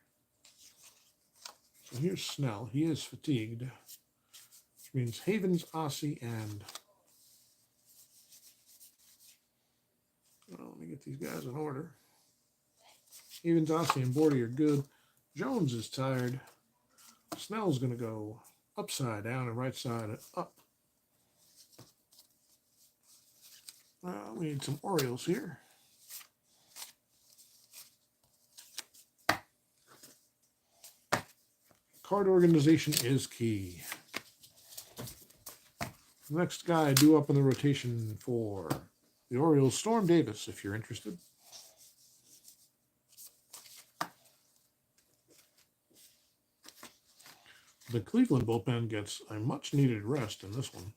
So here's Snell. He is fatigued, which means Havens, Ossie, and let me get these guys in order. Havens, Ossie, and Bordy are good. Jones is tired. Snell's going to go upside down and right side up. We need some Orioles here. Card organization is key. Next guy due up in the rotation for the Orioles, Storm Davis, if you're interested. The Cleveland bullpen gets a much-needed rest in this one.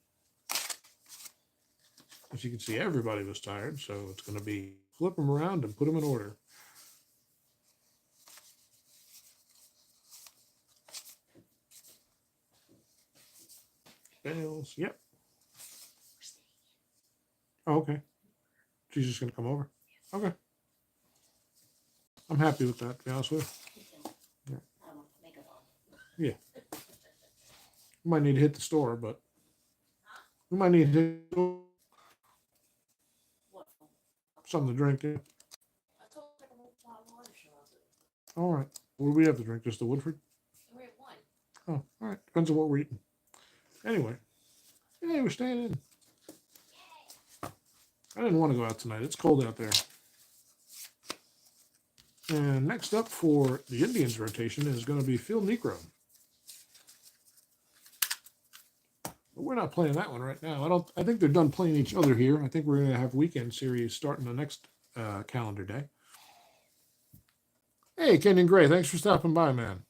As you can see, everybody was tired, so it's going to be flip them around and put them in order. Bales, yep. Oh, okay. She's just going to come over. Okay. I'm happy with that, to be honest with you. Yeah. We might need to hit the store, but we might need to hit the store. Something to drink. Yeah. All right. What do we have to drink? Just the Woodford? Oh, all right. Depends on what we're eating. Anyway. Hey, we're staying in. I didn't want to go out tonight. It's cold out there. And next up for the Indians rotation is going to be Phil Necro. But we're not playing that one right now. I think they're done playing each other here. I think we're going to have weekend series starting the next calendar day. Hey, Kenyon Gray, thanks for stopping by, man.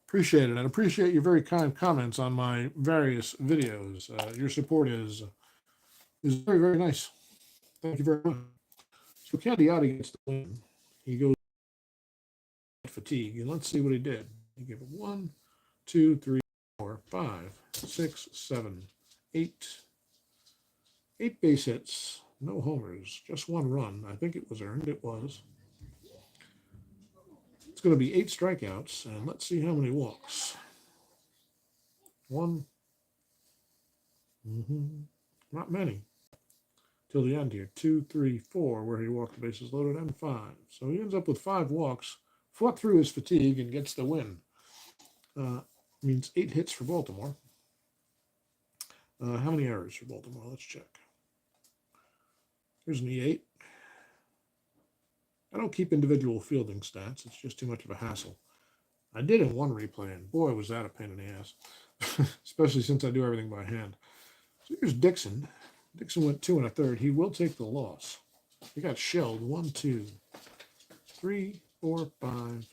Appreciate it, and appreciate your very kind comments on my various videos. Your support is very, very nice. Thank you very much. So Candiotti gets the win. He goes fatigue, and let's see what he did. He gave it 1, 2, 3, 4, 5, 6, 7, 8. 8 base hits, no homers, just 1 run. I think it was earned. It was. It's going to be 8 strikeouts, and let's see how many walks. 1. Not many. Till the end here. 2, 3, 4, where he walked the bases loaded, and 5. So he ends up with 5 walks, fought through his fatigue, and gets the win. Means 8 hits for Baltimore. How many errors for Baltimore? Let's check. Here's an E8. I don't keep individual fielding stats. It's just too much of a hassle. I did in one replay, and boy, was that a pain in the ass, especially since I do everything by hand. So here's Dixon. Dixon went 2 1/3. He will take the loss. He got shelled. 1, 2, 3, 4, 5.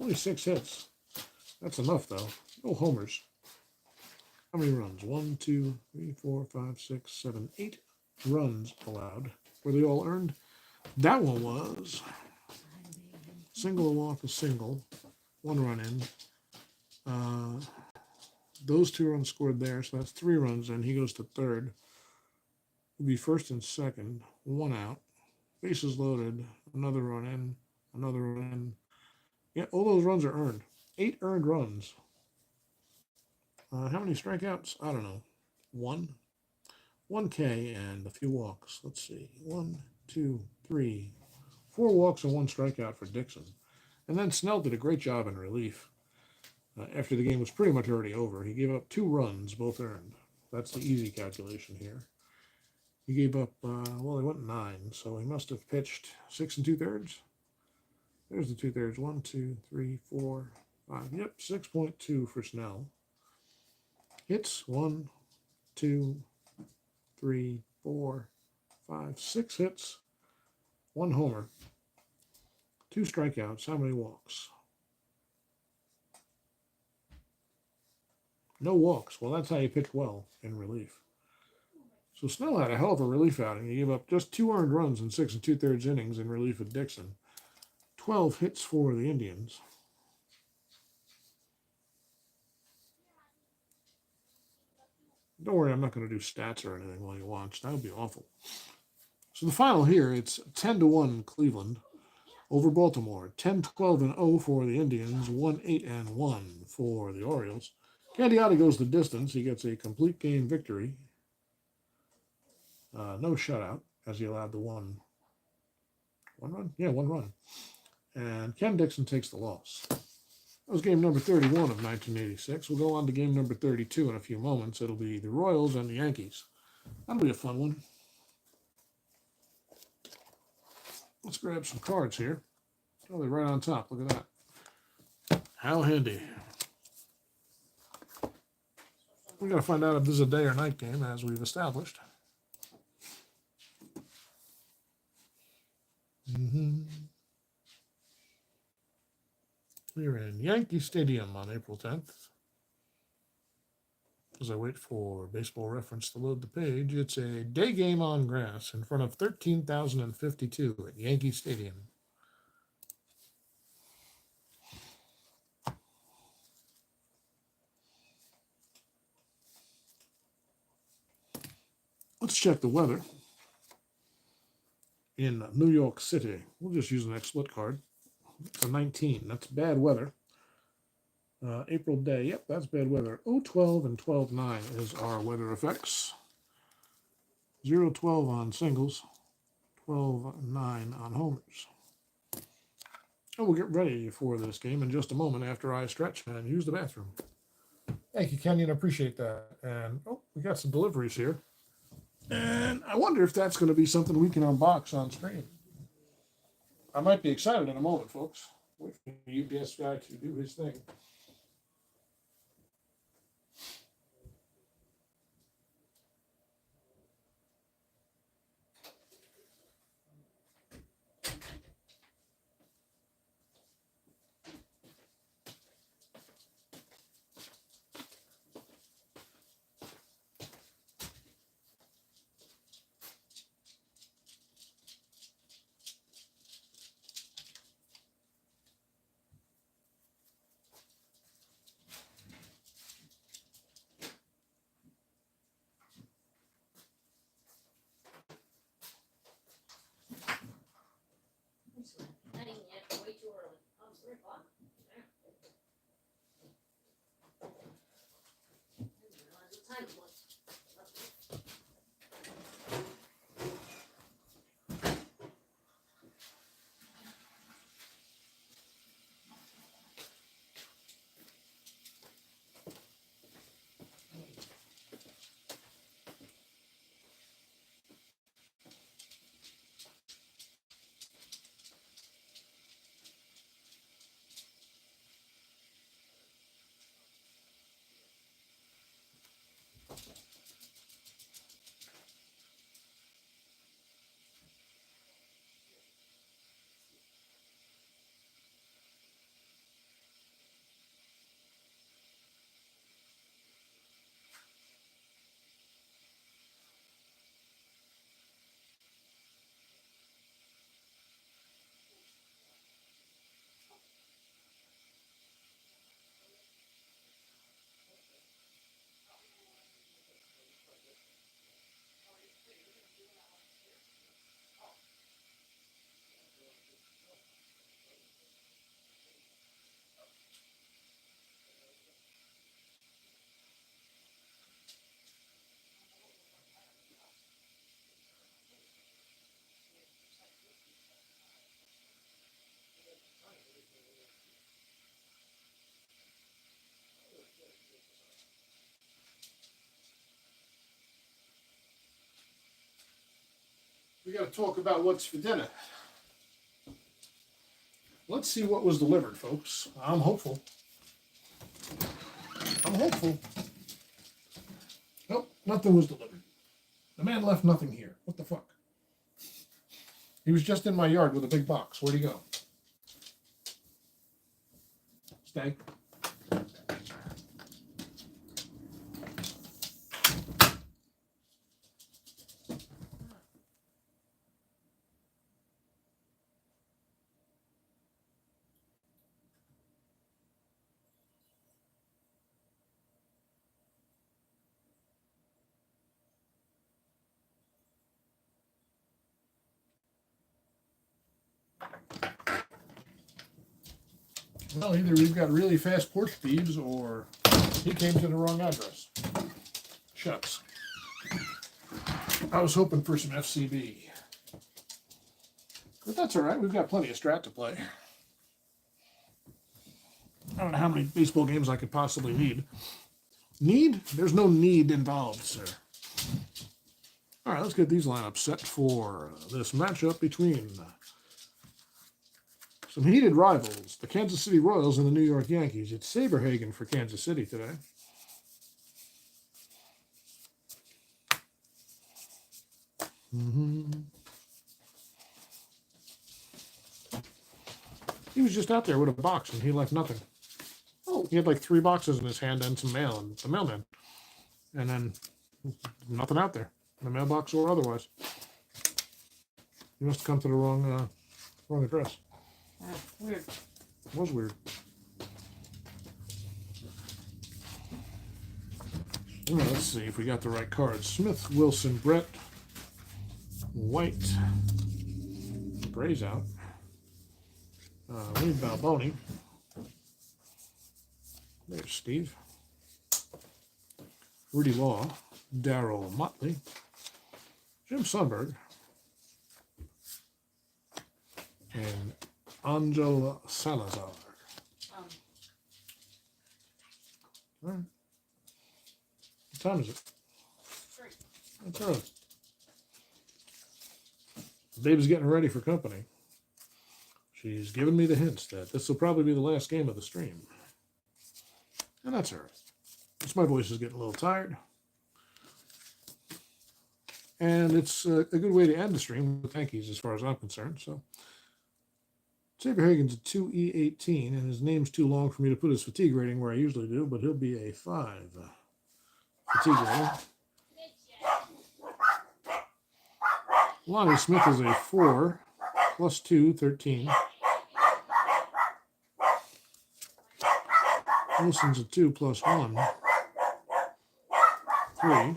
Only 6 hits. That's enough, though. No homers. How many runs? 1, 2, 3, 4, 5, 6, 7, 8 runs allowed. Were they all earned? That one was single, a walk, a single, 1 run in. Those 2 runs scored there, so that's 3 runs, and he goes to third. He'll be first and second, 1 out. Bases loaded, another run in, another run in. Yeah, all those runs are earned. 8 earned runs. How many strikeouts? I don't know. 1. 1 K and a few walks. Let's see. 1, 2, 3, 4 walks and 1 strikeout for Dixon. And then Snell did a great job in relief. After the game was pretty much already over, he gave up 2 runs, both earned. That's the easy calculation here. He gave up, well, he went 9, so he must have pitched 6 2/3. There's the 2/3. 1, 2, 3, 4, 5. Yep, 6.2 for Snell. Hits 1, 2, 3, 4, 5, 6 hits, 1 homer, 2 strikeouts. How many walks? No walks. Well, that's how you pitch well in relief. So Snell had a hell of a relief outing. He gave up just 2 earned runs in 6 2/3 innings in relief of Dixon. 12 hits for the Indians. Don't worry, I'm not going to do stats or anything while you watch. That would be awful. So the final here, it's 10-1 Cleveland over Baltimore. 10-12-0 for the Indians. 1-8-1 for the Orioles. Candiotti goes the distance. He gets a complete game victory. No shutout, as he allowed the one run? Yeah, 1 run. And Ken Dixon takes the loss. That was game number 31 of 1986. We'll go on to game number 32 in a few moments. It'll be the Royals and the Yankees. That'll be a fun one. Let's grab some cards here. Oh, they're right on top. Look at that. How handy. We got to find out if this is a day or night game, as we've established. We're in Yankee Stadium on April 10th. As I wait for Baseball Reference to load the page, it's a day game on grass in front of 13,052 at Yankee Stadium. Let's check the weather in New York City. We'll just use the next split card. It's a 19. That's bad weather. April day. Yep, that's bad weather. 012 and 12-9 is our weather effects. 0-12 on singles. 12-9 on homers. And we'll get ready for this game in just a moment after I stretch and use the bathroom. Thank you, Kenyon. I appreciate that. And we got some deliveries here. And I wonder if that's going to be something we can unbox on stream. I might be excited in a moment, folks. Wait for the UPS guy to do his thing. Not even yet. Way too early. Oh, it's 3 o'clock. Yeah. I didn't realize what time it was. We got to talk about what's for dinner. Let's see what was delivered, folks. I'm hopeful. Nope, nothing was delivered. The man left nothing here. What the fuck? He was just in my yard with a big box. Where'd he go? Stay. Well, either we've got really fast porch thieves or he came to the wrong address. Shucks. I was hoping for some FCB. But that's all right. We've got plenty of Strat to play. I don't know how many baseball games I could possibly need. Need? There's no need involved, sir. All right, let's get these lineups set for this matchup between some heated rivals, the Kansas City Royals and the New York Yankees. It's Saberhagen for Kansas City today. He was just out there with a box and he left nothing. Oh, he had like 3 boxes in his hand and some mail and the mailman. and then nothing out there, in the mailbox or otherwise. You must have come to the wrong address. Weird. It was weird. Well, let's see if we got the right cards. Smith, Wilson, Brett, White, Gray's out. Lee Balboni. There's Steve. Rudy Law, Darryl Motley, Jim Sundberg, and Angel Salazar. All right. What time is it? 3. That's early. Babe's getting ready for company. She's given me the hints that this will probably be the last game of the stream. And that's her. It's my voice is getting a little tired. And it's a good way to end the stream with Yankees as far as I'm concerned. So Xavier Hagen's a 2E18, and his name's too long for me to put his fatigue rating where I usually do, but he'll be a 5 fatigue rating. Lonnie Smith is a 4, plus 2, 13. Wilson's a 2, plus 1, 3.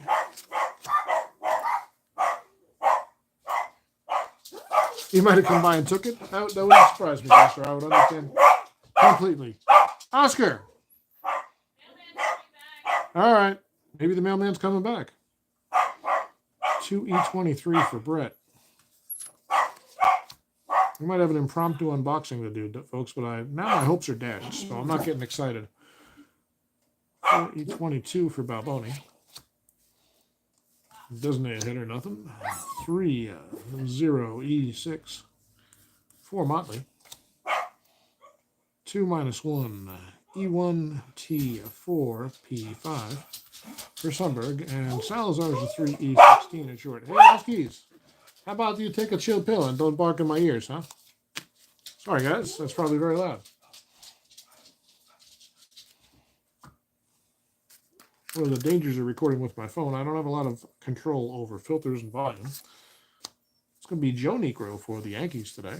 He might have come by and took it. That wouldn't surprise me, Buster. I would understand completely. Oscar! All right. Maybe the mailman's coming back. 2E23 for Brett. We might have an impromptu unboxing to do, folks, but now my hopes are dashed, so I'm not getting excited. 4E22 for Balboni. Designated hitter, nothing. 3-0E6 for Motley. 2 minus 1 E1T4 P5 for Sundberg, and Salazar's a 3E16 in short. Hey, Huskies, how about you take a chill pill and don't bark in my ears, huh? Sorry, guys, that's probably very loud. One of the dangers of recording with my phone, I don't have a lot of control over filters and volume. It's going to be Joe Niekro for the Yankees today.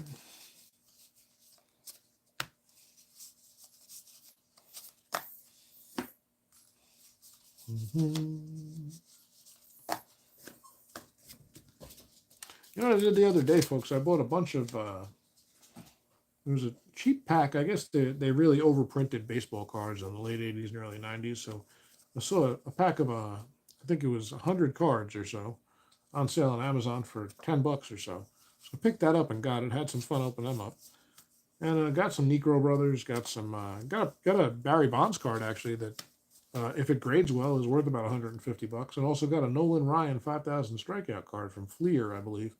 You know what I did the other day, folks? I bought a bunch of, it was a cheap pack. I guess they really overprinted baseball cards in the late 80s and early 90s. So I saw a pack of, I think it was 100 cards or so on sale on Amazon for $10 or so. So I picked that up and got it. Had some fun opening them up. And got some Niekro Brothers, got some, got a Barry Bonds card actually that, if it grades well, is worth about $150. And also got a Nolan Ryan 5,000 strikeout card from Fleer, I believe.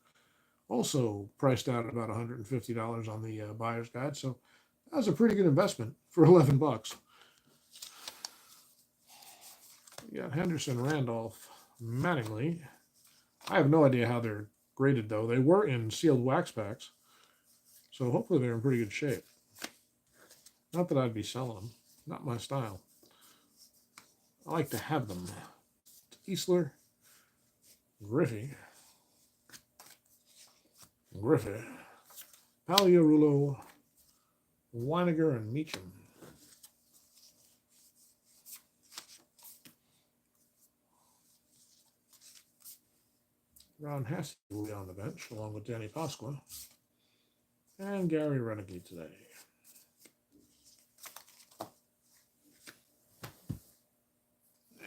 Also priced out at about $150 on the buyer's guide. So that was a pretty good investment for $11. We got Henderson, Randolph, Mattingly. I have no idea how they're graded, though. They were in sealed wax packs. So hopefully they're in pretty good shape. Not that I'd be selling them. Not my style. I like to have them. Easler, Griffey, Paliarulo, Weiniger, and Meacham. Ron Hassey will be on the bench, along with Danny Pasqua. And Gary Renegade today.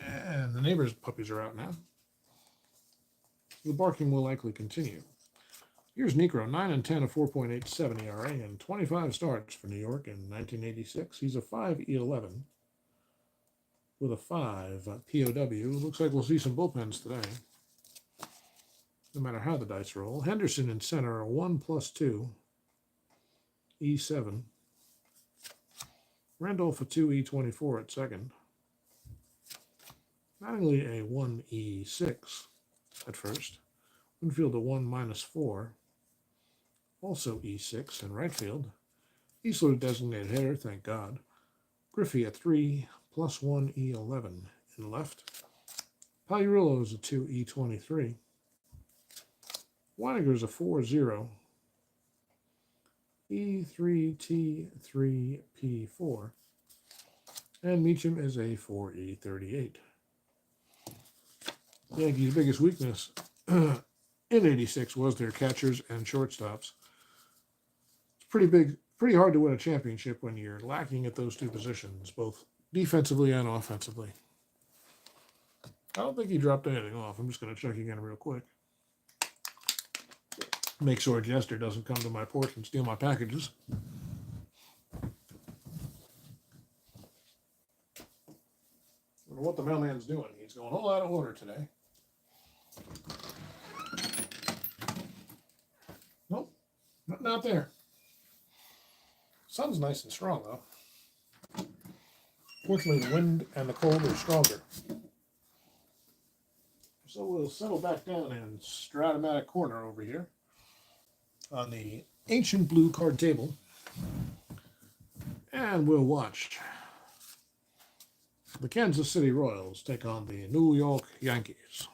And the neighbors' puppies are out now. The barking will likely continue. Here's Niekro, 9-10, a 4.87 ERA, and 25 starts for New York in 1986. He's a 5E11 with a 5 POW. Looks like we'll see some bullpens today, no matter how the dice roll. Henderson in center, a 1+2 E7. Randolph a 2E24 at second. Mattingly a 1E6 at first. Winfield a 1-4. Also E6 in right field. Easler designated hitter, thank God. Griffey at 3+1 E11 in left. Pagliarulo is a 2E23. Weiniger is a 4-0. E3T3P4. And Meacham is a 4E38. Yankees' biggest weakness in 86 was their catchers and shortstops. It's pretty hard to win a championship when you're lacking at those two positions, both defensively and offensively. I don't think he dropped anything off. I'm just going to check again real quick. Make sure Jester doesn't come to my porch and steal my packages. I don't know what the mailman's doing. He's going a whole lot of order today. Nope, nothing out there. Sun's nice and strong, though. Fortunately, the wind and the cold are stronger. So we'll settle back down in Strat-O-Matic corner over here on the ancient blue card table. And we'll watch the Kansas City Royals take on the New York Yankees.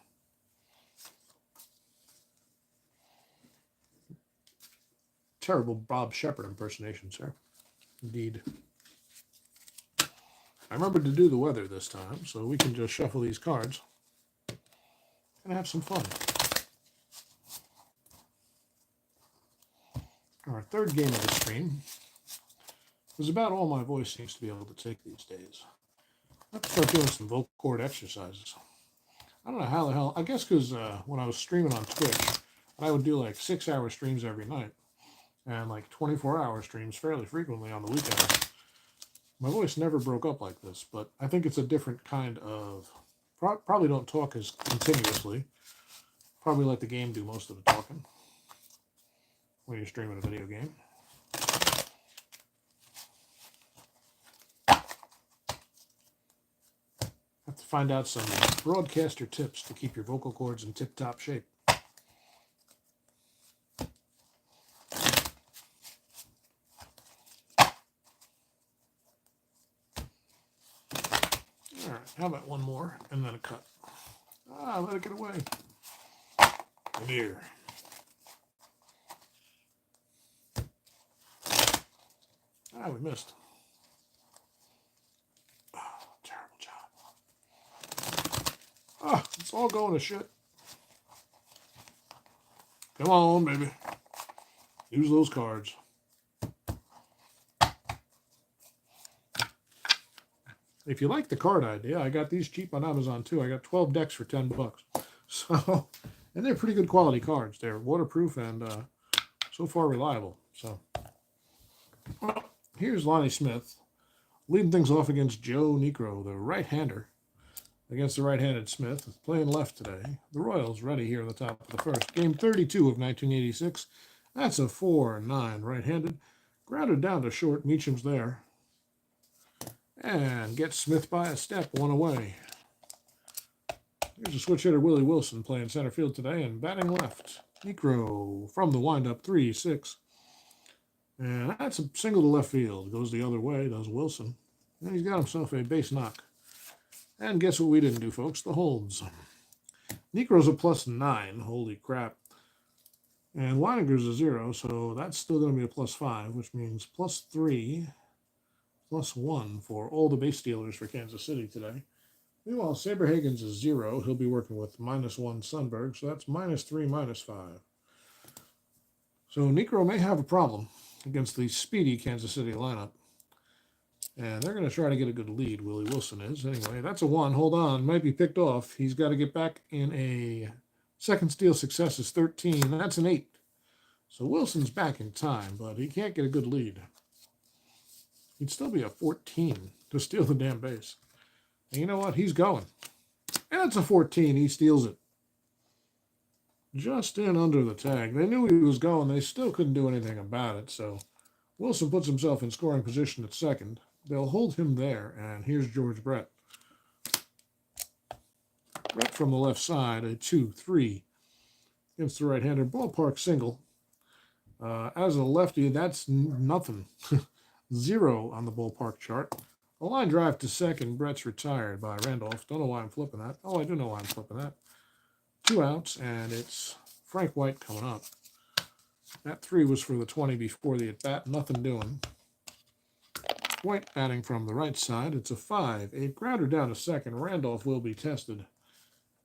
Terrible Bob Shepard impersonation, sir. Indeed. I remembered to do the weather this time, so we can just shuffle these cards and have some fun. Our third game of the stream is about all my voice seems to be able to take these days. I have to start doing some vocal cord exercises. I don't know how the hell, I guess because when I was streaming on Twitch, I would do like 6-hour streams every night and like 24-hour streams fairly frequently on the weekends. My voice never broke up like this, but I think it's a different kind of, probably don't talk as continuously. Probably let the game do most of the talking when you're streaming a video game. Have to find out some broadcaster tips to keep your vocal cords in tip-top shape. All right, how about one more and then a cut? Let it get away. Come here. We missed. Oh, terrible job. It's all going to shit. Come on, baby. Use those cards. If you like the card idea, I got these cheap on Amazon too. I got 12 decks for $10. So, and they're pretty good quality cards. They're waterproof and so far reliable. So, well, here's Lonnie Smith leading things off against Joe Niekro, the right-hander, against the right-handed Smith, playing left today. The Royals ready here at the top of the first. Game 32 of 1986. That's a 4-9 right-handed. Grounded down to short. Meacham's there. And gets Smith by a step, one away. Here's a switch hitter, Willie Wilson, playing center field today and batting left. Niekro from the windup, 3-6. And that's a single to left field. Goes the other way, does Wilson. And he's got himself a base knock. And guess what we didn't do, folks? The holds. Niekro's a +9. Holy crap. And Weiniger's a 0, so that's still going to be a +5, which means +3, +1 for all the base stealers for Kansas City today. Meanwhile, Saberhagen's a 0. He'll be working with -1 Sundberg, so that's -3, -5. So Niekro may have a problem against the speedy Kansas City lineup. And they're going to try to get a good lead, Willie Wilson is. Anyway, that's a 1. Hold on. Might be picked off. He's got to get back in a second steal success is 13. That's an 8. So Wilson's back in time, but he can't get a good lead. He'd still be a 14 to steal the damn base. And you know what? He's going. And it's a 14. He steals it. Just in under the tag. They knew he was going. They still couldn't do anything about it. So Wilson puts himself in scoring position at second. They'll hold him there. And here's George Brett. Brett from the left side, a 2-3 against the right-hander. Ballpark single. As a lefty, that's nothing. 0 on the ballpark chart. A line drive to second. Brett's retired by Randolph. Don't know why I'm flipping that. Oh, I do know why I'm flipping that. 2 outs, and it's Frank White coming up. That 3 was for the 20 before the at-bat. Nothing doing. White batting from the right side. It's a 5. A grounder down to second. Randolph will be tested.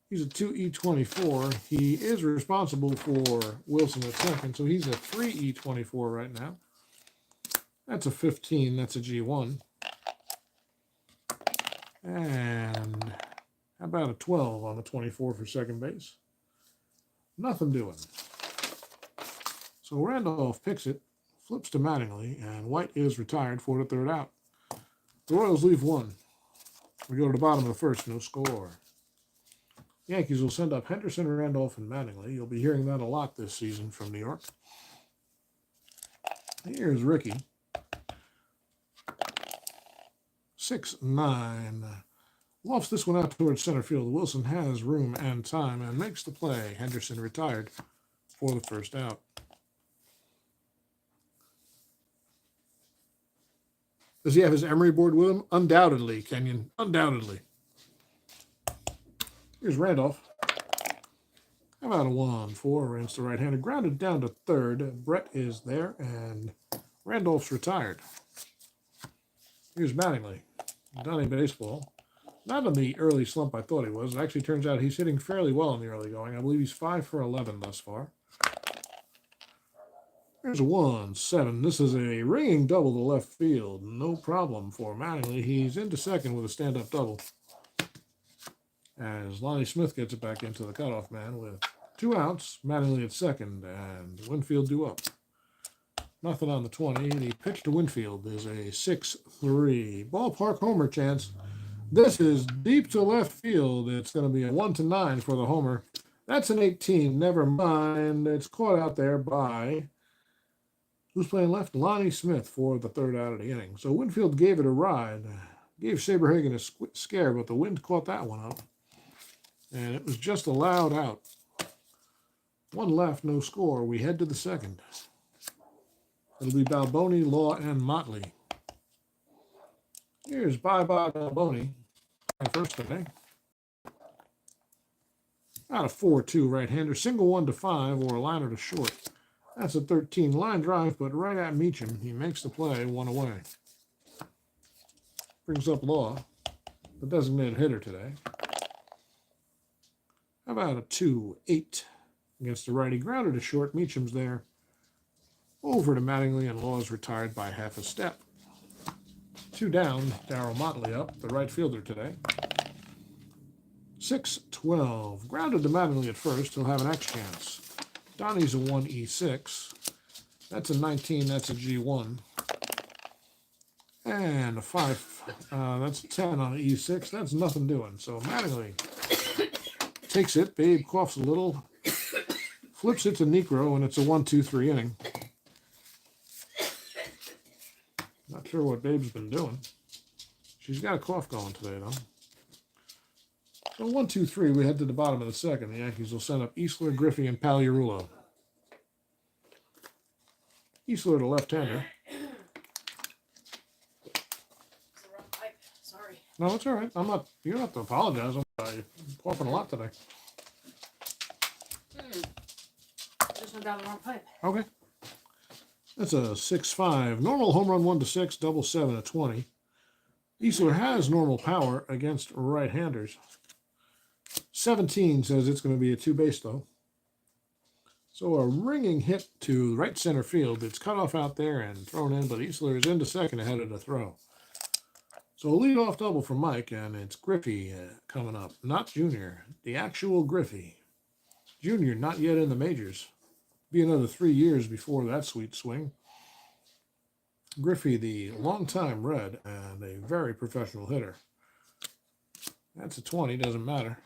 He's a 2E24. He is responsible for Wilson at second, so he's a 3E24 right now. That's a 15. That's a G1. And how about a 12 on the 24 for second base? Nothing doing. So Randolph picks it, flips to Mattingly, and White is retired for the third out. The Royals leave 1. We go to the bottom of the first, no score. Yankees will send up Henderson, Randolph, and Mattingly. You'll be hearing that a lot this season from New York. Here's Ricky. 6-9. Lofts this one out towards center field. Wilson has room and time and makes the play. Henderson retired for the first out. Does he have his Emery board with him? Undoubtedly, Kenyon. Undoubtedly. Here's Randolph. How about a 1-4 against the right-hander? Grounded down to third. Brett is there, and Randolph's retired. Here's Mattingly. Donnie Baseball. Not in the early slump I thought he was. It actually turns out he's hitting fairly well in the early going. I believe he's 5 for 11 thus far. There's a 1-7. This is a ringing double to left field. No problem for Mattingly. He's into second with a stand-up double. As Lonnie Smith gets it back into the cutoff man with 2 outs. Mattingly at second, and Winfield due up. Nothing on the 20. The pitch to Winfield is a 6-3. Ballpark homer chance. This is deep to left field. It's going to be a 1-9 for the homer. That's an 18. Never mind. It's caught out there by, who's playing left? Lonnie Smith for the third out of the inning. So Winfield gave it a ride. Gave Saberhagen a scare, but the wind caught that one up. And it was just a loud out. 1 left, no score. We head to the second. It'll be Balboni, Law, and Motley. Here's bye-bye Balboni. First today. Out of 4-2 right-hander. Single 1 to 5 or a liner to short. That's a 13 line drive, but right at Meacham. He makes the play 1 away. Brings up Law, the designated hitter today. How about a 2-8 against the righty? Grounded to short. Meacham's there. Over to Mattingly, and Law is retired by half a step. 2 down. Darryl Motley up, the right fielder today. 6-12. Grounded to Mattingly at first. He'll have an X chance. Donnie's a 1E6. That's a 19. That's a G1. And a 5. That's a 10 on an E6. That's nothing doing. So Mattingly takes it. Babe coughs a little. Flips it to Necro, and it's a 1-2-3 inning. Not sure what Babe's been doing. She's got a cough going today, though. So 1-2-3, we head to the bottom of the second. The Yankees will send up Easler, Griffey, and Pagliarulo. Easler, the left-hander. It's the wrong pipe. Sorry. No, it's all right. You don't have to apologize. I'm coughing a lot today. Just went down the wrong pipe. Okay. That's a 6-5. Normal home run 1-6, double 7-20. Easler has normal power against right-handers. 17 says it's going to be a 2-base, though. So a ringing hit to right center field. It's cut off out there and thrown in, but Easler is into second ahead of the throw. So a leadoff double for Mike, and it's Griffey coming up. Not Junior, the actual Griffey. Junior not yet in the majors. Be another 3 years before that sweet swing. Griffey, the longtime Red and a very professional hitter. That's a 20, doesn't matter.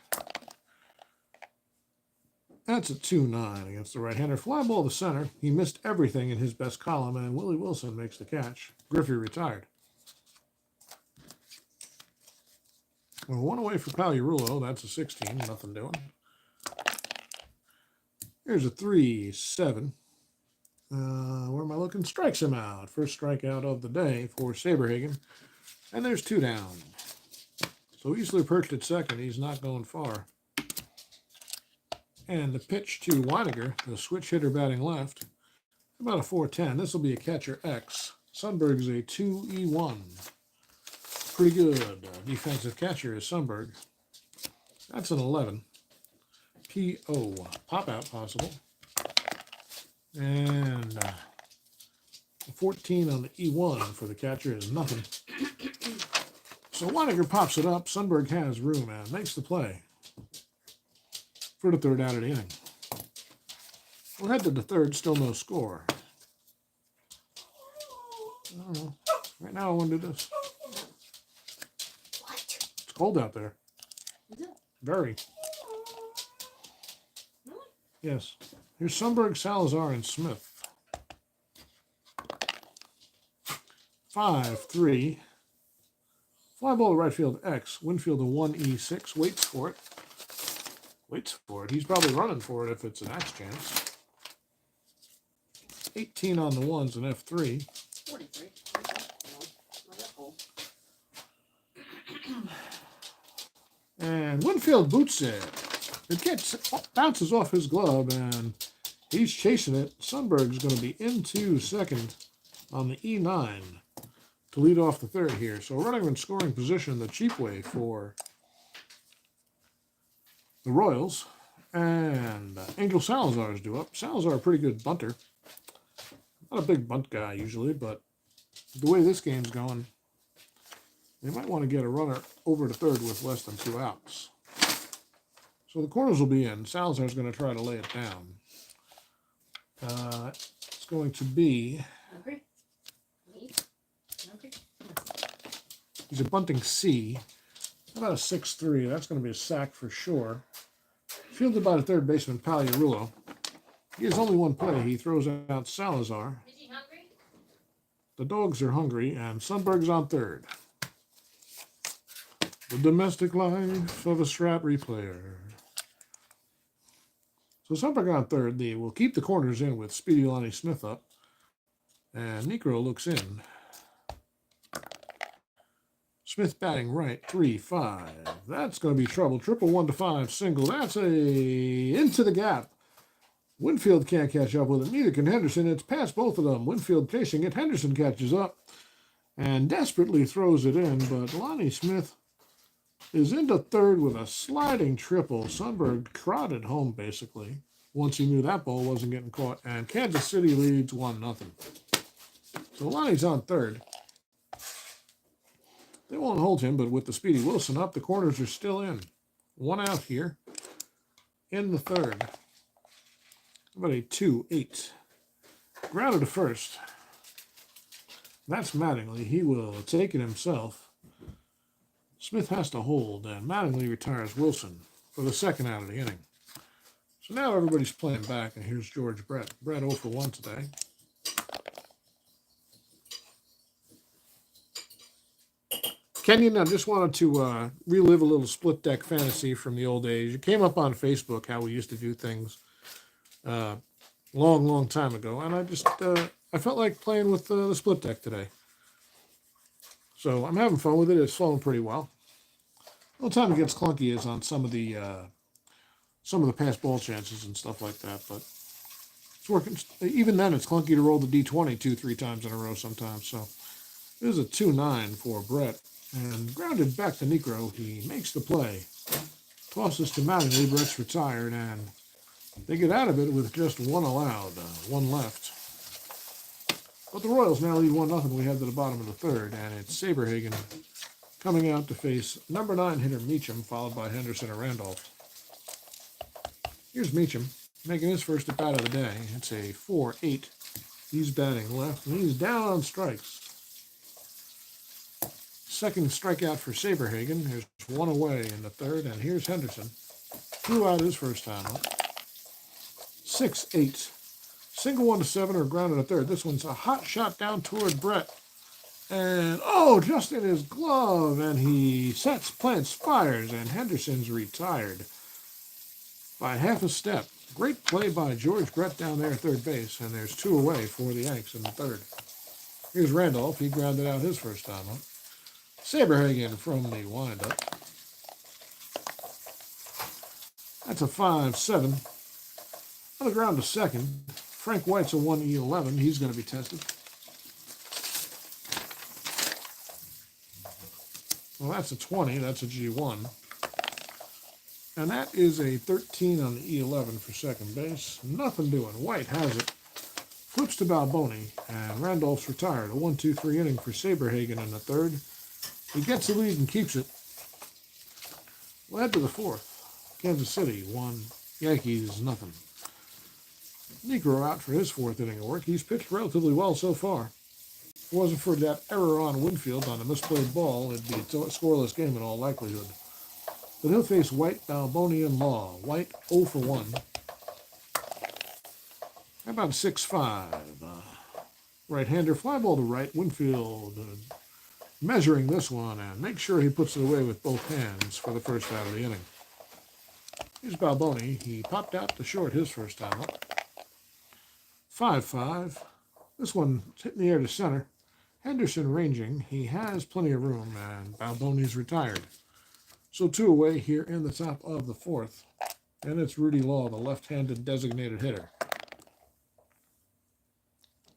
That's a 2-9 against the right-hander. Fly ball to center. He missed everything in his best column, and Willie Wilson makes the catch. Griffey retired. Well, 1 away for Pagliarulo. That's a 16. Nothing doing. Here's a 3-7. Where am I looking? Strikes him out. First strikeout of the day for Saberhagen. And there's 2 down. So Easler perched at second. He's not going far. And the pitch to Weiniger, the switch hitter batting left. About a 4.10. This will be a catcher X. Sundberg's a 2E1. Pretty good. Defensive catcher is Sundberg. That's an 11. P.O. Pop out possible. And 14 on the E1 for the catcher is nothing. So Weiniger pops it up. Sundberg has room and makes the play for the 3rd out of the inning. We're headed to the 3rd, still no score. I don't know. Right now I want to do this. What? It's cold out there. Is it? Very. Really? Yes. Here's Sundberg, Salazar, and Smith. 5-3. Fly ball to right field X. Winfield a 1E6. Waits for it. Waits for it. He's probably running for it if it's an X chance. 18 on the ones and F3. 43. Not that old. And Winfield boots it. It bounces off his glove and he's chasing it. Sundberg's going to be into second on the E9 to lead off the 3rd here. So running in scoring position the cheap way for the Royals. And Angel Salazar is due up. Salazar, a pretty good bunter. Not a big bunt guy usually, but the way this game's going, they might want to get a runner over to 3rd with less than 2 outs. So the corners will be in. Salazar's going to try to lay it down. It's going to be... Hungry? Me? Hungry? He's a bunting C. About a 6-3. That's going to be a sack for sure. Fielded by the 3rd baseman, Pagliarulo. He has only one play. He throws out Salazar. Is he hungry? The dogs are hungry, and Sundberg's on 3rd. The domestic life of a Strat replayer. So Sundberg on 3rd. They will keep the corners in with Speedy Lonnie Smith up. And Negro looks in. Smith batting right, 3-5. That's going to be trouble. Triple 1-5 single. That's into the gap. Winfield can't catch up with it. Neither can Henderson. It's past both of them. Winfield chasing it. Henderson catches up and desperately throws it in, but Lonnie Smith is into 3rd with a sliding triple. Sundberg trotted home, basically, once he knew that ball wasn't getting caught, and Kansas City leads 1-0. So Lonnie's on 3rd. They won't hold him, but with the Speedy Wilson up, the corners are still in. 1 out here in the 3rd. About a 2-8. Grounded to 1st. That's Mattingly. He will take it himself. Smith has to hold, and Mattingly retires Wilson for the 2nd out of the inning. So now everybody's playing back, and here's George Brett. Brett 0 for 1 today. Kenyon, I just wanted to relive a little split deck fantasy from the old days. It came up on Facebook how we used to do things long time ago, and I felt like playing with the split deck today. So I'm having fun with it. It's flowing pretty well. The only time it gets clunky is on some of the pass ball chances and stuff like that, but it's working. Even then, it's clunky to roll the D20 2-3 times in a row sometimes. So there's a 2-9 for Brett, and grounded back to Negro. He makes the play, tosses to Mattingly. Brett's retired, and they get out of it with just 1 allowed, 1 left. But the Royals now lead 1-0. We head to the bottom of the 3rd, and it's Saberhagen coming out to face number 9 hitter Meacham, followed by Henderson and Randolph. Here's Meacham making his first at bat of the day. It's a 4-8. He's batting left, and he's down on strikes. Second strikeout for Saberhagen. There's 1 away in the 3rd, and here's Henderson. 2 out his first time up. 6-8. Single 1-7 or grounded at 3rd. This one's a hot shot down toward Brett. And, just in his glove. And he plants, fires, and Henderson's retired by half a step. Great play by George Brett down there at 3rd base. And there's 2 away for the Yanks in the 3rd. Here's Randolph. He grounded out his first time up. Saberhagen from the windup. That's a 5-7. On the ground to second. Frank White's a 1E11. He's going to be tested. Well, that's a 20. That's a G1. And that is a 13 on the E11 for second base. Nothing doing. White has it. Flips to Balboni. And Randolph's retired. A 1-2-3 inning for Saberhagen in the third. He gets the lead and keeps it. Led to the fourth. Kansas City 1, Yankees nothing. Negro out for his fourth inning of work. He's pitched relatively well so far. If it wasn't for that error on Winfield on a misplayed ball, it'd be a scoreless game in all likelihood. But he'll face White, Balboni, and Law. White 0 for 1. How about 6-5? Right-hander fly ball to right. Winfield measuring this one and make sure he puts it away with both hands for the first out of the inning. Here's Balboni. He popped out to short his first time up. 5-5. This one hit in the air to center. Henderson ranging. He has plenty of room, and Balboni's retired. So 2 away here in the top of the fourth. And it's Rudy Law, the left-handed designated hitter.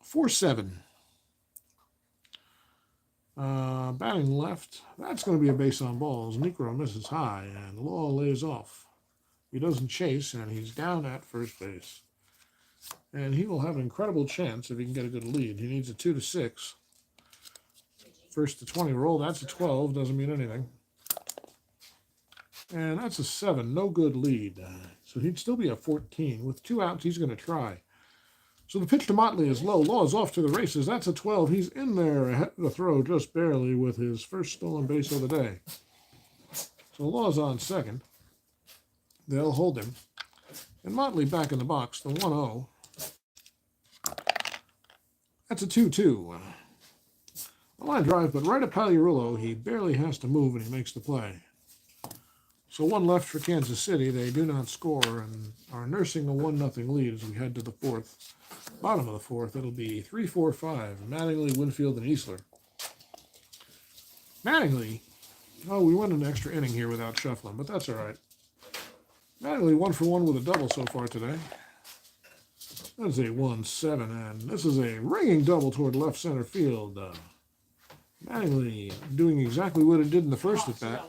4-7. Batting left. That's going to be a base on balls. Negro misses high, and Law lays off. He doesn't chase, and he's down at first base. And he will have an incredible chance if he can get a good lead. He needs a 2-6. First to 20 roll. That's a 12. Doesn't mean anything. And that's a 7. No good lead. So he'd still be a 14. With 2 outs, he's going to try. So the pitch to Motley is low. Law is off to the races. That's a 12. He's in there ahead of the throw just barely with his first stolen base of the day. So Law's on second. They'll hold him. And Motley back in the box, the 1-0. That's a 2-2. A line drive, but right at Pagliarulo, he barely has to move and he makes the play. So 1 left for Kansas City. They do not score and are nursing a 1-0 lead as we head to the fourth. Bottom of the fourth, it'll be 3-4-5. Mattingly, Winfield, and Easler. Mattingly, we went an extra inning here without shuffling, but that's all right. Mattingly 1 for 1 with a double so far today. That's a 1-7, and this is a ringing double toward left center field. Mattingly doing exactly what it did in the first at bat.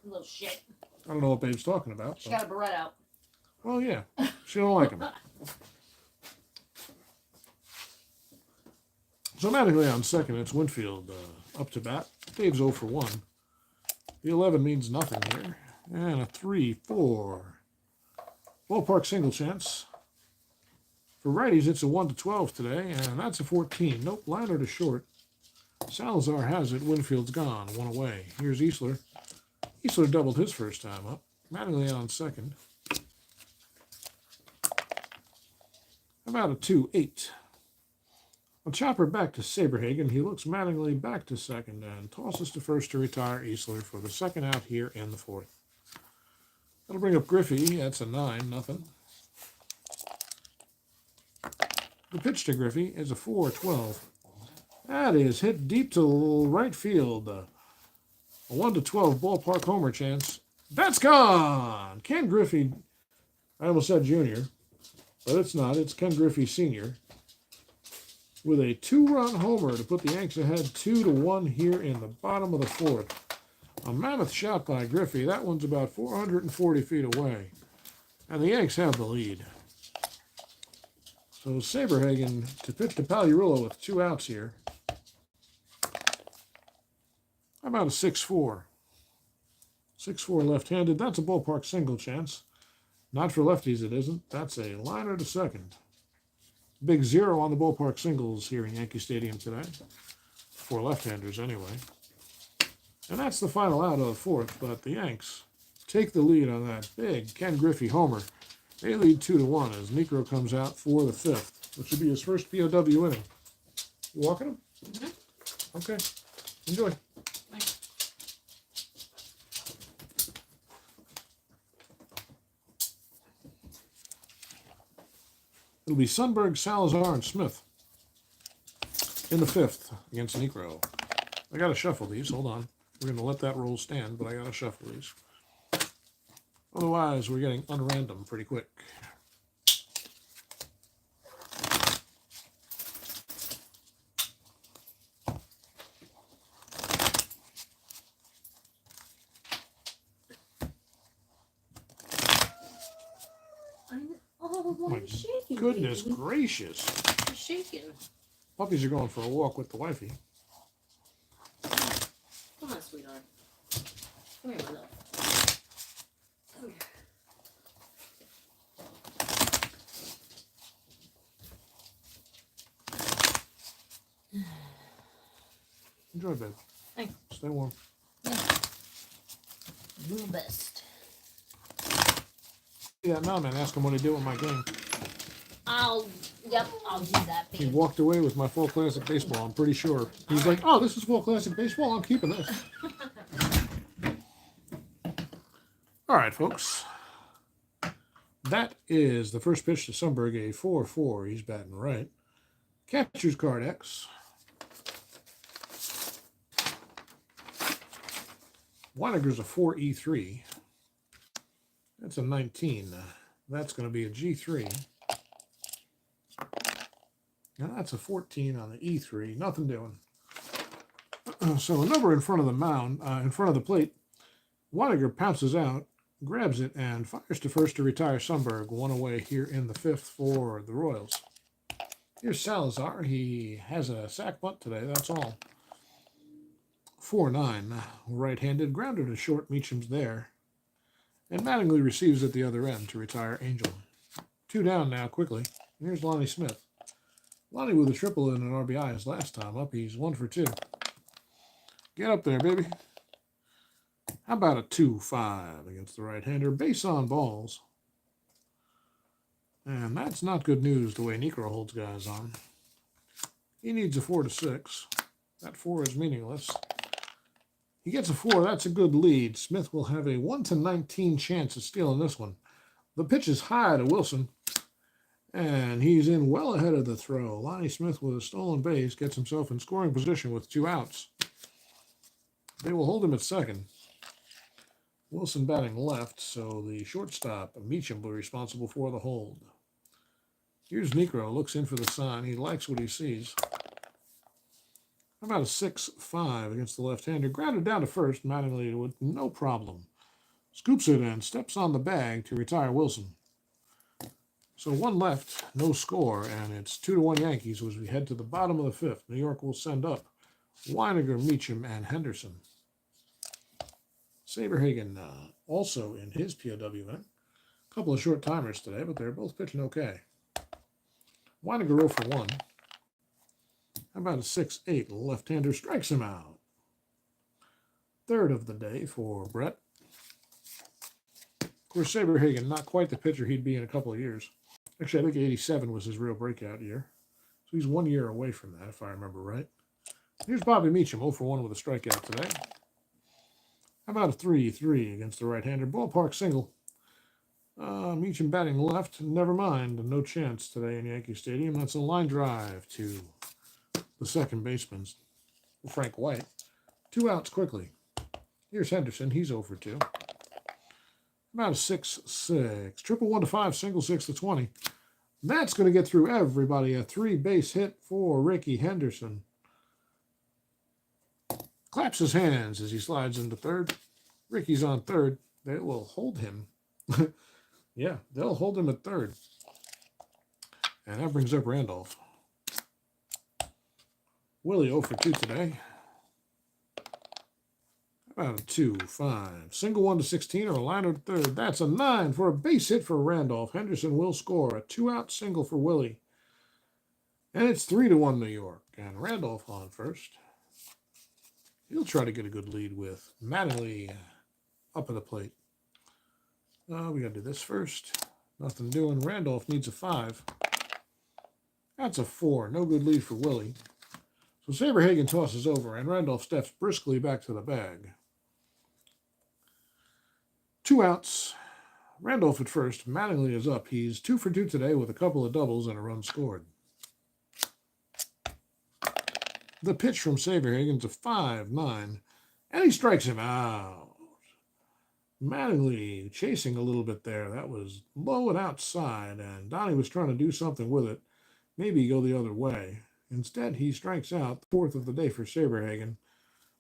Little shit. I don't know what Babe's talking about. She got a barrette out. Well, yeah, she don't like him. So Mattingly on second. It's Winfield up to bat. Dave's 0 for 1. The 11 means nothing here. And a 3-4. Ballpark single chance. For righties, it's a 1-12 today, and that's a 14. Nope, liner to short. Salazar has it. Winfield's gone. 1 away. Here's Easler. Easler doubled his first time up. Mattingly on second. How about a 2-8? A chopper back to Saberhagen. He looks Mattingly back to second and tosses to first to retire Easler for the second out here in the fourth. That'll bring up Griffey. That's a 9-0. The pitch to Griffey is a 4-12. That is hit deep to right field. A 1-12 ballpark homer chance. That's gone! Ken Griffey, I almost said junior, but it's not. It's Ken Griffey Sr. with a 2-run homer to put the Yanks ahead 2-1 here in the bottom of the fourth. A mammoth shot by Griffey. That one's about 440 feet away. And the Yanks have the lead. So Saberhagen to pitch to Pagliarulo with 2 outs here. How about a 6-4? 6-4 left-handed. That's a ballpark single chance. Not for lefties, it isn't. That's a liner to second. Big 0 on the ballpark singles here in Yankee Stadium today. For left-handers, anyway. And that's the final out of the fourth, but the Yanks take the lead on that big Ken Griffey homer. They lead 2-1 as Negro comes out for the fifth, which will be his first POW inning. You walking him? Mm-hmm. Okay. Enjoy. Thanks. It'll be Sundberg, Salazar, and Smith. in the 5th against Necro. I got to shuffle these. Hold on. We're going to let that roll stand, but I got to shuffle these. Otherwise, we're getting unrandom pretty quick. Oh, My I'm shaking. Goodness baby. gracious. I'm shaking. Puppies are going for a walk with the wifey. Come on, sweetheart. Come here, my love. Come here. Enjoy, babe. Thanks. Stay warm. Do the best. Yeah, no, man. Ask him what he did with my game. I'll do that. He Babe. walked away with my full classic baseball, I'm pretty sure. He's like, oh, this is full classic baseball. I'm keeping this. All right, folks. That is the first pitch to Sundberg, a 4-4. He's batting right. Catcher's card X. Weiniger's a 4E3. That's a 19. That's going to be a G3. Now that's a 14 on the E3. Nothing doing. So a number in front of the mound, in front of the plate. Weiniger pounces out, grabs it, and fires to first to retire Sundberg. One away here in the 5th for the Royals. Here's Salazar. He has a sac bunt today. That's all. 4-9. Right-handed. Grounded to short. Meacham's there. And Mattingly receives at the other end to retire Angel. 2 down now quickly. And here's Lonnie Smith. Lonnie with a triple and an RBI his last time up. He's 1 for 2. Get up there, baby. How about a 2-5 against the right-hander? Base on balls. And that's not good news the way Necro holds guys on. He needs a 4-6. That 4 is meaningless. He gets a 4. That's a good lead. Smith will have a 1-19 chance of stealing this one. The pitch is high to Wilson. And he's in well ahead of the throw. Lonnie Smith with a stolen base gets himself in scoring position with 2 outs. They will hold him at second. Wilson batting left, so the shortstop, Meacham, will be responsible for the hold. Here's Necro, looks in for the sign. He likes what he sees. How about a 6-5 against the left-hander? Grounded down to first, Mattingly with no problem. Scoops it and steps on the bag to retire Wilson. So 1 left, no score, and it's 2-1 Yankees as we head to the bottom of the 5th. New York will send up Weiniger, Meacham, and Henderson. Saberhagen also in his POW event. A couple of short timers today, but they're both pitching okay. Weiniger 0 for 1. How about a 6-8? Left-hander strikes him out. 3rd of the day for Brett. Of course, Saberhagen, not quite the pitcher he'd be in a couple of years. Actually, I think 87 was his real breakout year. So he's 1 year away from that, if I remember right. Here's Bobby Meacham, 0 for 1 with a strikeout today. How about a 3-3 against the right-hander? Ballpark single. Meacham batting left. Never mind. No chance today in Yankee Stadium. That's a line drive to the second baseman, Frank White. 2 outs quickly. Here's Henderson. He's 0 for 2. About a 6-6. Triple 1-5. Single 6-20. That's going to get through everybody. A 3-base hit for Ricky Henderson. Claps his hands as he slides into third. Ricky's on third. They will hold him. Yeah, they'll hold him at third. And that brings up Randolph. Willie 0 for 2 today. About a 2-5. Single 1-16 or a liner to third. That's a 9 for a base hit for Randolph. Henderson will score. A 2-out single for Willie. And it's 3-1 New York. And Randolph on first. He'll try to get a good lead with Mattingly up at the plate. We got to do this first. Nothing doing. Randolph needs a 5. That's a 4. No good lead for Willie. So Saberhagen tosses over, and Randolph steps briskly back to the bag. 2 outs. Randolph at first. Mattingly is up. He's 2 for 2 today with a couple of doubles and a run scored. The pitch from Saberhagen's a 5-9, and he strikes him out. Mattingly chasing a little bit there. That was low and outside, and Donnie was trying to do something with it. Maybe go the other way. Instead, he strikes out, the fourth of the day for Saberhagen.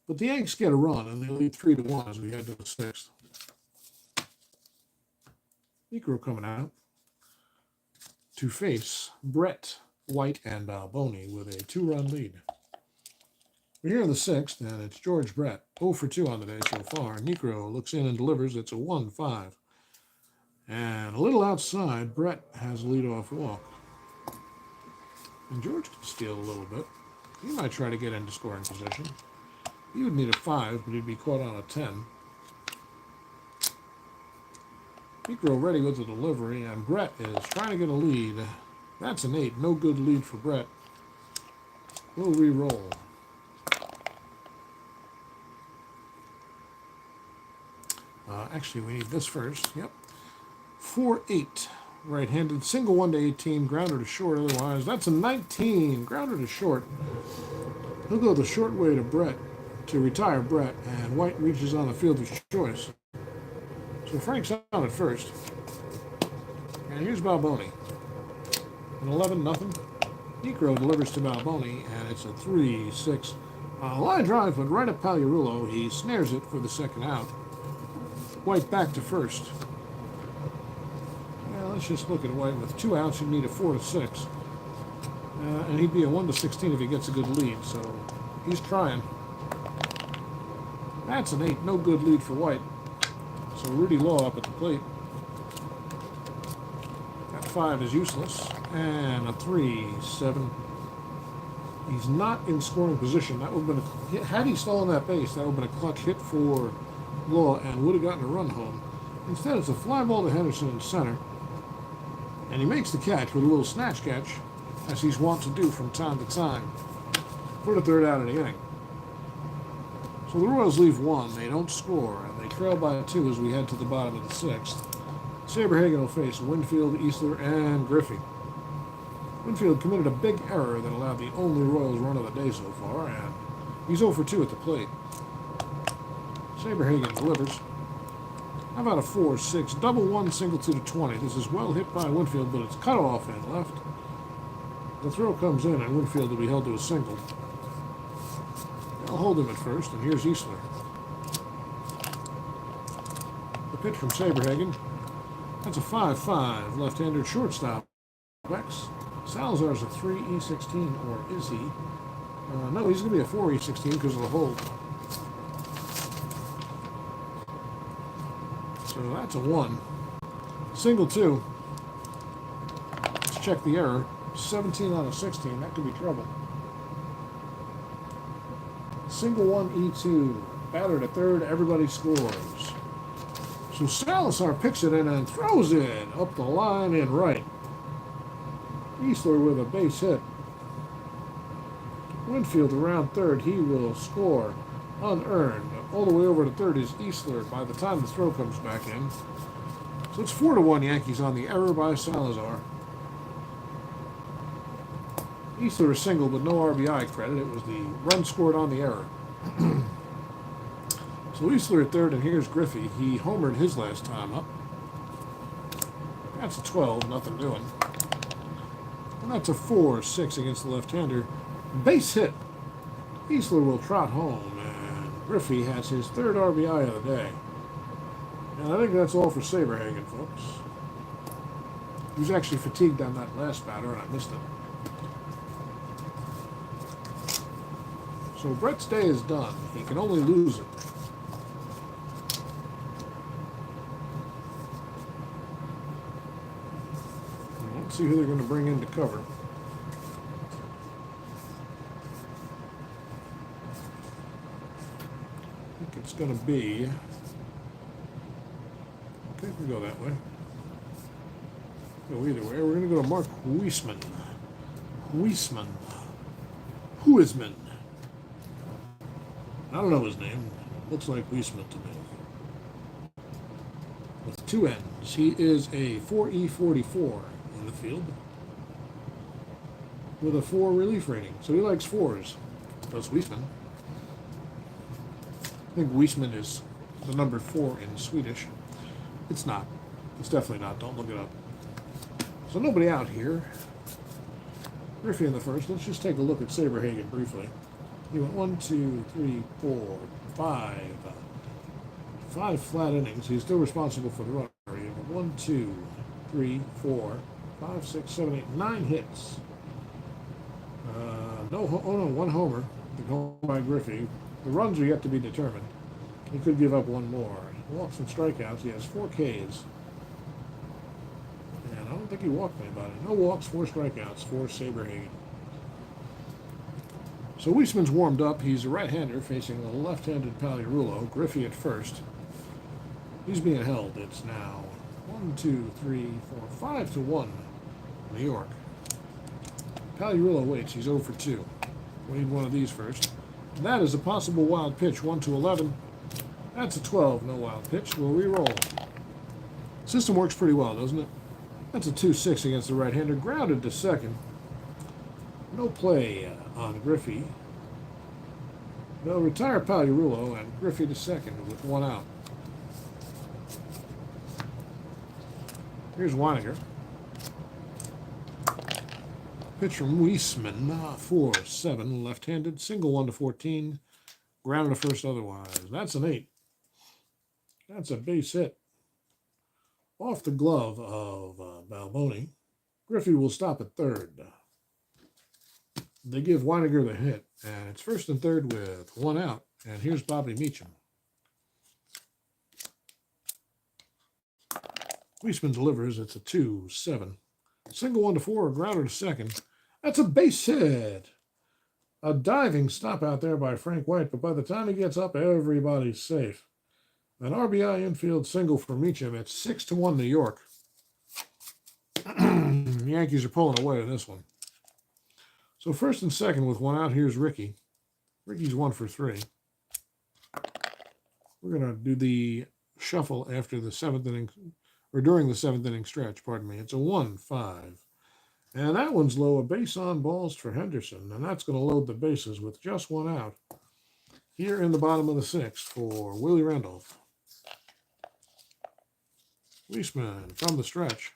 But the Yanks get a run, and they lead 3-1 as we head to the sixth. Negro coming out to face Brett, White, and Balboni with a 2-run lead. We're here in the sixth, and it's George Brett, 0 for 2 on the day so far. Negro looks in and delivers. It's a 1-5. And a little outside, Brett has a leadoff walk. And George can steal a little bit. He might try to get into scoring position. He would need a 5, but he'd be caught on a 10. Negro ready with the delivery, and Brett is trying to get a lead. That's an 8. No good lead for Brett. We'll re-roll. Actually, we need this first. Yep. 4-8. Right-handed. Single 1 to 18. Grounder to short otherwise. That's a 19. Grounder to short. He'll go the short way to Brett to retire Brett, and White reaches on the fielder's choice. So Frank's out at first. And here's Balboni. An 11-0. Negro delivers to Balboni, and it's a 3-6. Line drive, but right at Pagliarulo. He snares it for the second out. White back to first. Well, let's just look at White. With 2 outs, he'd need a 4-6. And he'd be a 1-16 if he gets a good lead, so he's trying. That's an 8. No good lead for White. So Rudy Law up at the plate. That 5 is useless. And a 3-7. He's not in scoring position. That would have been had he stolen that base, that would have been a clutch hit for Law and would have gotten a run home. Instead, it's a fly ball to Henderson in center. And he makes the catch with a little snatch catch, as he's wont to do from time to time, for the third out of the inning. So the Royals leave 1. They don't score, and they trail by 2 as we head to the bottom of the sixth. Saberhagen will face Winfield, Eastler, and Griffey. Winfield committed a big error that allowed the only Royals run of the day so far, and he's 0 for 2 at the plate. Saberhagen delivers. How about a 4-6? Double 1, single 2 to 20. This is well hit by Winfield, but it's cut off and left. The throw comes in, and Winfield will be held to a single. They'll hold him at first, and here's Eastler. The pitch from Saberhagen. That's a 5-5. Left-hander shortstop. X. Salazar's a 3-E16, or is he? No, he's going to be a 4-E16 because of the hold. So that's a 1. Single 2. Let's check the error. 17 out of 16. That could be trouble. Single 1-E2. Batter at third. Everybody scores. So Salazar picks it in and throws it up the line in right. Eastler with a base hit. Winfield around third. He will score unearned. All the way over to third is Eastler by the time the throw comes back in. So it's 4-1 Yankees on the error by Salazar. Eastler is single, but no RBI credit. It was the run scored on the error. So Eastler at third, and here's Griffey. He homered his last time up. That's a 12, nothing doing. And that's a 4-6 against the left-hander. Base hit. Eastler will trot home, and Griffey has his third RBI of the day. And I think that's all for Saberhagen, folks. He was actually fatigued on that last batter, and I missed it. So Brett's day is done. He can only lose it. Let's see who they're going to bring in to cover. I think it's going to be... Okay, we go that way. Go either way. We're going to go to Mark Huisman. Huisman. I don't know his name. Looks like Huisman to me. With 2 N's. He is a 4E44 in the field with a 4 relief rating. So he likes 4s. That's Wiesman. I think Wiesman is the number 4 in Swedish. It's not. It's definitely not. Don't look it up. So nobody out here. Griffey in the first. Let's just take a look at Saberhagen briefly. He went 1, 2, 3, 4, 5. 5 flat innings. He's still responsible for the runner. He went 1, 2, 3, 4, 5, 6, 7, 8, 9 hits. No, 1 homer. The home by Griffey. The runs are yet to be determined. He could give up 1 more. Walks and strikeouts. He has 4 Ks. And I don't think he walked anybody. No walks, 4 strikeouts for Saberhagen. So Wiesman's warmed up. He's a right-hander facing a left-handed Paliarulo. Griffey at first. He's being held. It's now 1, 2, 3, 4, 5 to 1. New York. Paliarulo waits. He's 0 for 2. We need one of these first. And that is a possible wild pitch. 1 to 11. That's a 12. No wild pitch. We'll re-roll. System works pretty well, doesn't it? That's a 2-6 against the right-hander. Grounded to second. No play on Griffey. They'll retire Paliarulo and Griffey to second with 1 out. Here's Weininger. Pitch from Wiesman, 4-7, left-handed, single 1 to 14, grounded to first otherwise. That's an 8. That's a base hit. Off the glove of Balboni. Griffey will stop at third. They give Weininger the hit, and it's first and third with 1 out. And here's Bobby Meacham. Wiesman delivers. It's a 2-7. Single 1 to 4, grounder to second. That's a base hit. A diving stop out there by Frank White, but by the time he gets up, everybody's safe. An RBI infield single for Meacham. It's 6 to 1 New York. The Yankees are pulling away in this one. So first and second with 1 out, here's Ricky. Ricky's 1 for 3. We're going to do the shuffle after the 7th inning, or during the 7th inning stretch, pardon me. It's a 1-5. And that one's low, a base on balls for Henderson. And that's going to load the bases with just 1 out. Here in the bottom of the 6th for Willie Randolph. Wiesman from the stretch.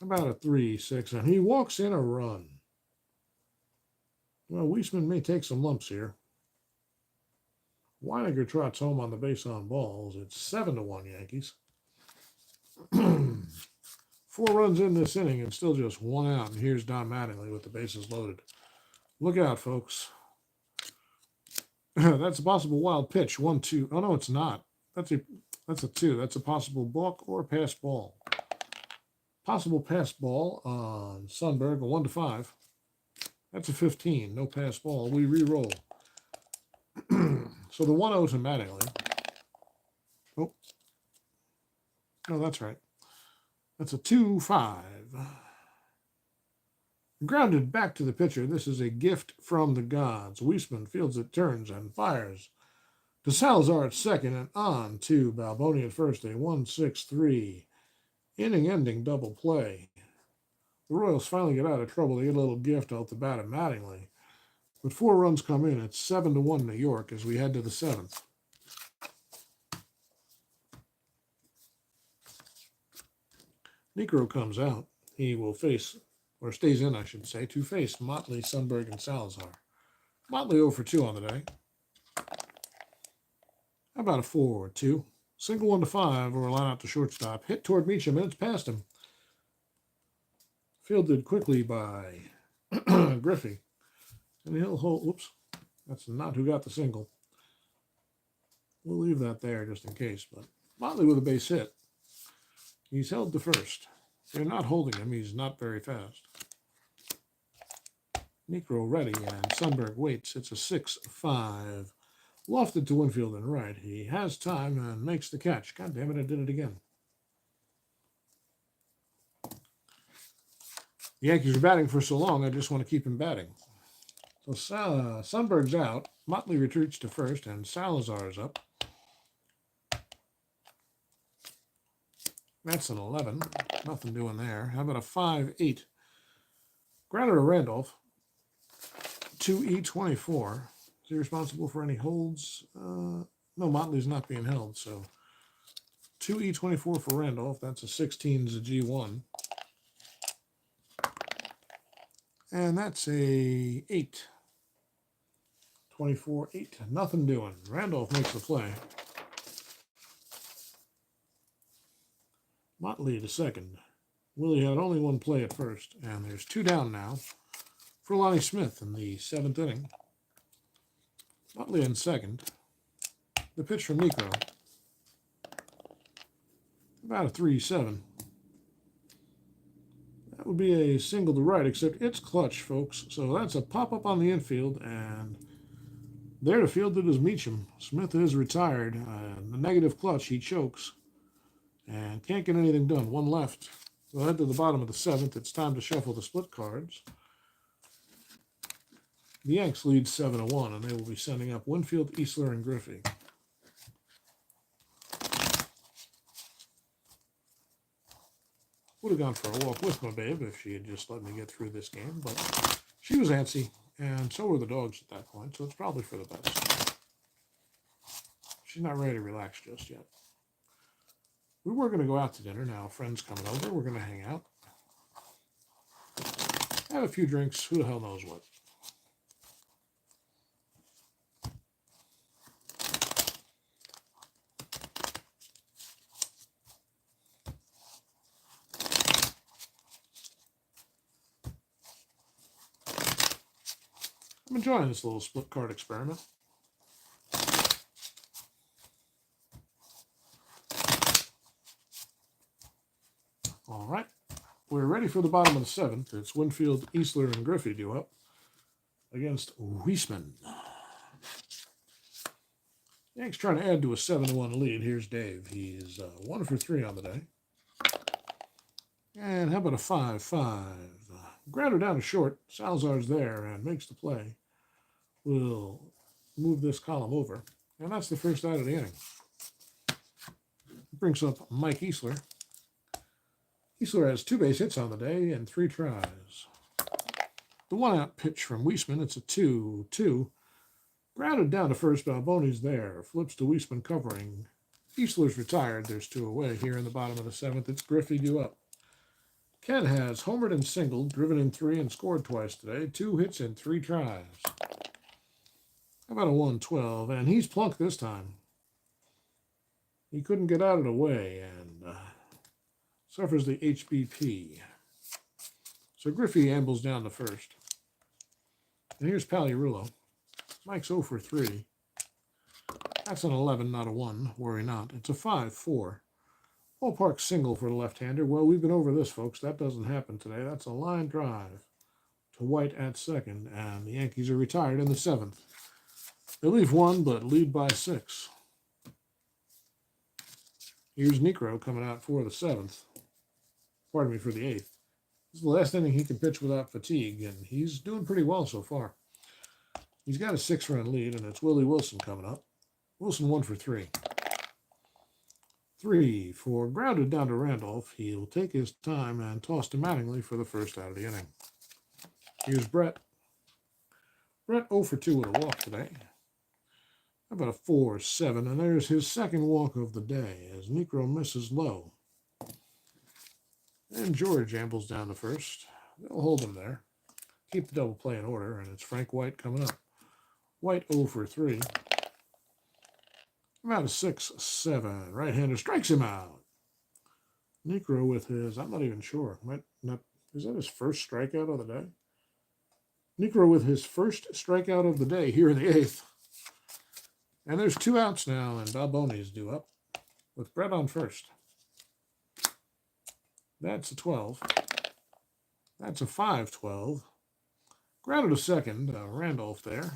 About a 3-6. And he walks in a run. Well, Wiesman may take some lumps here. Weininger trots home on the base on balls. It's 7 to 1 Yankees. 4 runs in this inning and still just 1 out. And here's Don Mattingly with the bases loaded. Look out, folks. That's a possible wild pitch. 1-2. Oh, no, it's not. That's a 2. That's a possible balk or pass ball. Possible pass ball on Sundberg, a 1 to 5. That's a 15. No pass ball. We re-roll. So the 1-0 to Mattingly. Oh. No, that's right. That's a 2-5. Grounded back to the pitcher. This is a gift from the gods. Wiesman fields it, turns, and fires. To Salazar at second, and on to Balboni at first. A 1-6-3 inning-ending double play. The Royals finally get out of trouble. They get a little gift off the bat of Mattingly. But 4 runs come in. It's 7 to 1 New York as we head to the 7th. Negro comes out. He will face, or stays in, I should say, to face Motley, Sundberg, and Salazar. Motley 0 for 2 on the day. How about a 4-2? Single 1 to 5, or a line out to shortstop. Hit toward Meacham, and it's past him. Fielded quickly by Griffey. And he'll hold, oops, that's not who got the single. We'll leave that there just in case. But Motley with a base hit. He's held to first. They're not holding him. He's not very fast. Negro ready, and Sundberg waits. It's a 6-5. Lofted to Winfield and right. He has time and makes the catch. God damn it, I did it again. The Yankees are batting for so long, I just want to keep him batting. So Sundberg's out. Motley retreats to first, and Salazar's up. That's an 11. Nothing doing there. How about a 5-8? Grounder to Randolph. 2E24. Is he responsible for any holds? No, Motley's not being held, so 2E24 for Randolph. That's a 16 is a G1. And that's a 8. 24, 8. Nothing doing. Randolph makes the play. Motley to second. Willie had only one play at first, and there's 2 down now for Lonnie Smith in the 7th inning. Motley in second. The pitch from Nico. About a 3-7. That would be a single to right, except it's clutch, folks. So that's a pop-up on the infield, and there to field it is Meacham. Smith is retired. The negative clutch, he chokes. And can't get anything done. 1 left. We'll head to the bottom of the 7th. It's time to shuffle the split cards. The Yanks lead 7-1, and they will be sending up Winfield, Easler, and Griffey. Would have gone for a walk with my babe if she had just let me get through this game, but she was antsy, and so were the dogs at that point, so it's probably for the best. She's not ready to relax just yet. We were going to go out to dinner. Now a friend's coming over. We're going to hang out. Have a few drinks. Who the hell knows what. I'm enjoying this little split card experiment. All right, we're ready for the bottom of the 7th. It's Winfield, Easler, and Griffey due up against Weisman. Yanks trying to add to a 7-1 lead. Here's Dave. He's 1 for 3 on the day. And how about a 5-5? Grounded down to short. Salazar's there and makes the play. We'll move this column over. And that's the first out of the inning. Brings up Mike Easler. Easler has 2 base hits on the day and 3 tries. The 1-out pitch from Weisman. It's a 2-2. Grounded down to first. Balboni's there. Flips to Weisman covering. Easler's retired. There's 2 away. Here in the bottom of the 7th, it's Griffey due up. Ken has homered and singled, driven in 3, and scored twice today. 2 hits and 3 tries. How about a 1-12? And he's plunked this time. He couldn't get out of the way and suffers the HBP. So Griffey ambles down to first. And here's Pagliarulo. Mike's 0 for 3. That's an 11, not a 1. Worry not. It's a 5-4. Ballpark single for the left-hander. Well, we've been over this, folks. That doesn't happen today. That's a line drive to White at second, and the Yankees are retired in the 7th. They leave 1, but lead by 6. Here's Necro coming out for the 7th. Pardon me, for the 8th. This is the last inning he can pitch without fatigue, and he's doing pretty well so far. He's got a 6-run lead, and it's Willie Wilson coming up. Wilson 1 for 3. 3 for grounded down to Randolph. He'll take his time and toss to Mattingly for the first out of the inning. Here's Brett. Brett 0 for 2 with a walk today. How about a 4-7? And there's his second walk of the day as Necro misses low. And George ambles down to first. They'll hold him there. Keep the double play in order, and it's Frank White coming up. White 0 for 3. About a 6-7. Right-hander strikes him out. Necro with his, I'm not even sure. Is that his first strikeout of the day? Necro with his first strikeout of the day here in the 8th. And there's 2 outs now, and Balboni's due up with Brett on first. That's a 12. That's a 5-12. Grounded to second. Randolph there.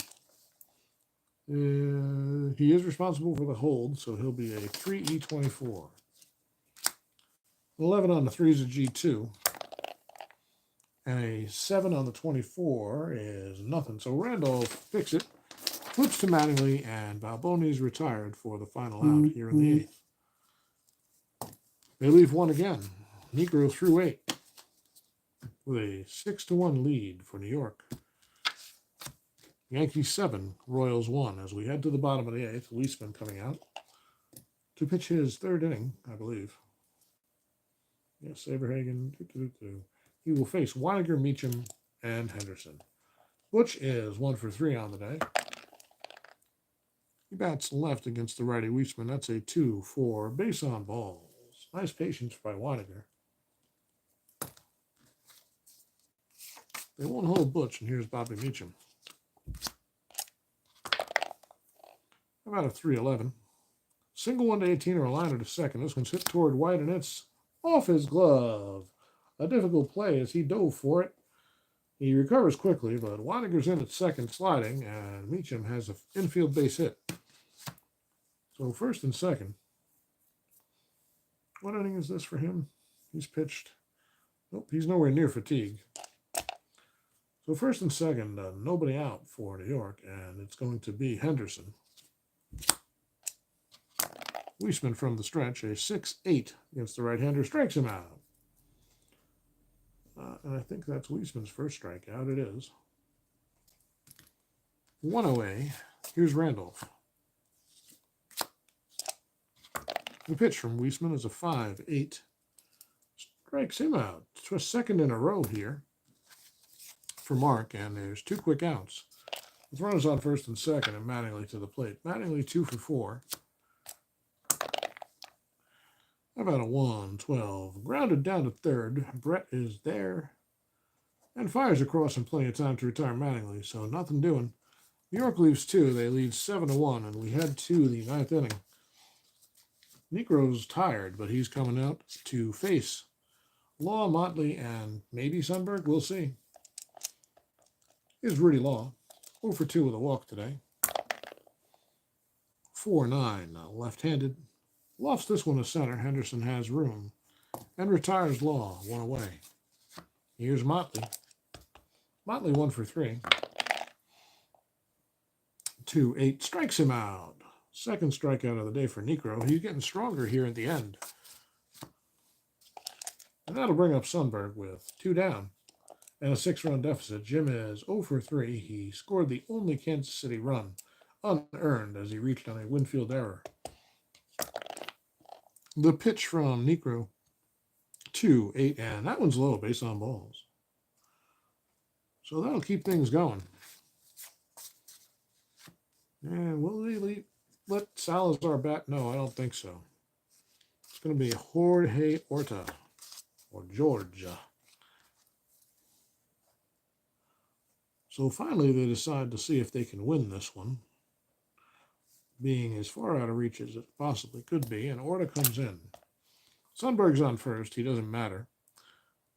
He is responsible for the hold, so he'll be a 3E24. 11 on the 3 is a G2. And a 7 on the 24 is nothing. So Randolph picks it, flips to Mattingly, and Balboni's retired for the final out here in the 8th. They leave 1 again. Negro through 8 with a 6-1 lead for New York. Yankees 7, Royals 1. As we head to the bottom of the 8th, Weisman coming out to pitch his third inning, I believe. Yes, Saberhagen. He will face Weiniger, Meacham, and Henderson. Butch is 1 for 3 on the day. He bats left against the righty Weisman. That's a 2-4 base on balls. Nice patience by Weiniger. They won't hold Butch, and here's Bobby Meacham. How about a 3-11? Single 1 to 18 or a liner to second. This one's hit toward White, and it's off his glove. A difficult play as he dove for it. He recovers quickly, but Weiniger's in at second sliding, and Meacham has an infield base hit. So first and second. What inning is this for him? He's pitched. Nope, he's nowhere near fatigue. So first and second, nobody out for New York, and it's going to be Henderson. Weisman from the stretch, a 6-8 against the right-hander, strikes him out. And I think that's Weisman's first strikeout. It is. 1 away. Here's Randolph. The pitch from Weisman is a 5-8. Strikes him out. It's a second in a row here for Mark, and there's 2 quick outs. With runners on first and second, and Mattingly to the plate. Mattingly 2 for 4. How about a 1-12? Grounded down to third. Brett is there. And fires across in plenty of time to retire Mattingly, so nothing doing. New York leaves 2. They lead 7-1, and we head to the 9th inning. Negro's tired, but he's coming out to face Law, Motley, and maybe Sundberg. We'll see. Here's Rudy Law. 0 for 2 with a walk today. 4-9, left-handed. Lofts this one to center. Henderson has room. And retires Law, 1 away. Here's Motley. Motley 1 for 3. 2-8, strikes him out. Second strikeout of the day for Negro. He's getting stronger here at the end. And that'll bring up Sundberg with 2 down and a 6-run deficit. Jim is 0 for 3. He scored the only Kansas City run unearned as he reached on a Winfield error. The pitch from Negro, 2-8, and that one's low, base on balls. So that'll keep things going. And will they let Salazar bat? No, I don't think so. It's going to be Jorge Orta, or Georgia. So finally they decide to see if they can win this one, being as far out of reach as it possibly could be, and Orta comes in. Sundberg's on first. He doesn't matter.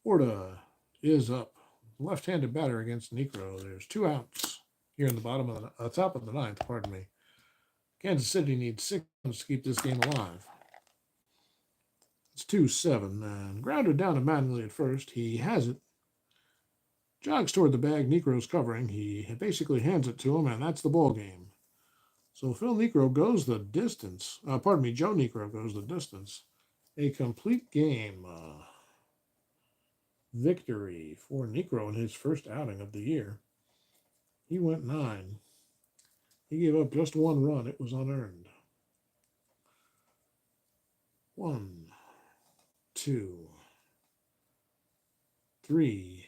Orta is up. Left-handed batter against Negro. There's 2 outs here in the bottom of the top of the 9th, pardon me. Kansas City needs 6 runs to keep this game alive. It's 2-7, and grounded down to Mattingly at first. He has it. Jogs toward the bag. Negro's covering. He basically hands it to him, and that's the ball game. So Phil Negro goes the distance. Joe Negro goes the distance. A complete game victory for Negro in his first outing of the year. He went 9. He gave up just 1 run. It was unearned. 1, 2, 3.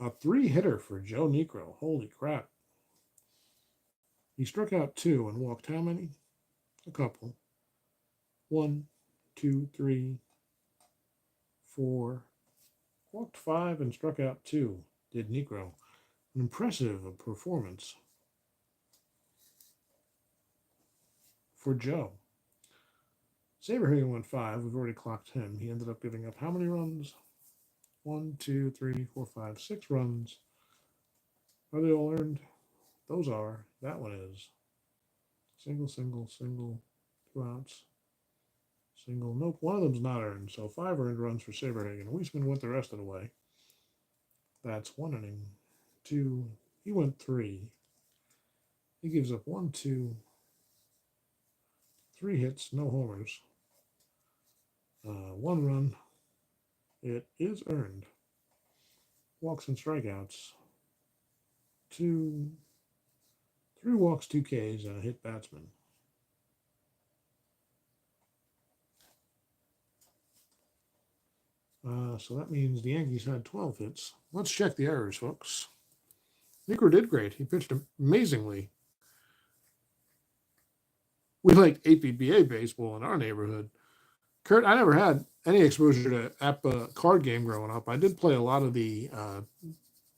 A 3-hitter for Joe Negro. Holy crap. He struck out 2 and walked how many? A couple. 1, 2, 3, 4. Walked 5 and struck out 2. Did Negro. An impressive performance for Joe. Saberhagen went 5. We've already clocked him. He ended up giving up how many runs? 1, 2, 3, 4, 5, 6 runs. Are they all earned? Those are. That one is. Single, 2 outs. Single. Nope, one of them's not earned. So 5 earned runs for Saberhagen. Weisman went the rest of the way. That's 1 inning. 2. He went 3. He gives up 1, 2, 3 hits, no homers. 1 run. It is earned. Walks and strikeouts. 3 walks, 2 Ks, and a hit batsman. So that means the Yankees had 12 hits. Let's check the errors, folks. Negro did great. He pitched amazingly. We like APBA baseball in our neighborhood. Kurt, I never had any exposure to APA card game growing up. I did play a lot of the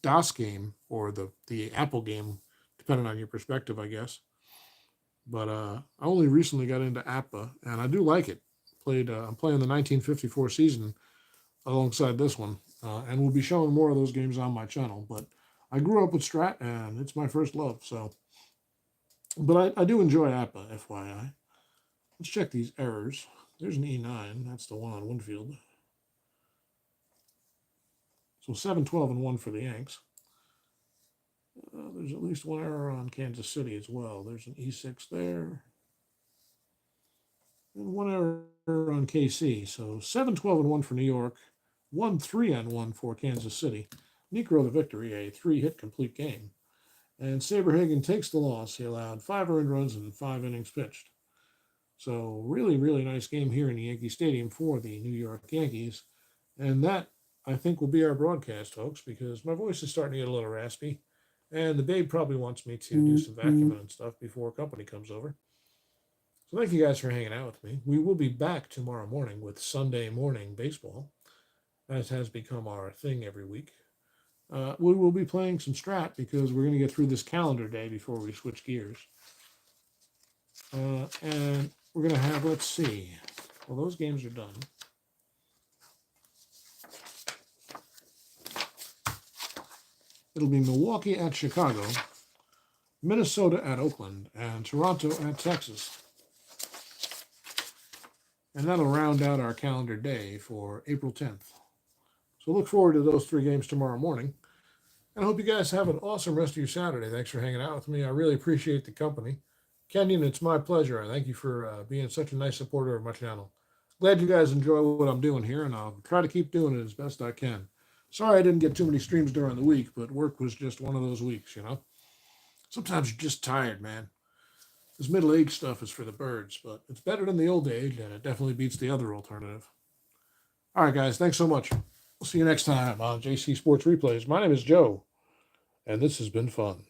DOS game or the Apple game, depending on your perspective, I guess. But I only recently got into APA, and I do like it. I'm playing the 1954 season alongside this one, and we'll be showing more of those games on my channel. But I grew up with Strat, and it's my first love. So, but I do enjoy APA, FYI. Let's check these errors. There's an E9. That's the one on Winfield. So 7, 12, and 1 for the Yanks. There's at least one error on Kansas City as well. There's an E6 there. And one error on KC. So 7, 12, and 1 for New York. 1, 3, and 1 for Kansas City. Necro the victory, a 3-hit complete game. And Saberhagen takes the loss. He allowed 5 earned runs and 5 innings pitched. So really, really nice game here in the Yankee Stadium for the New York Yankees. And that, I think, will be our broadcast, folks, because my voice is starting to get a little raspy. And the babe probably wants me to do some vacuuming and stuff before company comes over. So thank you guys for hanging out with me. We will be back tomorrow morning with Sunday morning baseball, as has become our thing every week. We will be playing some Strat because we're going to get through this calendar day before we switch gears. And we're going to have, let's see. Well, those games are done. It'll be Milwaukee at Chicago, Minnesota at Oakland, and Toronto at Texas. And that'll round out our calendar day for April 10th. So look forward to those 3 games tomorrow morning. And I hope you guys have an awesome rest of your Saturday. Thanks for hanging out with me. I really appreciate the company. Kenyon, it's my pleasure. I thank you for being such a nice supporter of my channel. Glad you guys enjoy what I'm doing here, and I'll try to keep doing it as best I can. Sorry I didn't get too many streams during the week, but work was just one of those weeks, you know? Sometimes you're just tired, man. This middle-age stuff is for the birds, but it's better than the old age, and it definitely beats the other alternative. All right, guys, thanks so much. We'll see you next time on JC Sports Replays. My name is Joe, and this has been fun.